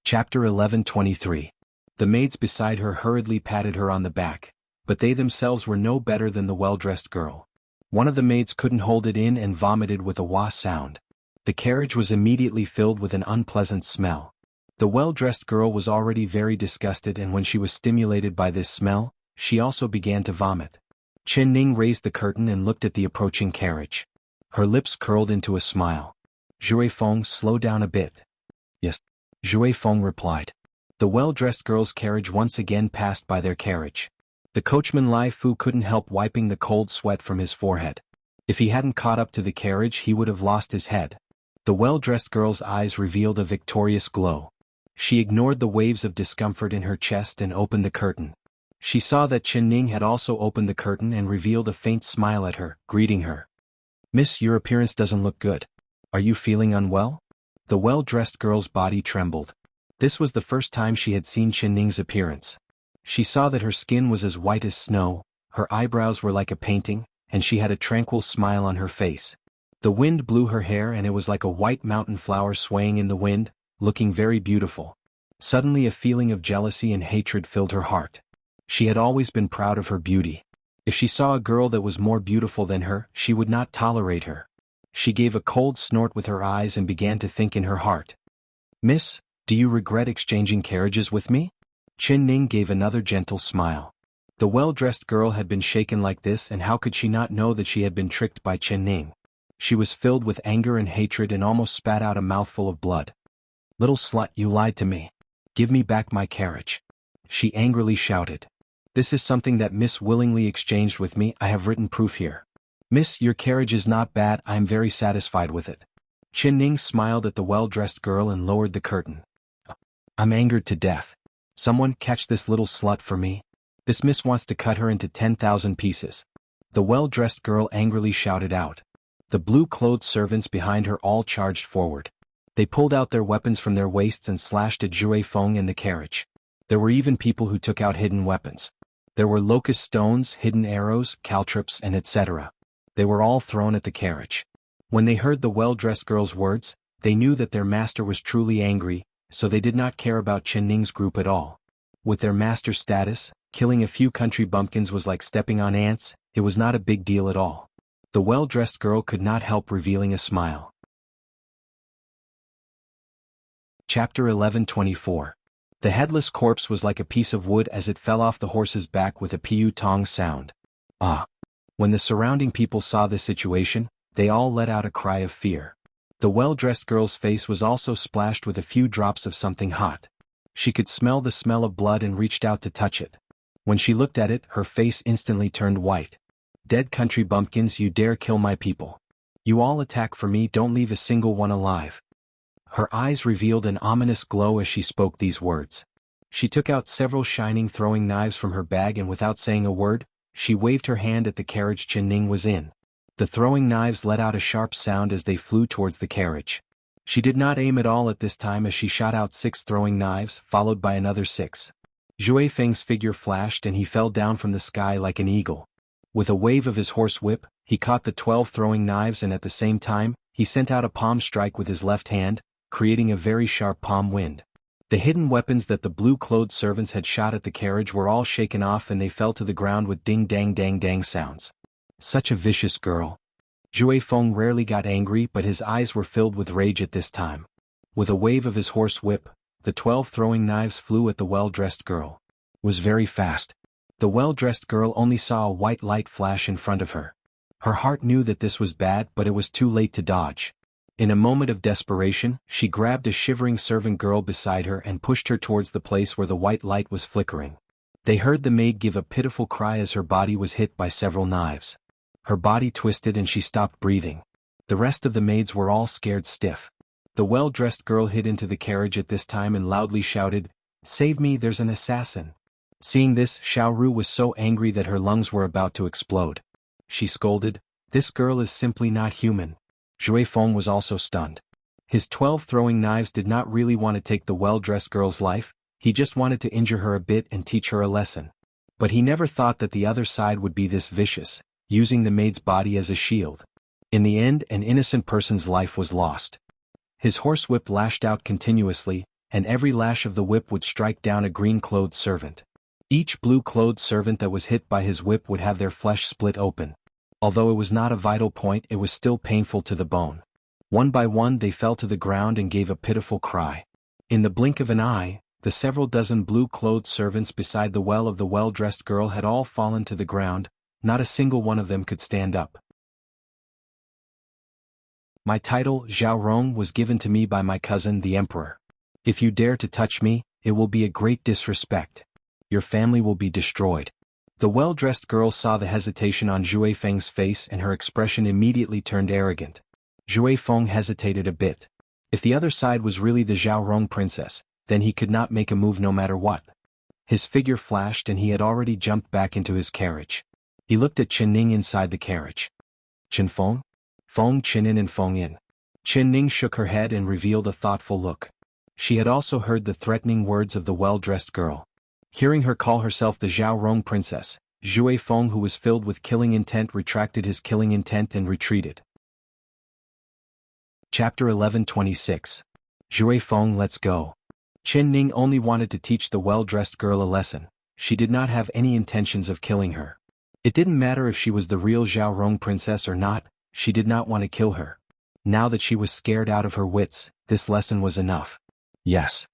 Chapter 11:23. The maids beside her hurriedly patted her on the back, but they themselves were no better than the well-dressed girl. One of the maids couldn't hold it in and vomited with a wah sound. The carriage was immediately filled with an unpleasant smell. The well-dressed girl was already very disgusted, and when she was stimulated by this smell, she also began to vomit. Chen Ning raised the curtain and looked at the approaching carriage. Her lips curled into a smile. Zhui Feng, slow down a bit. Yes. Zhui Feng replied. The well-dressed girl's carriage once again passed by their carriage. The coachman Lai Fu couldn't help wiping the cold sweat from his forehead. If he hadn't caught up to the carriage, he would have lost his head. The well-dressed girl's eyes revealed a victorious glow. She ignored the waves of discomfort in her chest and opened the curtain. She saw that Chen Ning had also opened the curtain and revealed a faint smile at her, greeting her. Miss, your appearance doesn't look good. Are you feeling unwell? The well-dressed girl's body trembled. This was the first time she had seen Chen Ning's appearance. She saw that her skin was as white as snow, her eyebrows were like a painting, and she had a tranquil smile on her face. The wind blew her hair and it was like a white mountain flower swaying in the wind, looking very beautiful. Suddenly a feeling of jealousy and hatred filled her heart. She had always been proud of her beauty. If she saw a girl that was more beautiful than her, she would not tolerate her. She gave a cold snort with her eyes and began to think in her heart. Miss, do you regret exchanging carriages with me? Chen Ning gave another gentle smile. The well-dressed girl had been shaken like this, and how could she not know that she had been tricked by Chen Ning? She was filled with anger and hatred and almost spat out a mouthful of blood. Little slut, you lied to me. Give me back my carriage. She angrily shouted. This is something that Miss willingly exchanged with me. I have written proof here. Miss, your carriage is not bad. I am very satisfied with it. Chen Ning smiled at the well-dressed girl and lowered the curtain. I'm angered to death. Someone catch this little slut for me. This miss wants to cut her into 10,000 pieces. The well-dressed girl angrily shouted out. The blue-clothed servants behind her all charged forward. They pulled out their weapons from their waists and slashed at Zhui Feng and the carriage. There were even people who took out hidden weapons. There were locust stones, hidden arrows, caltrops, and etc. They were all thrown at the carriage. When they heard the well-dressed girl's words, they knew that their master was truly angry, so they did not care about Chen Ning's group at all. With their master's status, killing a few country bumpkins was like stepping on ants. It was not a big deal at all. The well-dressed girl could not help revealing a smile. Chapter 11:24. The headless corpse was like a piece of wood as it fell off the horse's back with a piu tong sound. Ah! When the surrounding people saw this situation, they all let out a cry of fear. The well-dressed girl's face was also splashed with a few drops of something hot. She could smell the smell of blood and reached out to touch it. When she looked at it, her face instantly turned white. Dead country bumpkins, you dare kill my people. You all attack for me, don't leave a single one alive. Her eyes revealed an ominous glow as she spoke these words. She took out several shining throwing knives from her bag and without saying a word, she waved her hand at the carriage Chen Ning was in. The throwing knives let out a sharp sound as they flew towards the carriage. She did not aim at all at this time as she shot out 6 throwing knives, followed by another 6. Zhui Feng's figure flashed and he fell down from the sky like an eagle. With a wave of his horse whip, he caught the 12 throwing knives and at the same time, he sent out a palm strike with his left hand, creating a very sharp palm wind. The hidden weapons that the blue-clothed servants had shot at the carriage were all shaken off and they fell to the ground with ding-dang-dang-dang sounds. Such a vicious girl. Zhui Feng rarely got angry, but his eyes were filled with rage at this time. With a wave of his horse whip, the 12 throwing knives flew at the well-dressed girl. It was very fast. The well-dressed girl only saw a white light flash in front of her. Her heart knew that this was bad, but it was too late to dodge. In a moment of desperation, she grabbed a shivering servant girl beside her and pushed her towards the place where the white light was flickering. They heard the maid give a pitiful cry as her body was hit by several knives. Her body twisted and she stopped breathing. The rest of the maids were all scared stiff. The well-dressed girl hid into the carriage at this time and loudly shouted, "Save me, there's an assassin." Seeing this, Xiaoru was so angry that her lungs were about to explode. She scolded, "This girl is simply not human." Zhui Feng was also stunned. His 12 throwing knives did not really want to take the well-dressed girl's life, he just wanted to injure her a bit and teach her a lesson. But he never thought that the other side would be this vicious, using the maid's body as a shield. In the end, an innocent person's life was lost. His horsewhip lashed out continuously, and every lash of the whip would strike down a green-clothed servant. Each blue-clothed servant that was hit by his whip would have their flesh split open. Although it was not a vital point, it was still painful to the bone. One by one they fell to the ground and gave a pitiful cry. In the blink of an eye, the several dozen blue-clothed servants beside the well of the well-dressed girl had all fallen to the ground, not a single one of them could stand up. My title, Zhao Rong, was given to me by my cousin the Emperor. If you dare to touch me, it will be a great disrespect. Your family will be destroyed. The well-dressed girl saw the hesitation on Zhui Feng's face and her expression immediately turned arrogant. Zhui Feng hesitated a bit. If the other side was really the Zhao Rong princess, then he could not make a move no matter what. His figure flashed and he had already jumped back into his carriage. He looked at Chen Ning inside the carriage. "Chen Feng?" "Feng Chen in and Feng in." Chen Ning shook her head and revealed a thoughtful look. She had also heard the threatening words of the well-dressed girl. Hearing her call herself the Zhao Rong princess, Zhui Feng, who was filled with killing intent, retracted his killing intent and retreated. Chapter 11:26. Zhui Feng, let's go. Chen Ning only wanted to teach the well-dressed girl a lesson. She did not have any intentions of killing her. It didn't matter if she was the real Zhao Rong princess or not, she did not want to kill her. Now that she was scared out of her wits, this lesson was enough. Yes.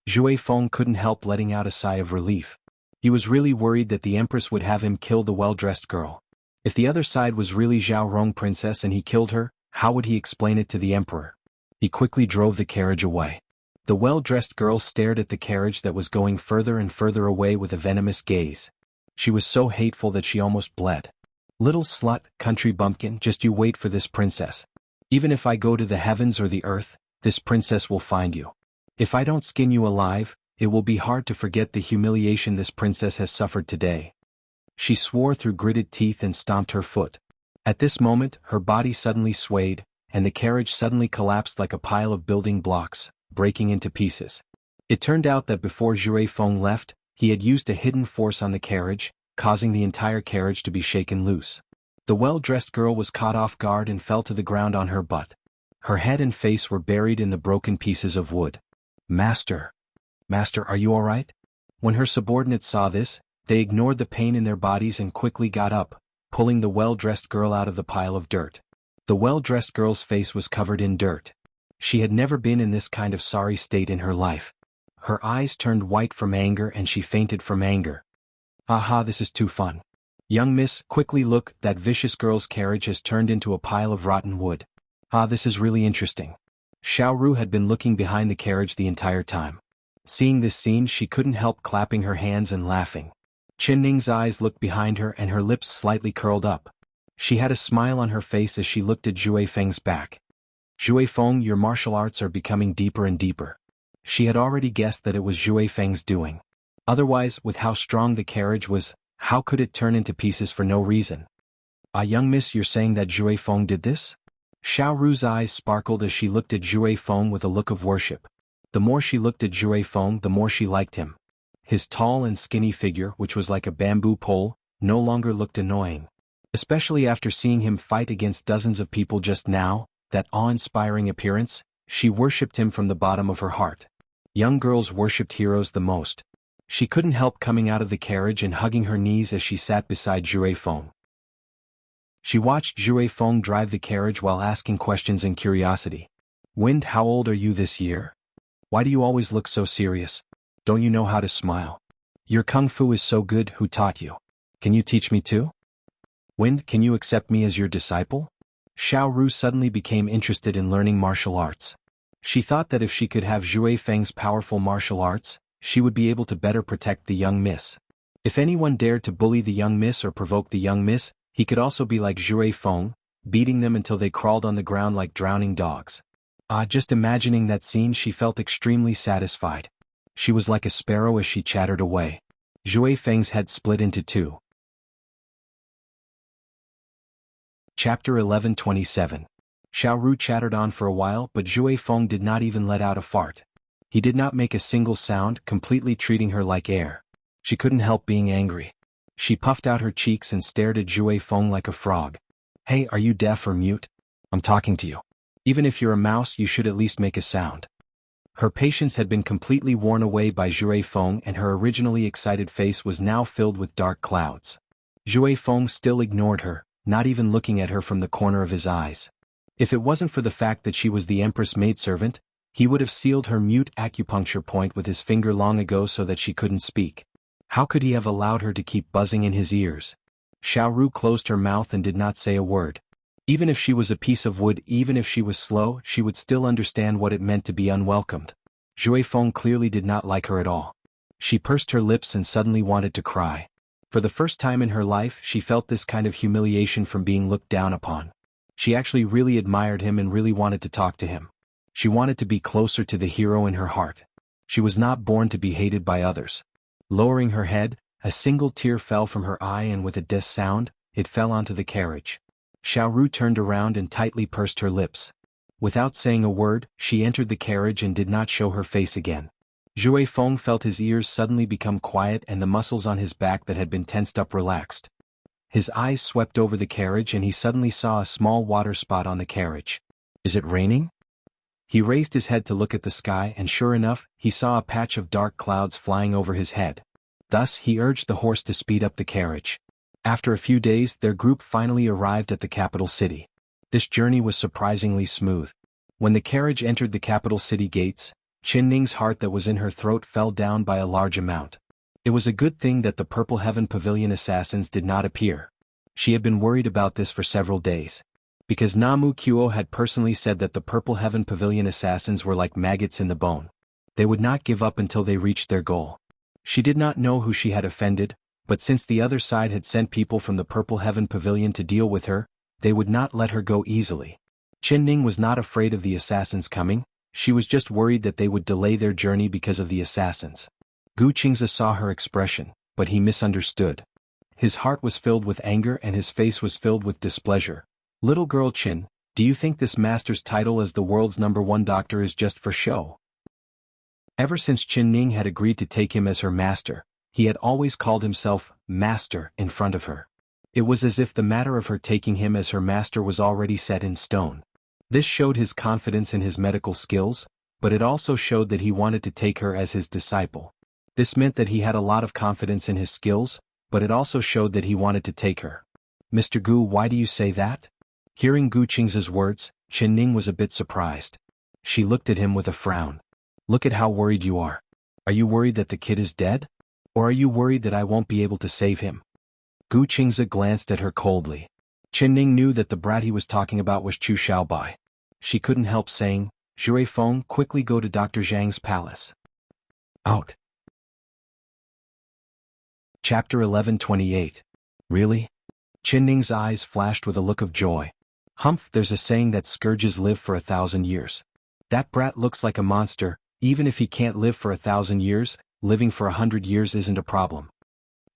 Zhui Feng couldn't help letting out a sigh of relief. He was really worried that the Empress would have him kill the well-dressed girl. If the other side was really Zhao Rong princess and he killed her, how would he explain it to the Emperor? He quickly drove the carriage away. The well-dressed girl stared at the carriage that was going further and further away with a venomous gaze. She was so hateful that she almost bled. "Little slut, country bumpkin, just you wait for this princess. Even if I go to the heavens or the earth, this princess will find you. If I don't skin you alive, it will be hard to forget the humiliation this princess has suffered today." She swore through gritted teeth and stomped her foot. At this moment, her body suddenly swayed, and the carriage suddenly collapsed like a pile of building blocks, breaking into pieces. It turned out that before Zhui Feng left, he had used a hidden force on the carriage, causing the entire carriage to be shaken loose. The well-dressed girl was caught off guard and fell to the ground on her butt. Her head and face were buried in the broken pieces of wood. Master, are you all right?" When her subordinates saw this, they ignored the pain in their bodies and quickly got up, pulling the well-dressed girl out of the pile of dirt. The well-dressed girl's face was covered in dirt. She had never been in this kind of sorry state in her life. Her eyes turned white from anger and she fainted from anger. "Aha, this is too fun. Young miss, quickly look, that vicious girl's carriage has turned into a pile of rotten wood. Ah, this is really interesting." Xiaoru had been looking behind the carriage the entire time. Seeing this scene, she couldn't help clapping her hands and laughing. Chen Ning's eyes looked behind her and her lips slightly curled up. She had a smile on her face as she looked at Zhui Feng's back. "Zhui Feng, your martial arts are becoming deeper and deeper." She had already guessed that it was Zhui Feng's doing. Otherwise, with how strong the carriage was, how could it turn into pieces for no reason? "Ah, young miss, you're saying that Zhui Feng did this?" Xiaoru's eyes sparkled as she looked at Zhui Feng with a look of worship. The more she looked at Zhui Feng, the more she liked him. His tall and skinny figure, which was like a bamboo pole, no longer looked annoying. Especially after seeing him fight against dozens of people just now, that awe-inspiring appearance, she worshipped him from the bottom of her heart. Young girls worshipped heroes the most. She couldn't help coming out of the carriage and hugging her knees as she sat beside Zhui Feng. She watched Zhui Feng drive the carriage while asking questions in curiosity. Wind, how old are you this year? Why do you always look so serious? Don't you know how to smile? Your kung fu is so good, who taught you? Can you teach me too? Wind, can you accept me as your disciple? Xiao Ru suddenly became interested in learning martial arts. She thought that if she could have Zhui Feng's powerful martial arts, she would be able to better protect the young miss. If anyone dared to bully the young miss or provoke the young miss, he could also be like Zhui Feng, beating them until they crawled on the ground like drowning dogs. Just imagining that scene, she felt extremely satisfied. She was like a sparrow as she chattered away. Zhui Feng's head split into two. Chapter 11:27. Xiao Ru chattered on for a while, but Zhui Feng did not even let out a fart. He did not make a single sound, completely treating her like air. She couldn't help being angry. She puffed out her cheeks and stared at Zhui Feng like a frog. Hey, are you deaf or mute? I'm talking to you. Even if you're a mouse, you should at least make a sound. Her patience had been completely worn away by Zhui Feng, and her originally excited face was now filled with dark clouds. Zhui Feng still ignored her, not even looking at her from the corner of his eyes. If it wasn't for the fact that she was the Empress maidservant, he would have sealed her mute acupuncture point with his finger long ago so that she couldn't speak. How could he have allowed her to keep buzzing in his ears? Xiao Ru closed her mouth and did not say a word. Even if she was a piece of wood, even if she was slow, she would still understand what it meant to be unwelcomed. Zhui Feng clearly did not like her at all. She pursed her lips and suddenly wanted to cry. For the first time in her life, she felt this kind of humiliation from being looked down upon. She actually really admired him and really wanted to talk to him. She wanted to be closer to the hero in her heart. She was not born to be hated by others. Lowering her head, a single tear fell from her eye, and with a des sound, it fell onto the carriage. Xiao Ru turned around and tightly pursed her lips. Without saying a word, she entered the carriage and did not show her face again. Zhui Feng felt his ears suddenly become quiet and the muscles on his back that had been tensed up relaxed. His eyes swept over the carriage and he suddenly saw a small water spot on the carriage. Is it raining? He raised his head to look at the sky, and sure enough, he saw a patch of dark clouds flying over his head. Thus, he urged the horse to speed up the carriage. After a few days, their group finally arrived at the capital city. This journey was surprisingly smooth. When the carriage entered the capital city gates, Qin Ning's heart that was in her throat fell down by a large amount. It was a good thing that the Purple Heaven Pavilion assassins did not appear. She had been worried about this for several days. Because Namu Kuo had personally said that the Purple Heaven Pavilion assassins were like maggots in the bone. They would not give up until they reached their goal. She did not know who she had offended, but since the other side had sent people from the Purple Heaven Pavilion to deal with her, they would not let her go easily. Qin Ning was not afraid of the assassins coming, she was just worried that they would delay their journey because of the assassins. Gu Qingze saw her expression, but he misunderstood. His heart was filled with anger and his face was filled with displeasure. Little girl Qin, do you think this master's title as the world's #1 doctor is just for show? Ever since Qin Ning had agreed to take him as her master, he had always called himself master in front of her. It was as if the matter of her taking him as her master was already set in stone. This showed his confidence in his medical skills, but it also showed that he wanted to take her as his disciple. This meant that he had a lot of confidence in his skills, but it also showed that he wanted to take her. Mr. Gu, why do you say that? Hearing Gu Qingze's words, Qin Ning was a bit surprised. She looked at him with a frown. Look at how worried you are. Are you worried that the kid is dead? Or are you worried that I won't be able to save him? Gu Qingze glanced at her coldly. Qin Ning knew that the brat he was talking about was Chu Xiaobai. She couldn't help saying, Zhui Feng, quickly go to Dr. Zhang's palace. Out. Chapter 11:28. Really? Qin Ning's eyes flashed with a look of joy. Humph, there's a saying that scourges live for 1,000 years. That brat looks like a monster. Even if he can't live for 1,000 years, living for 100 years isn't a problem.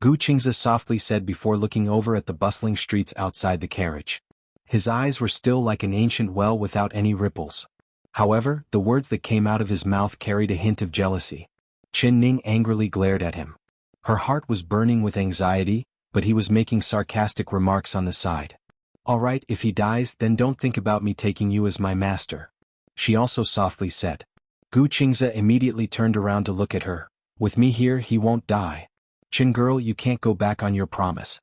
Gu Qingze softly said before looking over at the bustling streets outside the carriage. His eyes were still like an ancient well without any ripples. However, the words that came out of his mouth carried a hint of jealousy. Qin Ning angrily glared at him. Her heart was burning with anxiety, but he was making sarcastic remarks on the side. All right, if he dies, then don't think about me taking you as my master. She also softly said. Gu Qingze immediately turned around to look at her. With me here, he won't die. Qin girl, you can't go back on your promise.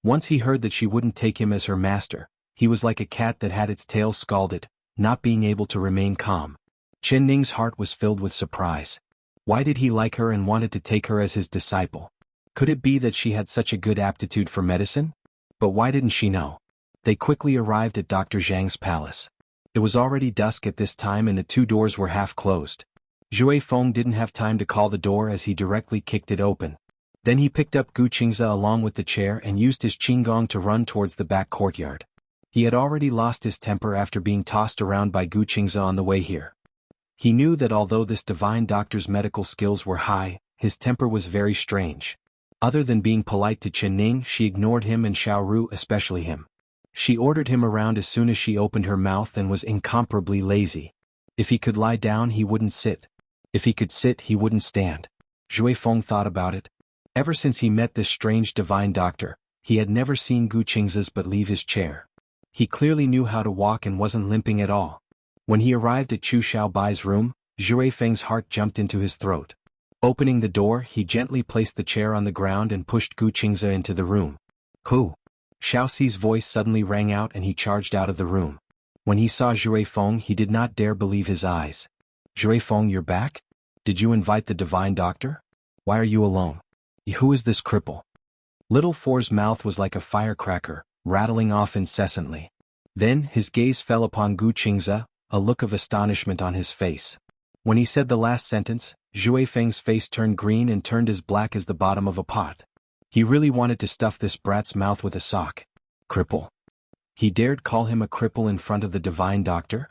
Once he heard that she wouldn't take him as her master, he was like a cat that had its tail scalded, not being able to remain calm. Chen Ning's heart was filled with surprise. Why did he like her and wanted to take her as his disciple? Could it be that she had such a good aptitude for medicine? But why didn't she know? They quickly arrived at Dr. Zhang's palace. It was already dusk at this time and the two doors were half closed. Zhui Feng didn't have time to call the door as he directly kicked it open. Then he picked up Gu Qingze along with the chair and used his qinggong to run towards the back courtyard. He had already lost his temper after being tossed around by Gu Qingze on the way here. He knew that although this divine doctor's medical skills were high, his temper was very strange. Other than being polite to Chen Ning, she ignored him and Xiao Ru, especially him. She ordered him around as soon as she opened her mouth and was incomparably lazy. If he could lie down, he wouldn't sit. If he could sit, he wouldn't stand. Zhui Feng thought about it. Ever since he met this strange divine doctor, he had never seen Gu Qingze's but leave his chair. He clearly knew how to walk and wasn't limping at all. When he arrived at Chu Xiaobai's room, Zhui Feng's heart jumped into his throat. Opening the door, he gently placed the chair on the ground and pushed Gu Qingze into the room. Who? Xiao Xi's voice suddenly rang out and he charged out of the room. When he saw Zhui Feng, he did not dare believe his eyes. Zhui Feng, you're back? Did you invite the divine doctor? Why are you alone? Who is this cripple? Little Four's mouth was like a firecracker, rattling off incessantly. Then, his gaze fell upon Gu Qingze, a look of astonishment on his face. When he said the last sentence, Zhui Feng's face turned green and turned as black as the bottom of a pot. He really wanted to stuff this brat's mouth with a sock. Cripple. He dared call him a cripple in front of the divine doctor?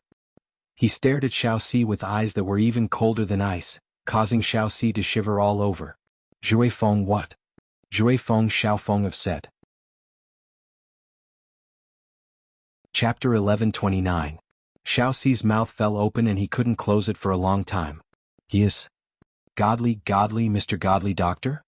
He stared at Xiao Xi with eyes that were even colder than ice, causing Xiao Xi to shiver all over. Zhui Feng, what? Zhui Feng, Xiao Feng have said. Chapter 11:29. Xiao Xi's mouth fell open and he couldn't close it for a long time. He is godly, Mr. Godly Doctor?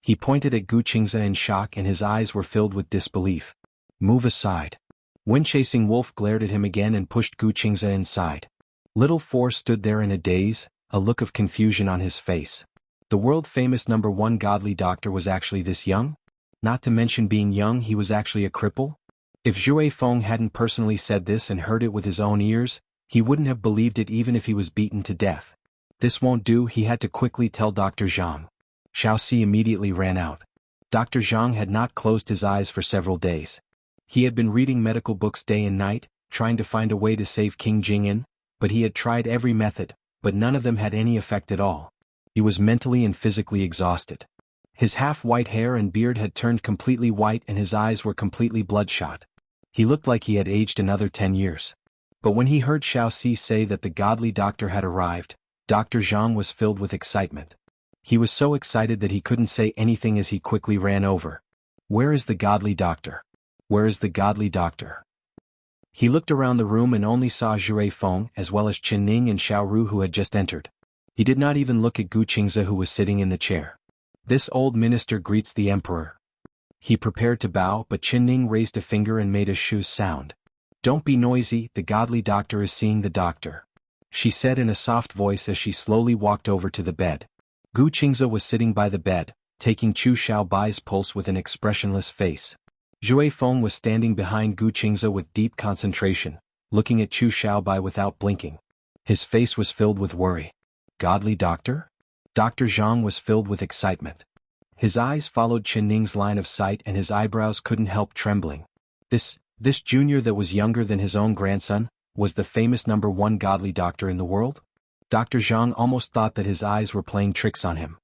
He pointed at Gu Qingze in shock and his eyes were filled with disbelief. Move aside. Wind-chasing wolf glared at him again and pushed Gu Qingze inside. Little Four stood there in a daze, a look of confusion on his face. The world-famous #1 godly doctor was actually this young? Not to mention being young, he was actually a cripple? If Zhui Feng hadn't personally said this and heard it with his own ears, he wouldn't have believed it even if he was beaten to death. This won't do, he had to quickly tell Dr. Zhang. Xiao Xi immediately ran out. Dr. Zhang had not closed his eyes for several days. He had been reading medical books day and night, trying to find a way to save King Jing'an, but he had tried every method, but none of them had any effect at all. He was mentally and physically exhausted. His half-white hair and beard had turned completely white and his eyes were completely bloodshot. He looked like he had aged another 10 years. But when he heard Xiao Xi say that the godly doctor had arrived, Dr. Zhang was filled with excitement. He was so excited that he couldn't say anything as he quickly ran over. Where is the godly doctor? Where is the godly doctor? He looked around the room and only saw Zhui Feng as well as Chen Ning and Xiao Ru who had just entered. He did not even look at Gu Qingze who was sitting in the chair. This old minister greets the emperor. He prepared to bow but Chen Ning raised a finger and made a shoo sound. Don't be noisy, the godly doctor is seeing the doctor. She said in a soft voice as she slowly walked over to the bed. Gu Qingze was sitting by the bed, taking Chu Xiaobai's pulse with an expressionless face. Zhui Feng was standing behind Gu Qingze with deep concentration, looking at Chu Xiaobai without blinking. His face was filled with worry. Godly doctor? Dr. Zhang was filled with excitement. His eyes followed Chen Ning's line of sight and his eyebrows couldn't help trembling. This junior that was younger than his own grandson, was the famous #1 godly doctor in the world? Dr. Zhang almost thought that his eyes were playing tricks on him.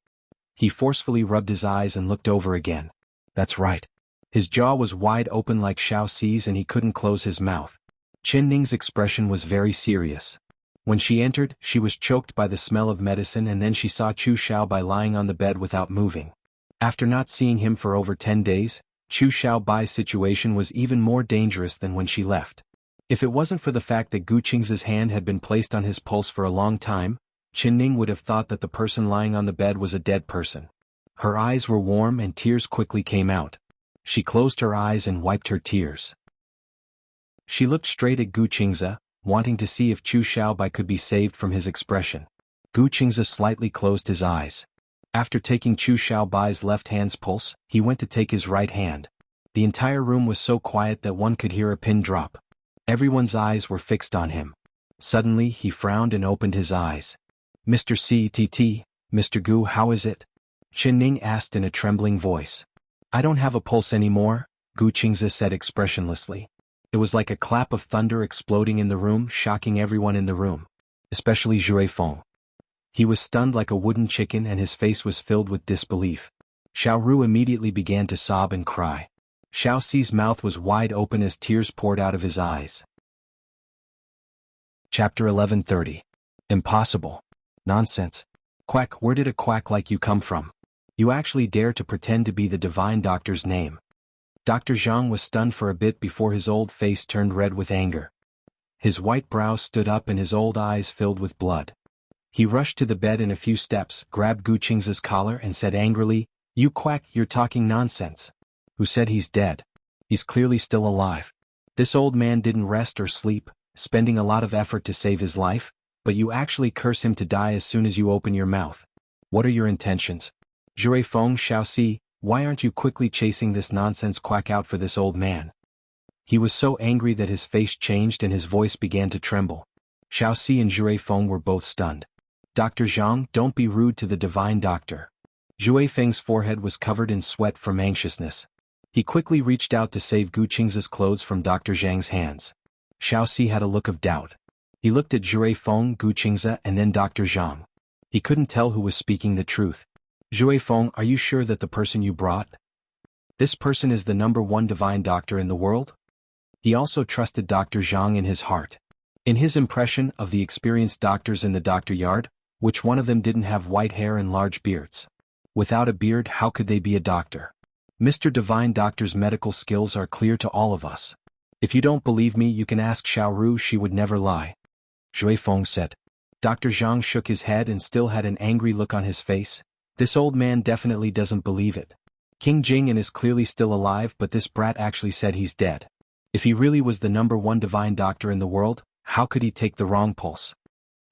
He forcefully rubbed his eyes and looked over again. That's right. His jaw was wide open like Xiao Xi's and he couldn't close his mouth. Chen Ning's expression was very serious. When she entered, she was choked by the smell of medicine and then she saw Chu Xiaobai lying on the bed without moving. After not seeing him for over 10 days, Chu Xiaobai's situation was even more dangerous than when she left. If it wasn't for the fact that Gu Qingze's hand had been placed on his pulse for a long time, Chen Ning would have thought that the person lying on the bed was a dead person. Her eyes were warm and tears quickly came out. She closed her eyes and wiped her tears. She looked straight at Gu Qingze, wanting to see if Chu Xiaobai could be saved from his expression. Gu Qingze slightly closed his eyes. After taking Chu Xiaobai's left hand's pulse, he went to take his right hand. The entire room was so quiet that one could hear a pin drop. Everyone's eyes were fixed on him. Suddenly, he frowned and opened his eyes. "Mr. CTT, Mr. Gu, how is it?" Chen Ning asked in a trembling voice. "I don't have a pulse anymore," Gu Qingzi said expressionlessly. It was like a clap of thunder exploding in the room, shocking everyone in the room, especially Zhui Feng. He was stunned like a wooden chicken and his face was filled with disbelief. Xiao Ru immediately began to sob and cry. Xiao Xi's mouth was wide open as tears poured out of his eyes. Chapter 1130. Impossible. Nonsense. Quack, where did a quack like you come from? You actually dare to pretend to be the divine doctor's name. Dr. Zhang was stunned for a bit before his old face turned red with anger. His white brows stood up and his old eyes filled with blood. He rushed to the bed in a few steps, grabbed Gu Qingzi's collar and said angrily, "You quack, you're talking nonsense. Who said he's dead? He's clearly still alive. This old man didn't rest or sleep, spending a lot of effort to save his life, but you actually curse him to die as soon as you open your mouth. What are your intentions? Zhui Feng, Xiao Xi, why aren't you quickly chasing this nonsense quack out for this old man?" He was so angry that his face changed and his voice began to tremble. Xiao Xi and Zhui Feng were both stunned. "Dr. Zhang, don't be rude to the divine doctor." Zhui Feng's forehead was covered in sweat from anxiousness. He quickly reached out to save Gu Qingzi's clothes from Dr. Zhang's hands. Xiao Xi had a look of doubt. He looked at Zhui Feng, Gu Qingzi and then Dr. Zhang. He couldn't tell who was speaking the truth. "Zhui Feng, are you sure that the person you brought? This person is the #1 divine doctor in the world?" He also trusted Dr. Zhang in his heart. In his impression of the experienced doctors in the doctor yard, which one of them didn't have white hair and large beards? Without a beard, how could they be a doctor? Mr. Divine Doctor's medical skills are clear to all of us. If you don't believe me, you can ask Xiao Ru, she would never lie. Zhui Feng said. Dr. Zhang shook his head and still had an angry look on his face. This old man definitely doesn't believe it. King Jing is clearly still alive, but this brat actually said he's dead. If he really was the #1 divine doctor in the world, how could he take the wrong pulse?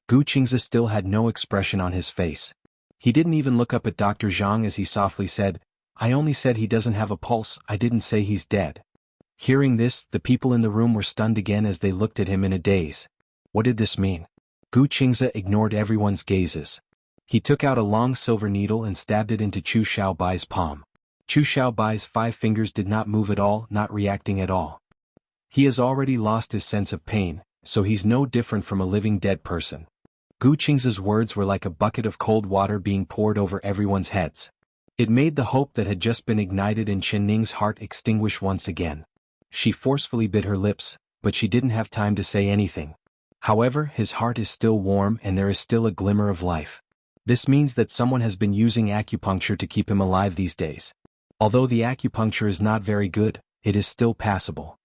Gu Qingzi still had no expression on his face. He didn't even look up at Dr. Zhang as he softly said, "I only said he doesn't have a pulse, I didn't say he's dead." Hearing this, the people in the room were stunned again as they looked at him in a daze. What did this mean? Gu Qingzi ignored everyone's gazes. He took out a long silver needle and stabbed it into Chu Xiaobai's palm. Chu Xiaobai's 5 fingers did not move at all, not reacting at all. He has already lost his sense of pain, so he's no different from a living dead person. Gu Qingzi's words were like a bucket of cold water being poured over everyone's heads. It made the hope that had just been ignited in Chen Ning's heart extinguish once again. She forcefully bit her lips, but she didn't have time to say anything. However, his heart is still warm and there is still a glimmer of life. This means that someone has been using acupuncture to keep him alive these days. Although the acupuncture is not very good, it is still passable.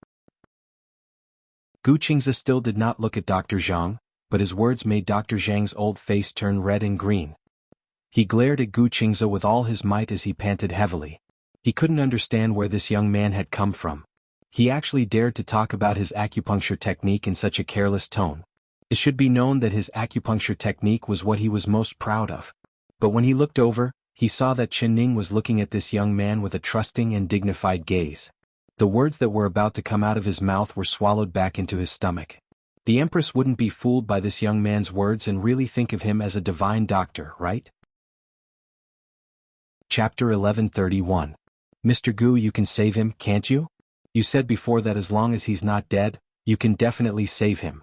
Gu Qingzi still did not look at Dr. Zhang, but his words made Dr. Zhang's old face turn red and green. He glared at Gu Qingzi with all his might as he panted heavily. He couldn't understand where this young man had come from. He actually dared to talk about his acupuncture technique in such a careless tone. It should be known that his acupuncture technique was what he was most proud of. But when he looked over, he saw that Chen Ning was looking at this young man with a trusting and dignified gaze. The words that were about to come out of his mouth were swallowed back into his stomach. The Empress wouldn't be fooled by this young man's words and really think of him as a divine doctor, right? Chapter 1131. Mr. Gu, you can save him, can't you? You said before that as long as he's not dead, you can definitely save him.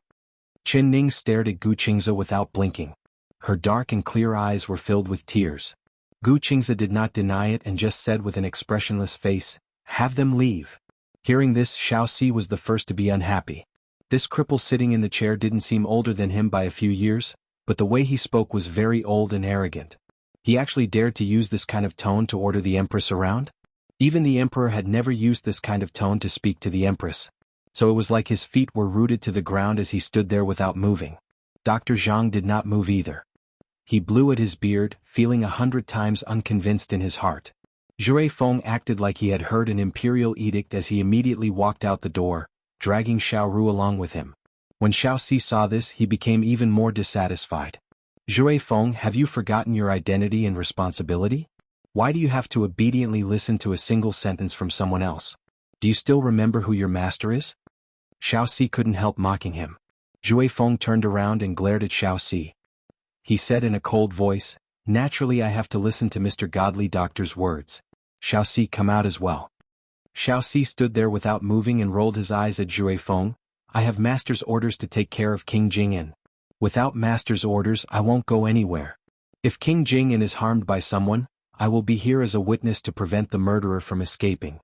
Chen Ning stared at Gu Qingzi without blinking. Her dark and clear eyes were filled with tears. Gu Qingzi did not deny it and just said with an expressionless face, "Have them leave." Hearing this, Xiao Xi was the first to be unhappy. This cripple sitting in the chair didn't seem older than him by a few years, but the way he spoke was very old and arrogant. He actually dared to use this kind of tone to order the Empress around? Even the Emperor had never used this kind of tone to speak to the Empress. So it was like his feet were rooted to the ground as he stood there without moving. Dr. Zhang did not move either. He blew at his beard, feeling 100 times unconvinced in his heart. Zhui Feng acted like he had heard an imperial edict as he immediately walked out the door, dragging Xiao Ru along with him. When Xiao Xi saw this, he became even more dissatisfied. Zhui Feng, have you forgotten your identity and responsibility? Why do you have to obediently listen to a single sentence from someone else? Do you still remember who your master is? Xiaoxi couldn't help mocking him. Zhui Feng turned around and glared at Xiaoxi. He said in a cold voice, "Naturally I have to listen to Mr. Godly Doctor's words. Xiaoxi, come out as well." Xiaoxi stood there without moving and rolled his eyes at Zhui Feng. "I have master's orders to take care of King Jing'an. Without master's orders I won't go anywhere. If King Jing'an is harmed by someone, I will be here as a witness to prevent the murderer from escaping."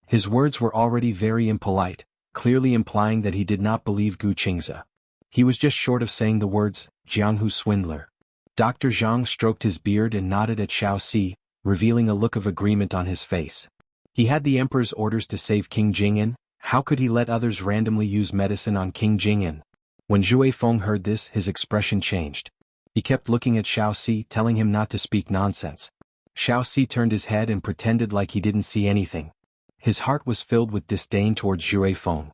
His words were already very impolite, clearly implying that he did not believe Gu Qingze. He was just short of saying the words, "Jianghu swindler." Dr. Zhang stroked his beard and nodded at Xiaoxi, revealing a look of agreement on his face. He had the emperor's orders to save King Jing'an. How could he let others randomly use medicine on King Jing'an? When Zhui Feng heard this, his expression changed. He kept looking at Xiaoxi, telling him not to speak nonsense. Xiaoxi turned his head and pretended like he didn't see anything. His heart was filled with disdain towards Zhui Feng.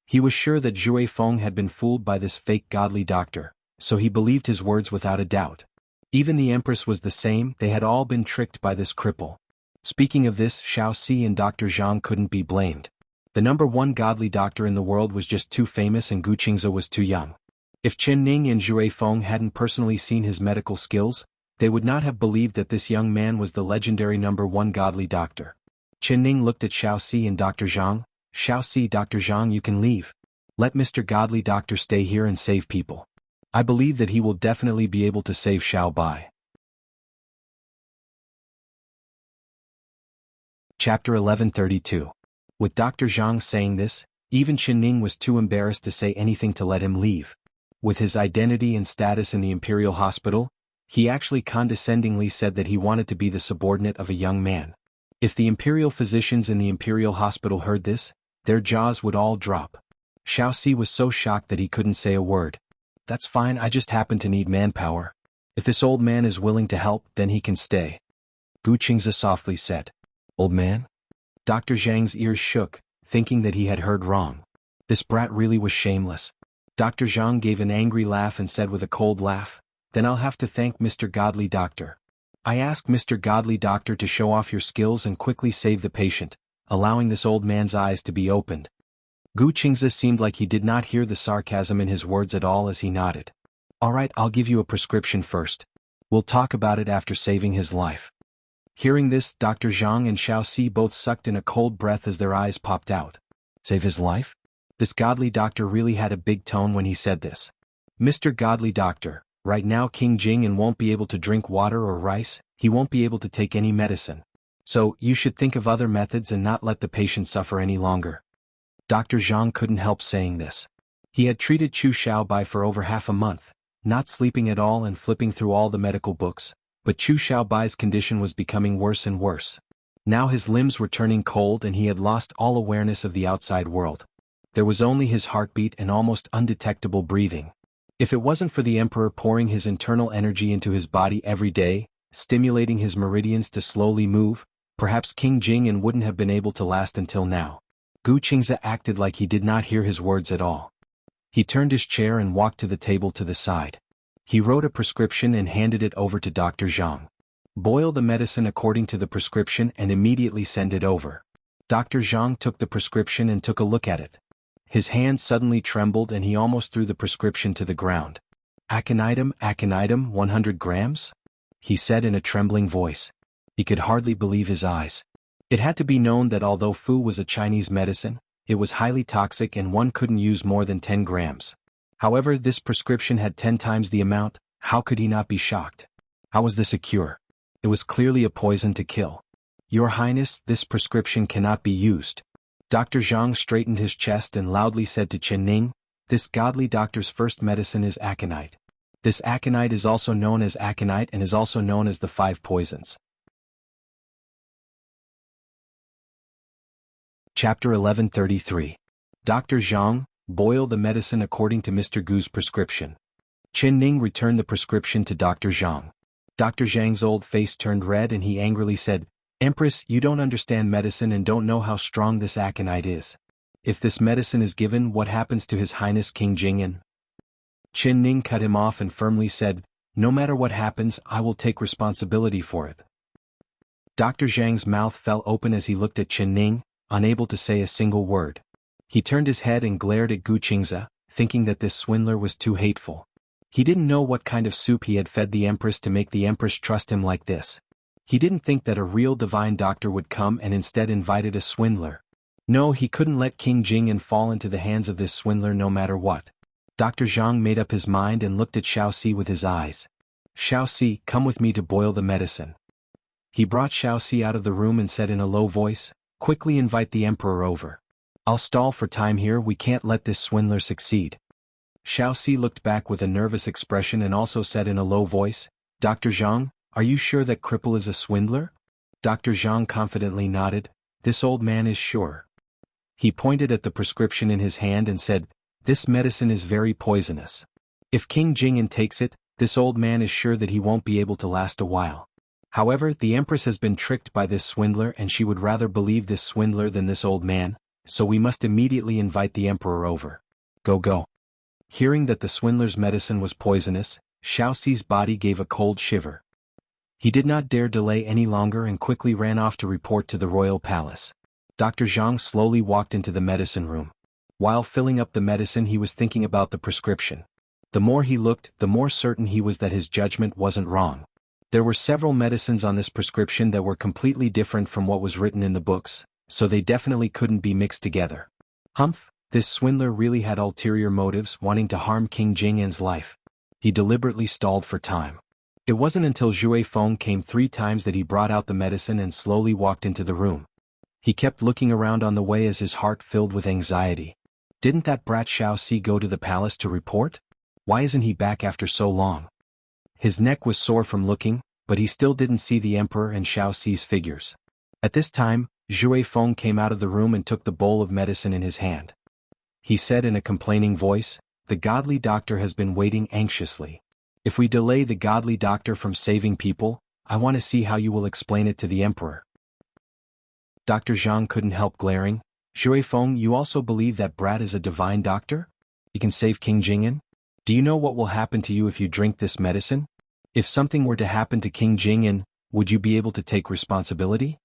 He was sure that Zhui Feng had been fooled by this fake godly doctor, so he believed his words without a doubt. Even the Empress was the same, they had all been tricked by this cripple. Speaking of this, Xiaoxi and Dr. Zhang couldn't be blamed. The number one godly doctor in the world was just too famous and Gu Qingze was too young. If Chen Ning and Zhui Feng hadn't personally seen his medical skills, they would not have believed that this young man was the legendary number one godly doctor. Chen Ning looked at Xiaoxi and Dr. Zhang. "Xiaoxi, Dr. Zhang, you can leave. Let Mr. Godly Doctor stay here and save people. I believe that he will definitely be able to save Xiao Bai." Chapter 1132. With Dr. Zhang saying this, even Chen Ning was too embarrassed to say anything to let him leave. With his identity and status in the Imperial Hospital, he actually condescendingly said that he wanted to be the subordinate of a young man. If the Imperial physicians in the Imperial Hospital heard this, their jaws would all drop. Xiaoxi was so shocked that he couldn't say a word. "That's fine, I just happen to need manpower. If this old man is willing to help, then he can stay," Gu Qingze softly said. "Old man?" Dr. Zhang's ears shook, thinking that he had heard wrong. This brat really was shameless. Dr. Zhang gave an angry laugh and said with a cold laugh, "Then I'll have to thank Mr. Godly Doctor. I ask Mr. Godly Doctor to show off your skills and quickly save the patient, allowing this old man's eyes to be opened." Gu Qingze seemed like he did not hear the sarcasm in his words at all as he nodded. "All right, I'll give you a prescription first. We'll talk about it after saving his life." Hearing this, Dr. Zhang and Xiaoxi both sucked in a cold breath as their eyes popped out. Save his life? This godly doctor really had a big tone when he said this. "Mr. Godly Doctor, right now King Jing'an won't be able to drink water or rice, he won't be able to take any medicine. So, you should think of other methods and not let the patient suffer any longer." Dr. Zhang couldn't help saying this. He had treated Chu Xiaobai for over half a month, not sleeping at all and flipping through all the medical books, but Chu Xiaobai's condition was becoming worse and worse. Now his limbs were turning cold and he had lost all awareness of the outside world. There was only his heartbeat and almost undetectable breathing. If it wasn't for the Emperor pouring his internal energy into his body every day, stimulating his meridians to slowly move, perhaps King Jing'an wouldn't have been able to last until now. Gu Qingze acted like he did not hear his words at all. He turned his chair and walked to the table to the side. He wrote a prescription and handed it over to Dr. Zhang. "Boil the medicine according to the prescription and immediately send it over." Dr. Zhang took the prescription and took a look at it. His hand suddenly trembled and he almost threw the prescription to the ground. Aconitum, 100 grams? He said in a trembling voice. He could hardly believe his eyes. It had to be known that although Fu was a Chinese medicine, it was highly toxic and one couldn't use more than 10 grams. However, this prescription had 10 times the amount. How could he not be shocked? How was this a cure? It was clearly a poison to kill. "Your Highness, this prescription cannot be used." Dr. Zhang straightened his chest and loudly said to Chen Ning, "This godly doctor's first medicine is aconite. This aconite is also known as aconite and is also known as the 5 poisons." Chapter 1133. Dr. Zhang, boil the medicine according to Mr. Gu's prescription. Chen Ning returned the prescription to Dr. Zhang. Dr. Zhang's old face turned red and he angrily said, "Empress, you don't understand medicine and don't know how strong this aconite is. If this medicine is given, what happens to His Highness King Jing'an?" Chen Ning cut him off and firmly said, "No matter what happens, I will take responsibility for it." Dr. Zhang's mouth fell open as he looked at Chen Ning, unable to say a single word. He turned his head and glared at Gu Qingze, thinking that this swindler was too hateful. He didn't know what kind of soup he had fed the Empress to make the Empress trust him like this. He didn't think that a real divine doctor would come and instead invited a swindler. No, he couldn't let King Jingyan fall into the hands of this swindler no matter what. Dr. Zhang made up his mind and looked at Xiaoxi with his eyes. Xiaoxi, come with me to boil the medicine. He brought Xiaoxi out of the room and said in a low voice, quickly invite the emperor over. I'll stall for time here, we can't let this swindler succeed. Xiaoxi looked back with a nervous expression and also said in a low voice, Dr. Zhang, are you sure that cripple is a swindler? Dr. Zhang confidently nodded, this old man is sure. He pointed at the prescription in his hand and said, this medicine is very poisonous. If King Jingyan takes it, this old man is sure that he won't be able to last a while. However, the Empress has been tricked by this swindler and she would rather believe this swindler than this old man, so we must immediately invite the emperor over. Go. Hearing that the swindler's medicine was poisonous, Xiaoxi's body gave a cold shiver. He did not dare delay any longer and quickly ran off to report to the royal palace. Dr. Zhang slowly walked into the medicine room. While filling up the medicine, he was thinking about the prescription. The more he looked, the more certain he was that his judgment wasn't wrong. There were several medicines on this prescription that were completely different from what was written in the books, so they definitely couldn't be mixed together. Humph, this swindler really had ulterior motives, wanting to harm King Jingyan's life. He deliberately stalled for time. It wasn't until Zhui Feng came 3 times that he brought out the medicine and slowly walked into the room. He kept looking around on the way as his heart filled with anxiety. Didn't that brat Xiaoxi go to the palace to report? Why isn't he back after so long? His neck was sore from looking, but he still didn't see the emperor and Xiaoxi's figures. At this time, Zhui Feng came out of the room and took the bowl of medicine in his hand. He said in a complaining voice, the godly doctor has been waiting anxiously. If we delay the godly doctor from saving people, I want to see how you will explain it to the emperor. Dr. Zhang couldn't help glaring. Zhui Feng, you also believe that brat is a divine doctor? He can save King Jingyan? Do you know what will happen to you if you drink this medicine? If something were to happen to King Jingyan, would you be able to take responsibility?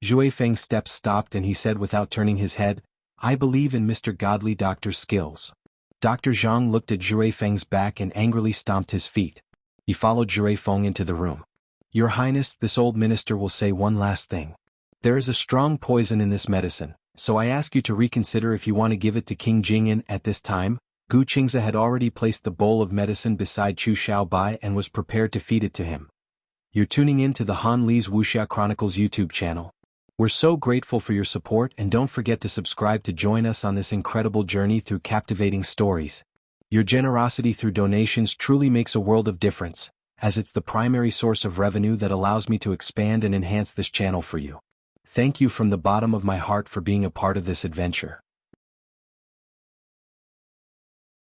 Zhui Feng's steps stopped and he said without turning his head, I believe in Mr. Godly Doctor's skills. Dr. Zhang looked at Zhui Feng's back and angrily stomped his feet. He followed Zhui Feng into the room. Your Highness, this old minister will say one last thing. There is a strong poison in this medicine, so I ask you to reconsider if you want to give it to King Jingyan at this time. Gu Qingze had already placed the bowl of medicine beside Chu Xiaobai and was prepared to feed it to him. You're tuning in to the Han Li's Wuxia Chronicles YouTube channel. We're so grateful for your support and don't forget to subscribe to join us on this incredible journey through captivating stories. Your generosity through donations truly makes a world of difference, as it's the primary source of revenue that allows me to expand and enhance this channel for you. Thank you from the bottom of my heart for being a part of this adventure.